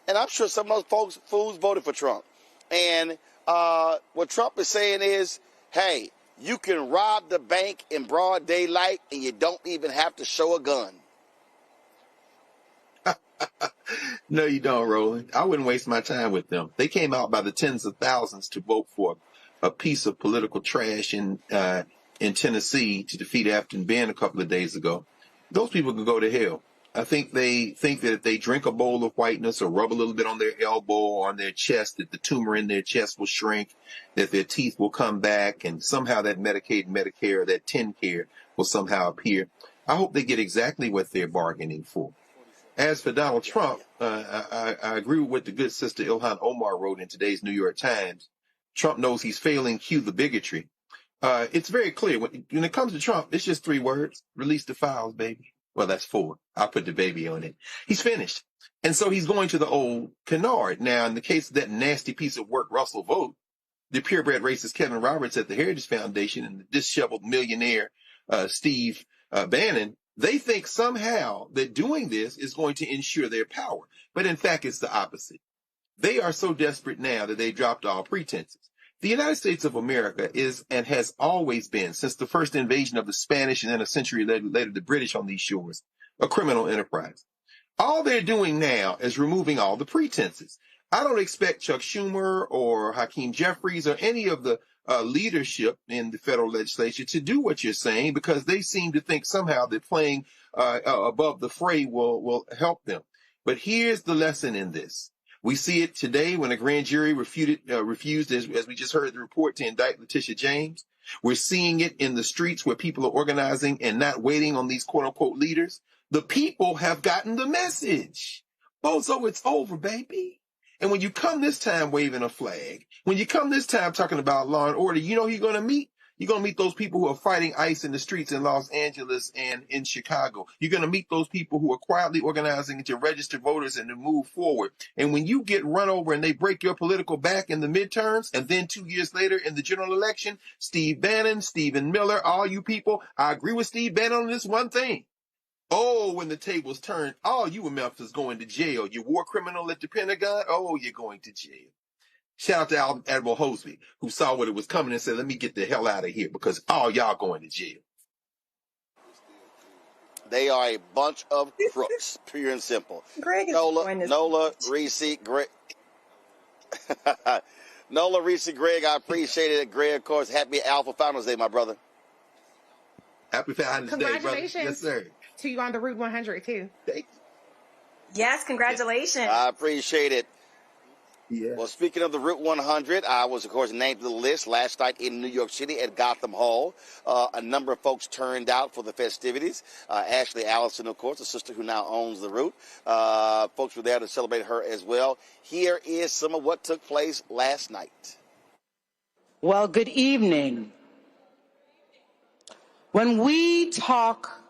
And I'm sure some of those fools voted for Trump. And what Trump is saying is, hey, you can rob the bank in broad daylight and you don't even have to show a gun. No, you don't, Roland. I wouldn't waste my time with them. They came out by the tens of thousands to vote for a piece of political trash in Tennessee to defeat Afton Ben a couple of days ago. Those people can go to hell. I think they think that if they drink a bowl of whiteness or rub a little bit on their elbow or on their chest, that the tumor in their chest will shrink, that their teeth will come back, and somehow that Medicaid, Medicare, that TennCare will somehow appear. I hope they get exactly what they're bargaining for. As for Donald Trump, I agree with what the good sister Ilhan Omar wrote in today's New York Times. Trump knows he's failing. Cue the bigotry. It's very clear. When it comes to Trump, it's just 3 words. Release the files, baby. Well, that's 4. I'll put the baby on it. He's finished. And so he's going to the old canard. Now, in the case of that nasty piece of work, Russell Vogt, the purebred racist Kevin Roberts at the Heritage Foundation and the disheveled millionaire Steve Bannon, they think somehow that doing this is going to ensure their power. But in fact, it's the opposite. They are so desperate now that they dropped all pretenses. The United States of America is and has always been, since the first invasion of the Spanish and then a century later the British on these shores, a criminal enterprise. All they're doing now is removing all the pretenses. I don't expect Chuck Schumer or Hakeem Jeffries or any of the leadership in the federal legislature to do what you're saying, because they seem to think somehow that playing above the fray will help them. But here's the lesson in this. We see it today when a grand jury refused, as we just heard the report, to indict Letitia James. We're seeing it in the streets where people are organizing and not waiting on these quote-unquote leaders. The people have gotten the message. Bozo, it's over, baby. And when you come this time waving a flag, when you come this time talking about law and order, you know who you're going to meet? You're going to meet those people who are fighting ICE in the streets in Los Angeles and in Chicago. You're going to meet those people who are quietly organizing to register voters and to move forward. And when you get run over and they break your political back in the midterms, and then 2 years later in the general election, Steve Bannon, Stephen Miller, all you people, I agree with Steve Bannon on this one thing. Oh, when the tables turn, all you in Memphis going to jail. You war criminal at the Pentagon, oh, you're going to jail. Shout out to Admiral Hosby, who saw what it was coming and said, let me get the hell out of here because all y'all going to jail. They are a bunch of crooks, pure and simple. Greg is Nola, Reese, Greg. Nola, Reese, Greg, I appreciate it. Greg, of course, happy Alpha Founders Day, my brother. Happy Founders Day, brother. Congratulations. Yes, sir. To you on the Route 100, too. Thank you. Yes, congratulations. I appreciate it. Yeah. Well, speaking of the Route 100, I was, of course, named to the list last night in New York City at Gotham Hall. A number of folks turned out for the festivities. Ashley Allison, of course, the sister who now owns the route. Folks were there to celebrate her as well. Here is some of what took place last night. Well, good evening. When we talk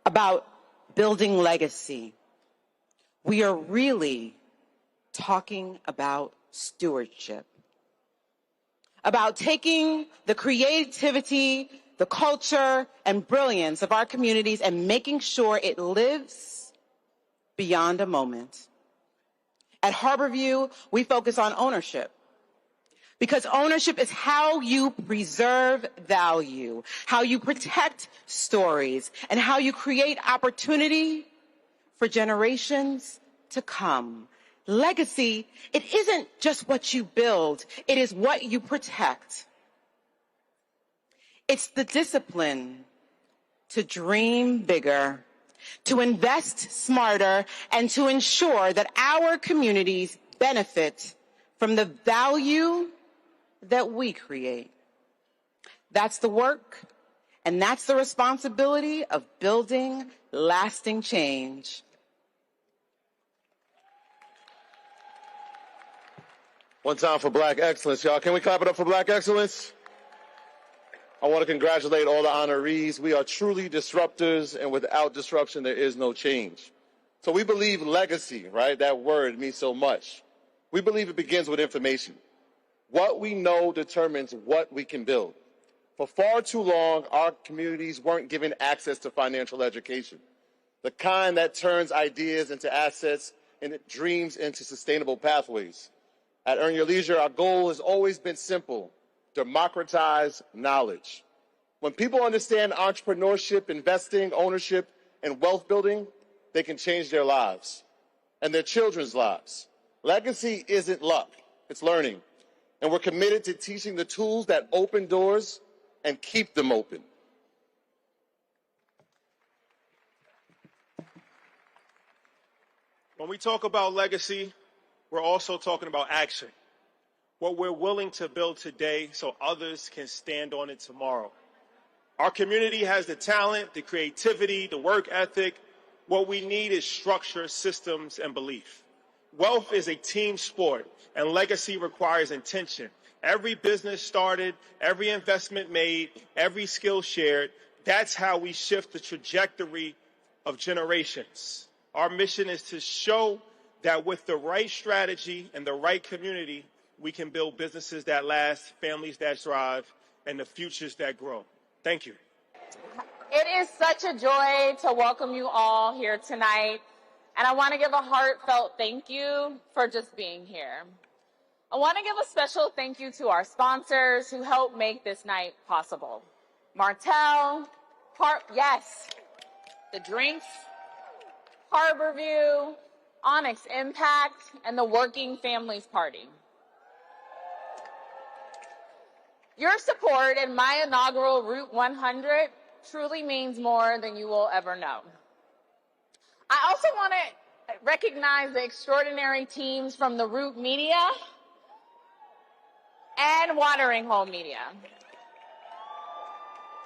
about building legacy, we are really talking about stewardship, about taking the creativity, the culture, and brilliance of our communities and making sure it lives beyond a moment. At Harborview, we focus on ownership, because ownership is how you preserve value, how you protect stories, and how you create opportunity for generations to come. Legacy, it isn't just what you build, it is what you protect. It's the discipline to dream bigger to invest smarter, and to ensure that our communities benefit from the value that we create. That's the work, and that's the responsibility of building lasting change. One time for Black excellence, y'all. Can we clap it up for Black excellence? I want to congratulate all the honorees. We are truly disruptors, and without disruption, there is no change. So we believe legacy, right? That word means so much. We believe it begins with information. What we know determines what we can build. For far too long, our communities weren't given access to financial education, the kind that turns ideas into assets and dreams into sustainable pathways. At Earn Your Leisure, our goal has always been simple: democratize knowledge. When people understand entrepreneurship, investing, ownership, and wealth building, they can change their lives and their children's lives. Legacy isn't luck, it's learning. And we're committed to teaching the tools that open doors and keep them open. When we talk about legacy, we're also talking about action. What we're willing to build today so others can stand on it tomorrow. Our community has the talent, the creativity, the work ethic. What we need is structure, systems, and belief. Wealth is a team sport, and legacy requires intention. Every business started, every investment made, every skill shared, that's how we shift the trajectory of generations. Our mission is to show that with the right strategy and the right community, we can build businesses that last, families that thrive, and the futures that grow. Thank you. It is such a joy to welcome you all here tonight, and I want to give a heartfelt thank you for just being here. I want to give a special thank you to our sponsors who helped make this night possible. Martell, yes, the drinks, Harborview, Onyx Impact, and the Working Families Party. Your support in my inaugural Route 100 truly means more than you will ever know. I also want to recognize the extraordinary teams from the Root Media and Watering Hole Media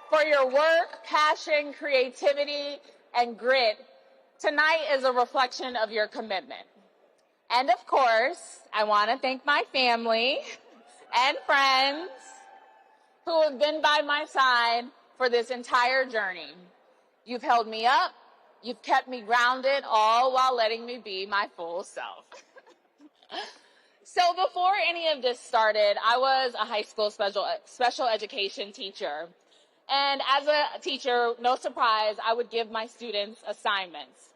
for your work, passion, creativity, and grit. Tonight is a reflection of your commitment. And of course, I want to thank my family and friends who have been by my side for this entire journey. You've held me up, you've kept me grounded, all while letting me be my full self. So before any of this started, I was a high school special education teacher. And as a teacher, no surprise, I would give my students assignments.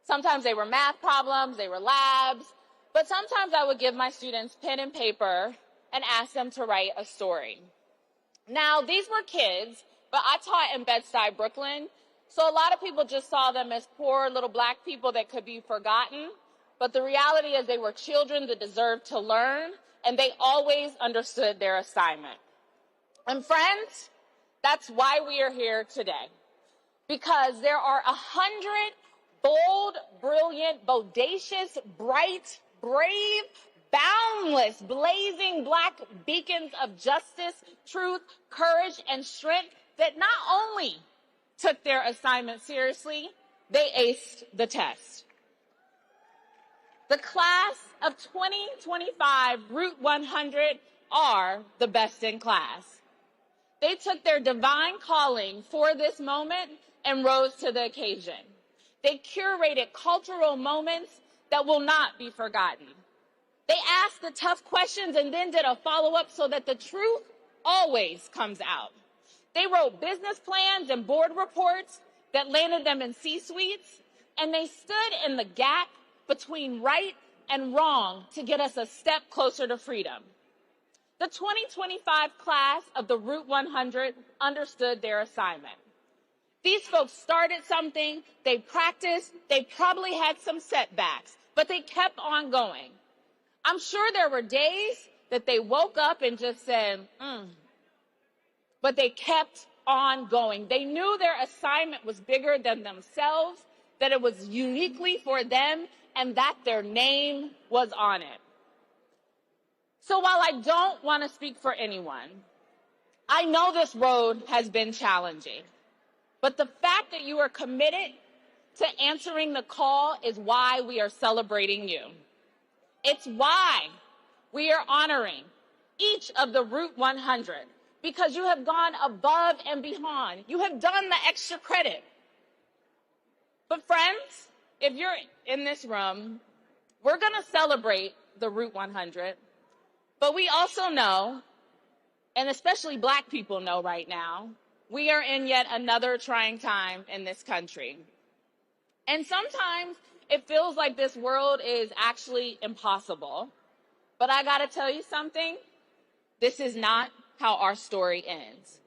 Sometimes they were math problems, they were labs, but sometimes I would give my students pen and paper and ask them to write a story. Now, these were kids, but I taught in Bed-Stuy, Brooklyn, so a lot of people just saw them as poor little black people that could be forgotten, but the reality is they were children that deserved to learn, and they always understood their assignment. And friends, that's why we are here today, because there are 100 bold, brilliant, bodacious, bright, brave, boundless, blazing black beacons of justice, truth, courage, and strength that not only took their assignment seriously, they aced the test. The class of 2025 Route 100 are the best in class. They took their divine calling for this moment and rose to the occasion. They curated cultural moments that will not be forgotten. They asked the tough questions and then did a follow-up so that the truth always comes out. They wrote business plans and board reports that landed them in C-suites, and they stood in the gap between right and wrong to get us a step closer to freedom. The 2025 class of the Route 100 understood their assignment. These folks started something, they practiced, they probably had some setbacks, but they kept on going. I'm sure there were days that they woke up and just said, but they kept on going. They knew their assignment was bigger than themselves, that it was uniquely for them and that their name was on it. So while I don't want to speak for anyone, I know this road has been challenging, but the fact that you are committed to answering the call is why we are celebrating you. It's why we are honoring each of the Route 100, because you have gone above and beyond. You have done the extra credit. But friends, if you're in this room, we're going to celebrate the Route 100, but we also know, and especially Black people know right now, we are in yet another trying time in this country. And sometimes it feels like this world is actually impossible. But I got to tell you something, this is not how our story ends,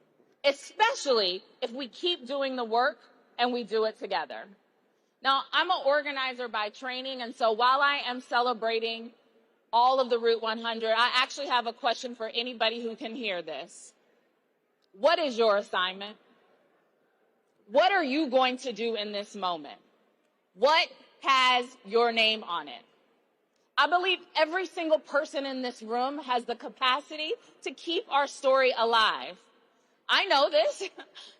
especially if we keep doing the work and we do it together. Now, I'm an organizer by training, and so while I am celebrating all of the Route 100, I actually have a question for anybody who can hear this. What is your assignment? What are you going to do in this moment? What has your name on it? I believe every single person in this room has the capacity to keep our story alive. I know this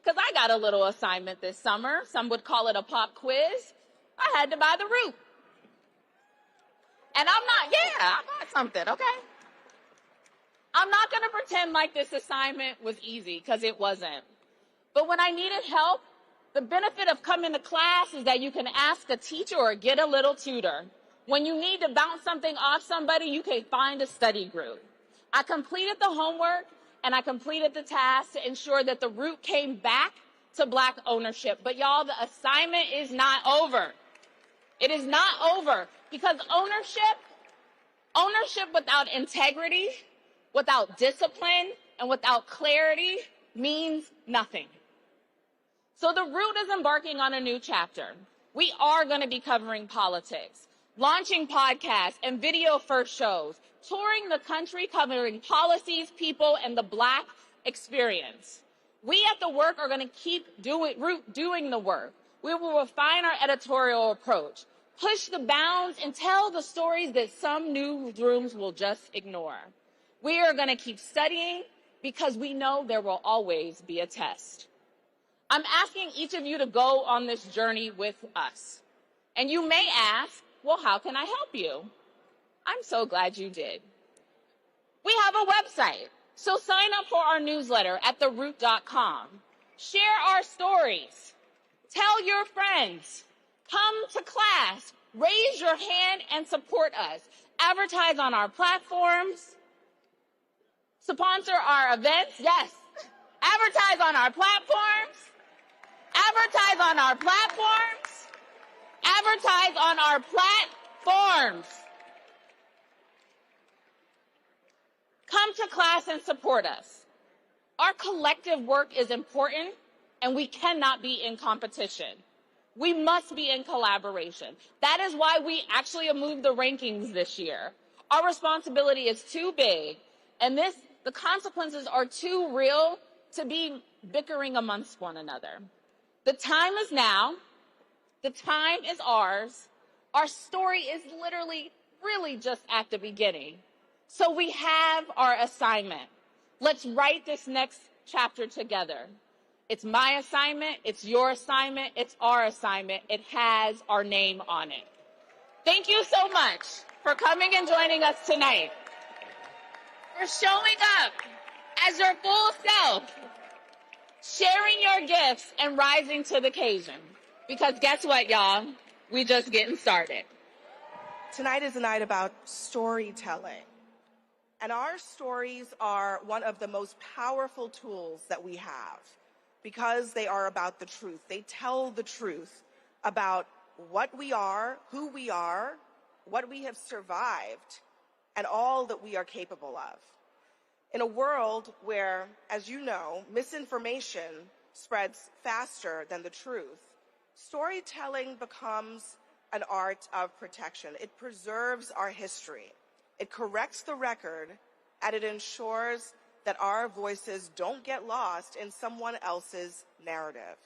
because I got a little assignment this summer. Some would call it a pop quiz. I had to buy the route. And I bought something, okay? I'm not going to pretend like this assignment was easy, because it wasn't. But when I needed help, the benefit of coming to class is that you can ask a teacher or get a little tutor. When you need to bounce something off somebody, you can find a study group. I completed the homework and I completed the task to ensure that the route came back to Black ownership. But y'all, the assignment is not over. It is not over, because ownership without integrity, without discipline, and without clarity means nothing. So the route is embarking on a new chapter. We are going to be covering politics, launching podcasts and video-first shows, touring the country covering policies, people, and the Black experience. We at The Work are going to keep doing the work. We will refine our editorial approach, push the bounds, and tell the stories that some newsrooms will just ignore. We are going to keep studying because we know there will always be a test. I'm asking each of you to go on this journey with us. And you may ask, well, how can I help you? I'm so glad you did. We have a website, so sign up for our newsletter at theroot.com. Share our stories. Tell your friends. Come to class. Raise your hand and support us. Advertise on our platforms. Sponsor our events. Yes. Advertise on our platforms. Advertise on our platforms. Advertise on our platforms. Come to class and support us. Our collective work is important, and we cannot be in competition. We must be in collaboration. That is why we actually moved the rankings this year. Our responsibility is too big, and the consequences are too real to be bickering amongst one another. The time is now. The time is ours. Our story is really just at the beginning. So we have our assignment. Let's write this next chapter together. It's my assignment, it's your assignment, it's our assignment. It has our name on it. Thank you so much for coming and joining us tonight, for showing up as your full self, sharing your gifts, and rising to the occasion. Because guess what, y'all? We just getting started. Tonight is a night about storytelling. And our stories are one of the most powerful tools that we have, because they are about the truth. They tell the truth about what we are, who we are, what we have survived, and all that we are capable of. In a world where, as you know, misinformation spreads faster than the truth, storytelling becomes an art of protection. It preserves our history. It corrects the record, and it ensures that our voices don't get lost in someone else's narrative.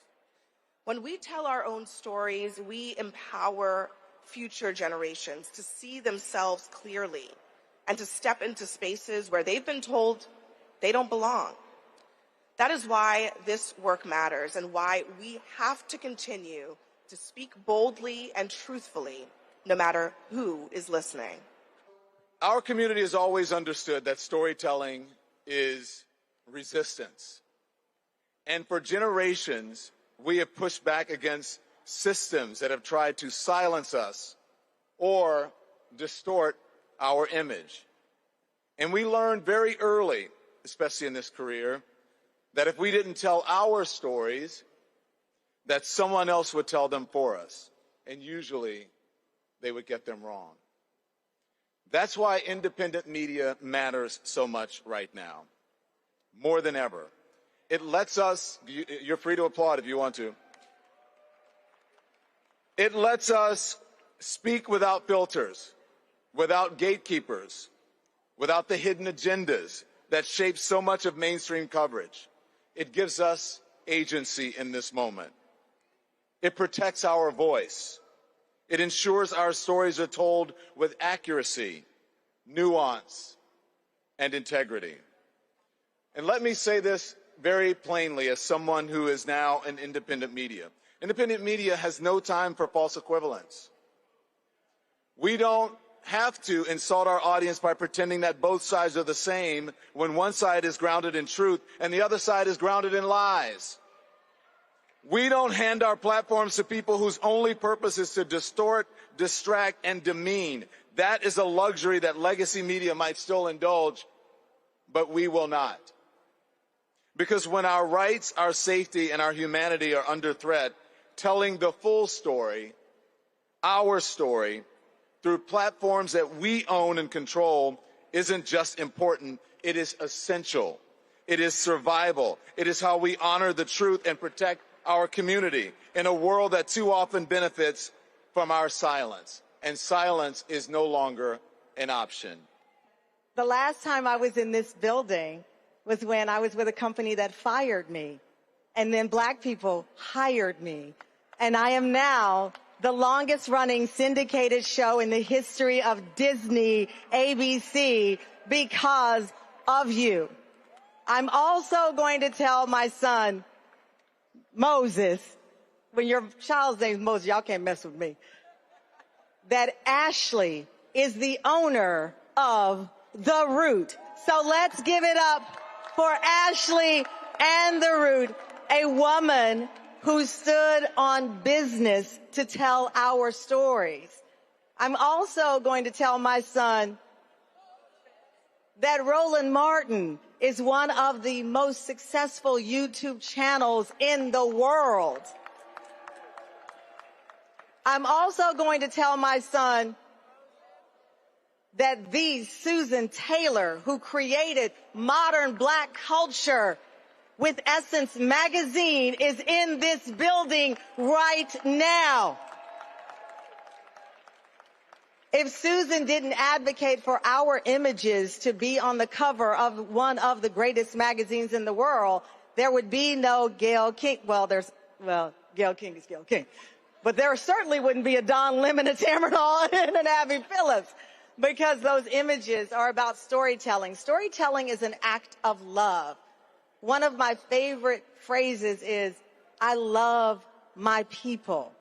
When we tell our own stories, we empower future generations to see themselves clearly and to step into spaces where they've been told they don't belong. That is why this work matters and why we have to continue to speak boldly and truthfully, no matter who is listening. Our community has always understood that storytelling is resistance. And for generations, we have pushed back against systems that have tried to silence us or distort our image. And we learned very early, especially in this career, that if we didn't tell our stories, that someone else would tell them for us. And usually, they would get them wrong. That's why independent media matters so much right now, more than ever. It lets us, you're free to applaud if you want to. It lets us speak without filters, without gatekeepers, without the hidden agendas that shape so much of mainstream coverage. It gives us agency in this moment. It protects our voice. It ensures our stories are told with accuracy, nuance, and integrity. And let me say this very plainly as someone who is now in independent media. Independent media has no time for false equivalence. We don't have to insult our audience by pretending that both sides are the same when one side is grounded in truth and the other side is grounded in lies. We don't hand our platforms to people whose only purpose is to distort, distract, and demean. That is a luxury that legacy media might still indulge, but we will not. Because when our rights, our safety, and our humanity are under threat, telling the full story, our story, through platforms that we own and control isn't just important, it is essential. It is survival. It is how we honor the truth and protect our community in a world that too often benefits from our silence. And silence is no longer an option. The last time I was in this building was when I was with a company that fired me. And then Black people hired me. And I am now the longest running syndicated show in the history of Disney, ABC, because of you. I'm also going to tell my son, Moses, when your child's name is Moses, y'all can't mess with me, that Ashley is the owner of The Root. So let's give it up for Ashley and The Root, a woman who stood on business to tell our stories. I'm also going to tell my son that Roland Martin is one of the most successful YouTube channels in the world. I'm also going to tell my son that the Susan Taylor, who created modern Black culture with Essence magazine, is in this building right now. If Susan didn't advocate for our images to be on the cover of one of the greatest magazines in the world, there would be no Gayle King. Well, Gayle King is Gayle King. But there certainly wouldn't be a Don Lemon, a Tamron Hall, and an Abby Phillips, because those images are about storytelling. Storytelling is an act of love. One of my favorite phrases is, I love my people.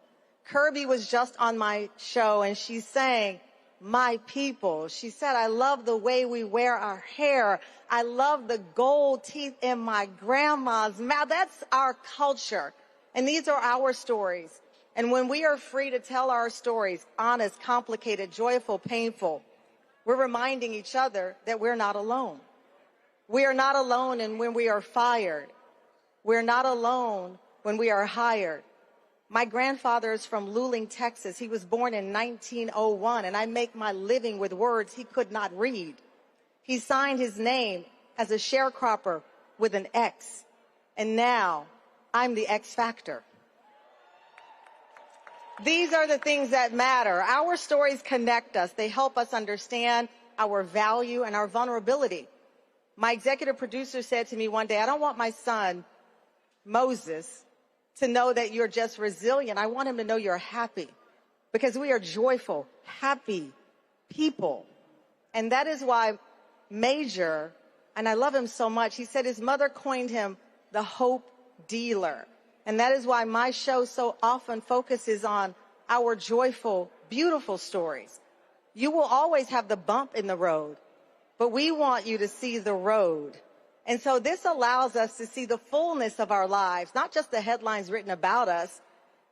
Kirby was just on my show and she's saying, my people. She said, I love the way we wear our hair. I love the gold teeth in my grandma's mouth. That's our culture. And these are our stories. And when we are free to tell our stories, honest, complicated, joyful, painful, we're reminding each other that we're not alone. We are not alone and when we are fired. We're not alone when we are hired. My grandfather is from Luling, Texas. He was born in 1901, and I make my living with words he could not read. He signed his name as a sharecropper with an X, and now I'm the X factor. These are the things that matter. Our stories connect us. They help us understand our value and our vulnerability. My executive producer said to me one day, I don't want my son, Moses, to know that you're just resilient. I want him to know you're happy, because we are joyful, happy people. And that is why Major, and I love him so much, he said his mother coined him the hope dealer. And that is why my show so often focuses on our joyful, beautiful stories. You will always have the bump in the road, but we want you to see the road. And so this allows us to see the fullness of our lives, not just the headlines written about us.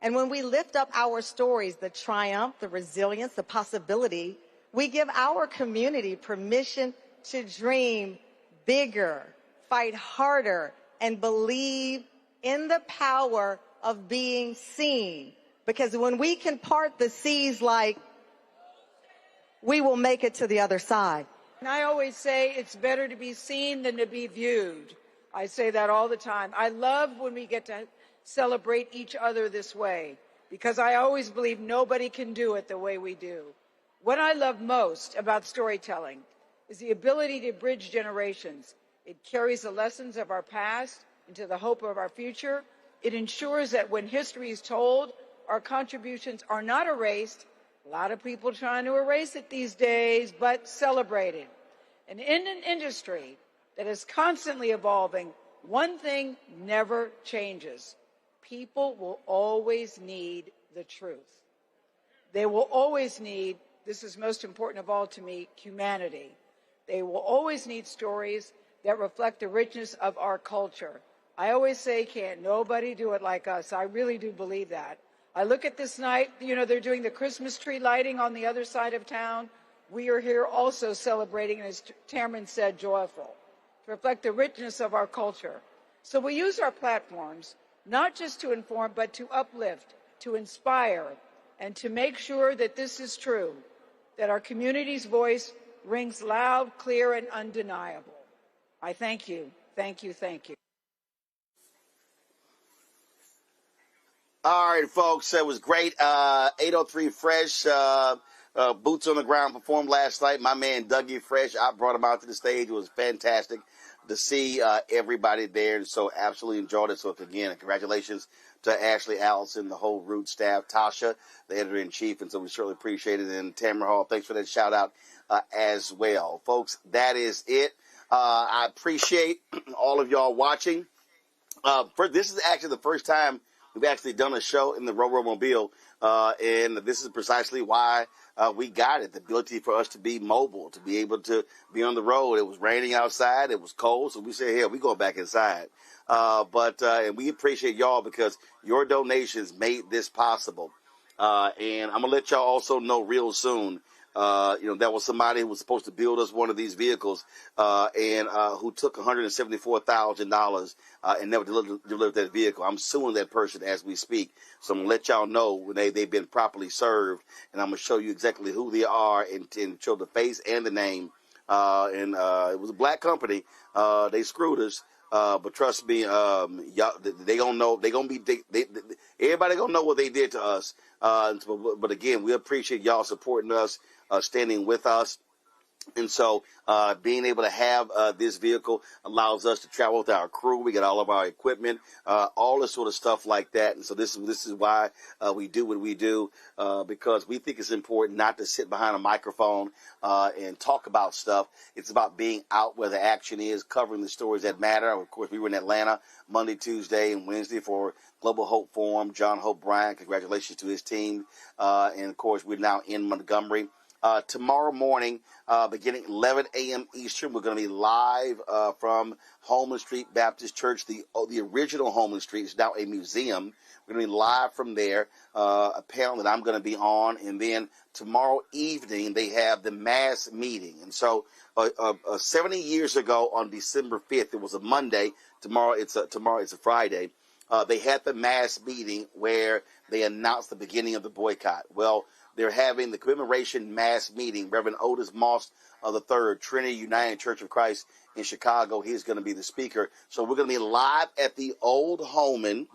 And when we lift up our stories, the triumph, the resilience, the possibility, we give our community permission to dream bigger, fight harder, and believe in the power of being seen. Because when we can part the seas, like, we will make it to the other side. And I always say it's better to be seen than to be viewed. I say that all the time. I love when we get to celebrate each other this way, because I always believe nobody can do it the way we do. What I love most about storytelling is the ability to bridge generations. It carries the lessons of our past into the hope of our future. It ensures that when history is told, our contributions are not erased. A lot of people trying to erase it these days, but celebrated. And in an industry that is constantly evolving, one thing never changes. People will always need the truth. They will always need, this is most important of all to me, humanity. They will always need stories that reflect the richness of our culture. I always say, can't nobody do it like us. I really do believe that. I look at this night, they're doing the Christmas tree lighting on the other side of town. We are here also celebrating, as Tamron said, joyful, to reflect the richness of our culture. So we use our platforms not just to inform, but to uplift, to inspire, and to make sure that this is true, that our community's voice rings loud, clear, and undeniable. I thank you, thank you, thank you. All right, folks, it was great. 803 Fresh, Boots on the Ground performed last night. My man Dougie Fresh, I brought him out to the stage. It was fantastic to see everybody there, and so absolutely enjoyed it. So again, congratulations to Ashley, Allison, the whole Root staff, Tasha, the editor-in-chief, and so we certainly appreciate it. And Tamara Hall, thanks for that shout-out as well. Folks, that is it. I appreciate all of y'all watching. This is actually the first time we've actually done a show in the Row-Row-Mobile, and this is precisely why we got it, the ability for us to be mobile, to be able to be on the road. It was raining outside. It was cold, so we said, hey, we go back inside. And we appreciate y'all because your donations made this possible. And I'm going to let y'all also know real soon, that was somebody who was supposed to build us one of these vehicles and who took $174,000 and never delivered that vehicle. I'm suing that person as we speak. So I'm going to let y'all know when they've been properly served, and I'm going to show you exactly who they are and show the face and the name. It was a black company. They screwed us. But trust me, y'all, they gonna know. They gonna be. Everybody gonna know what they did to us. But again, we appreciate y'all supporting us, standing with us. And so being able to have this vehicle allows us to travel with our crew. We get all of our equipment, all this sort of stuff like that. And so this is why we do what we do, because we think it's important not to sit behind a microphone and talk about stuff. It's about being out where the action is, covering the stories that matter. Of course, we were in Atlanta Monday, Tuesday, and Wednesday for Global Hope Forum. John Hope Bryant, congratulations to his team. And, of course, we're now in Montgomery. Tomorrow morning, beginning 11 a.m. Eastern, we're going to be live from Holman Street Baptist Church. The original Holman Street is now a museum. We're going to be live from there, a panel that I'm going to be on. And then tomorrow evening, they have the mass meeting. And so 70 years ago on December 5th, it was a Monday. Tomorrow it's a Friday. They had the mass meeting where they announced the beginning of the boycott. Well, they're having the commemoration mass meeting. Reverend Otis Moss III, Trinity United Church of Christ in Chicago. He's going to be the speaker. So we're going to be live at the old Holman,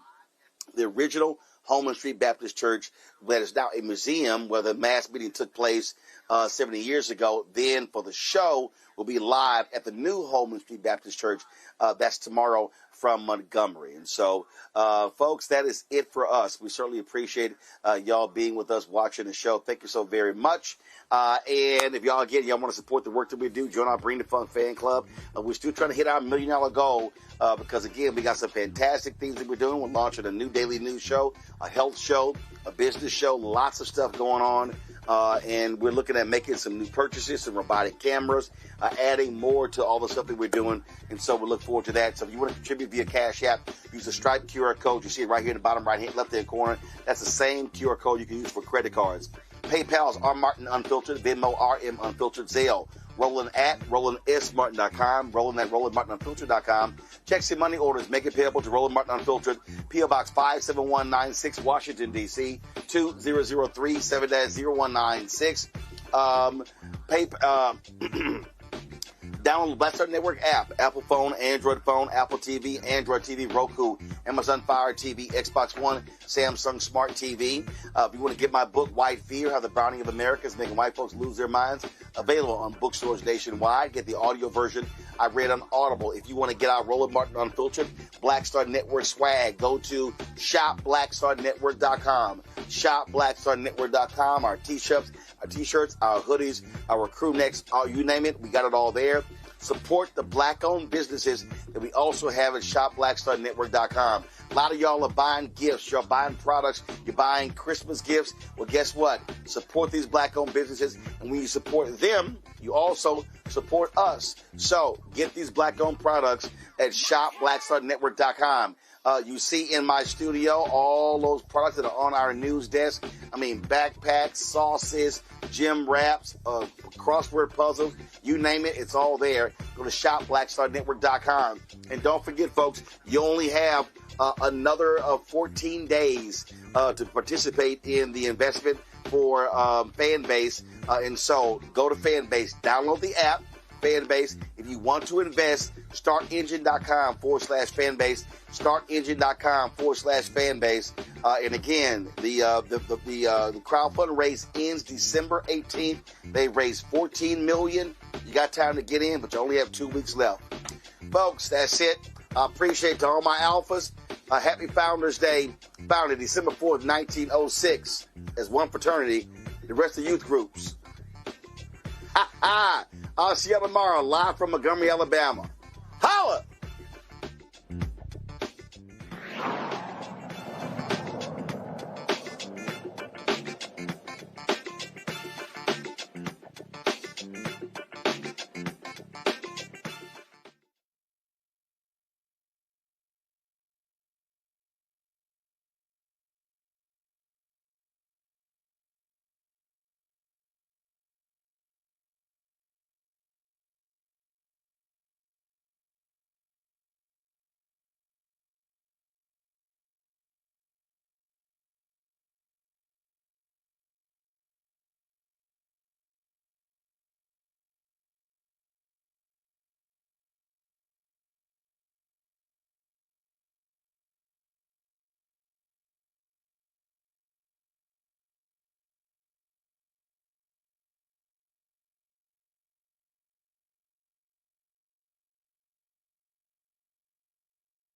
the original Holman Street Baptist Church, that is now a museum where the mass meeting took place 70 years ago. Then for the show, we'll be live at the new Holman Street Baptist Church. That's tomorrow from Montgomery. And so, folks, that is it for us. We certainly appreciate y'all being with us, watching the show. Thank you so very much. And if y'all want to support the work that we do, join our Bring the Funk fan club. We're still trying to hit our $1 million goal because, again, we got some fantastic things that we're doing. We're launching a new daily news show, a health show, a business show, lots of stuff going on. And we're looking at making some new purchases, some robotic cameras, adding more to all the stuff that we're doing. And so we look forward to that. So if you want to contribute via Cash App, use the Stripe QR code. You see it right here in the bottom right-hand, left-hand corner. That's the same QR code you can use for credit cards. PayPal's R. Martin Unfiltered, Venmo RM Unfiltered, Zelle. Roland at RolandSMartin.com, Roland at RolandMartinUnfiltered.com. Checks and money orders, make it payable to Roland Martin Unfiltered, P.O. Box 57196, Washington, D.C., 2037-0196. Download the Black Star Network app, Apple phone, Android phone, Apple TV, Android TV, Roku, Amazon Fire TV, Xbox One, Samsung Smart TV. If you want to get my book, White Fear, How the Browning of America is Making White Folks Lose Their Minds, available on bookstores nationwide. Get the audio version I read on Audible. If you want to get our Roland Martin Unfiltered Black Star Network swag, go to shopblackstarnetwork.com. Shopblackstarnetwork.com. Our t-shirts, our hoodies, our crew necks, you name it, we got it all there. Support the black-owned businesses that we also have at shopblackstarnetwork.com. A lot of y'all are buying gifts. You're buying products. You're buying Christmas gifts. Well, guess what? Support these black-owned businesses. And when you support them, you also support us. So get these black-owned products at shopblackstarnetwork.com. You see in my studio all those products that are on our news desk. I mean, backpacks, sauces, gym wraps, crossword puzzles, you name it, it's all there. Go to shopblackstarnetwork.com. And don't forget, folks, you only have another 14 days to participate in the investment for Fanbase. And so go to Fanbase, download the app, Fanbase. If you want to invest, startengine.com/Fanbase, startengine.com/Fanbase. And again, the crowdfund race ends December 18th. They raised $14 million. You got time to get in, but you only have 2 weeks left. Folks, that's it. I appreciate to all my alphas. Happy Founders Day, founded December 4th, 1906, as one fraternity. The rest of youth groups. I'll see you tomorrow, live from Montgomery, Alabama. Holla!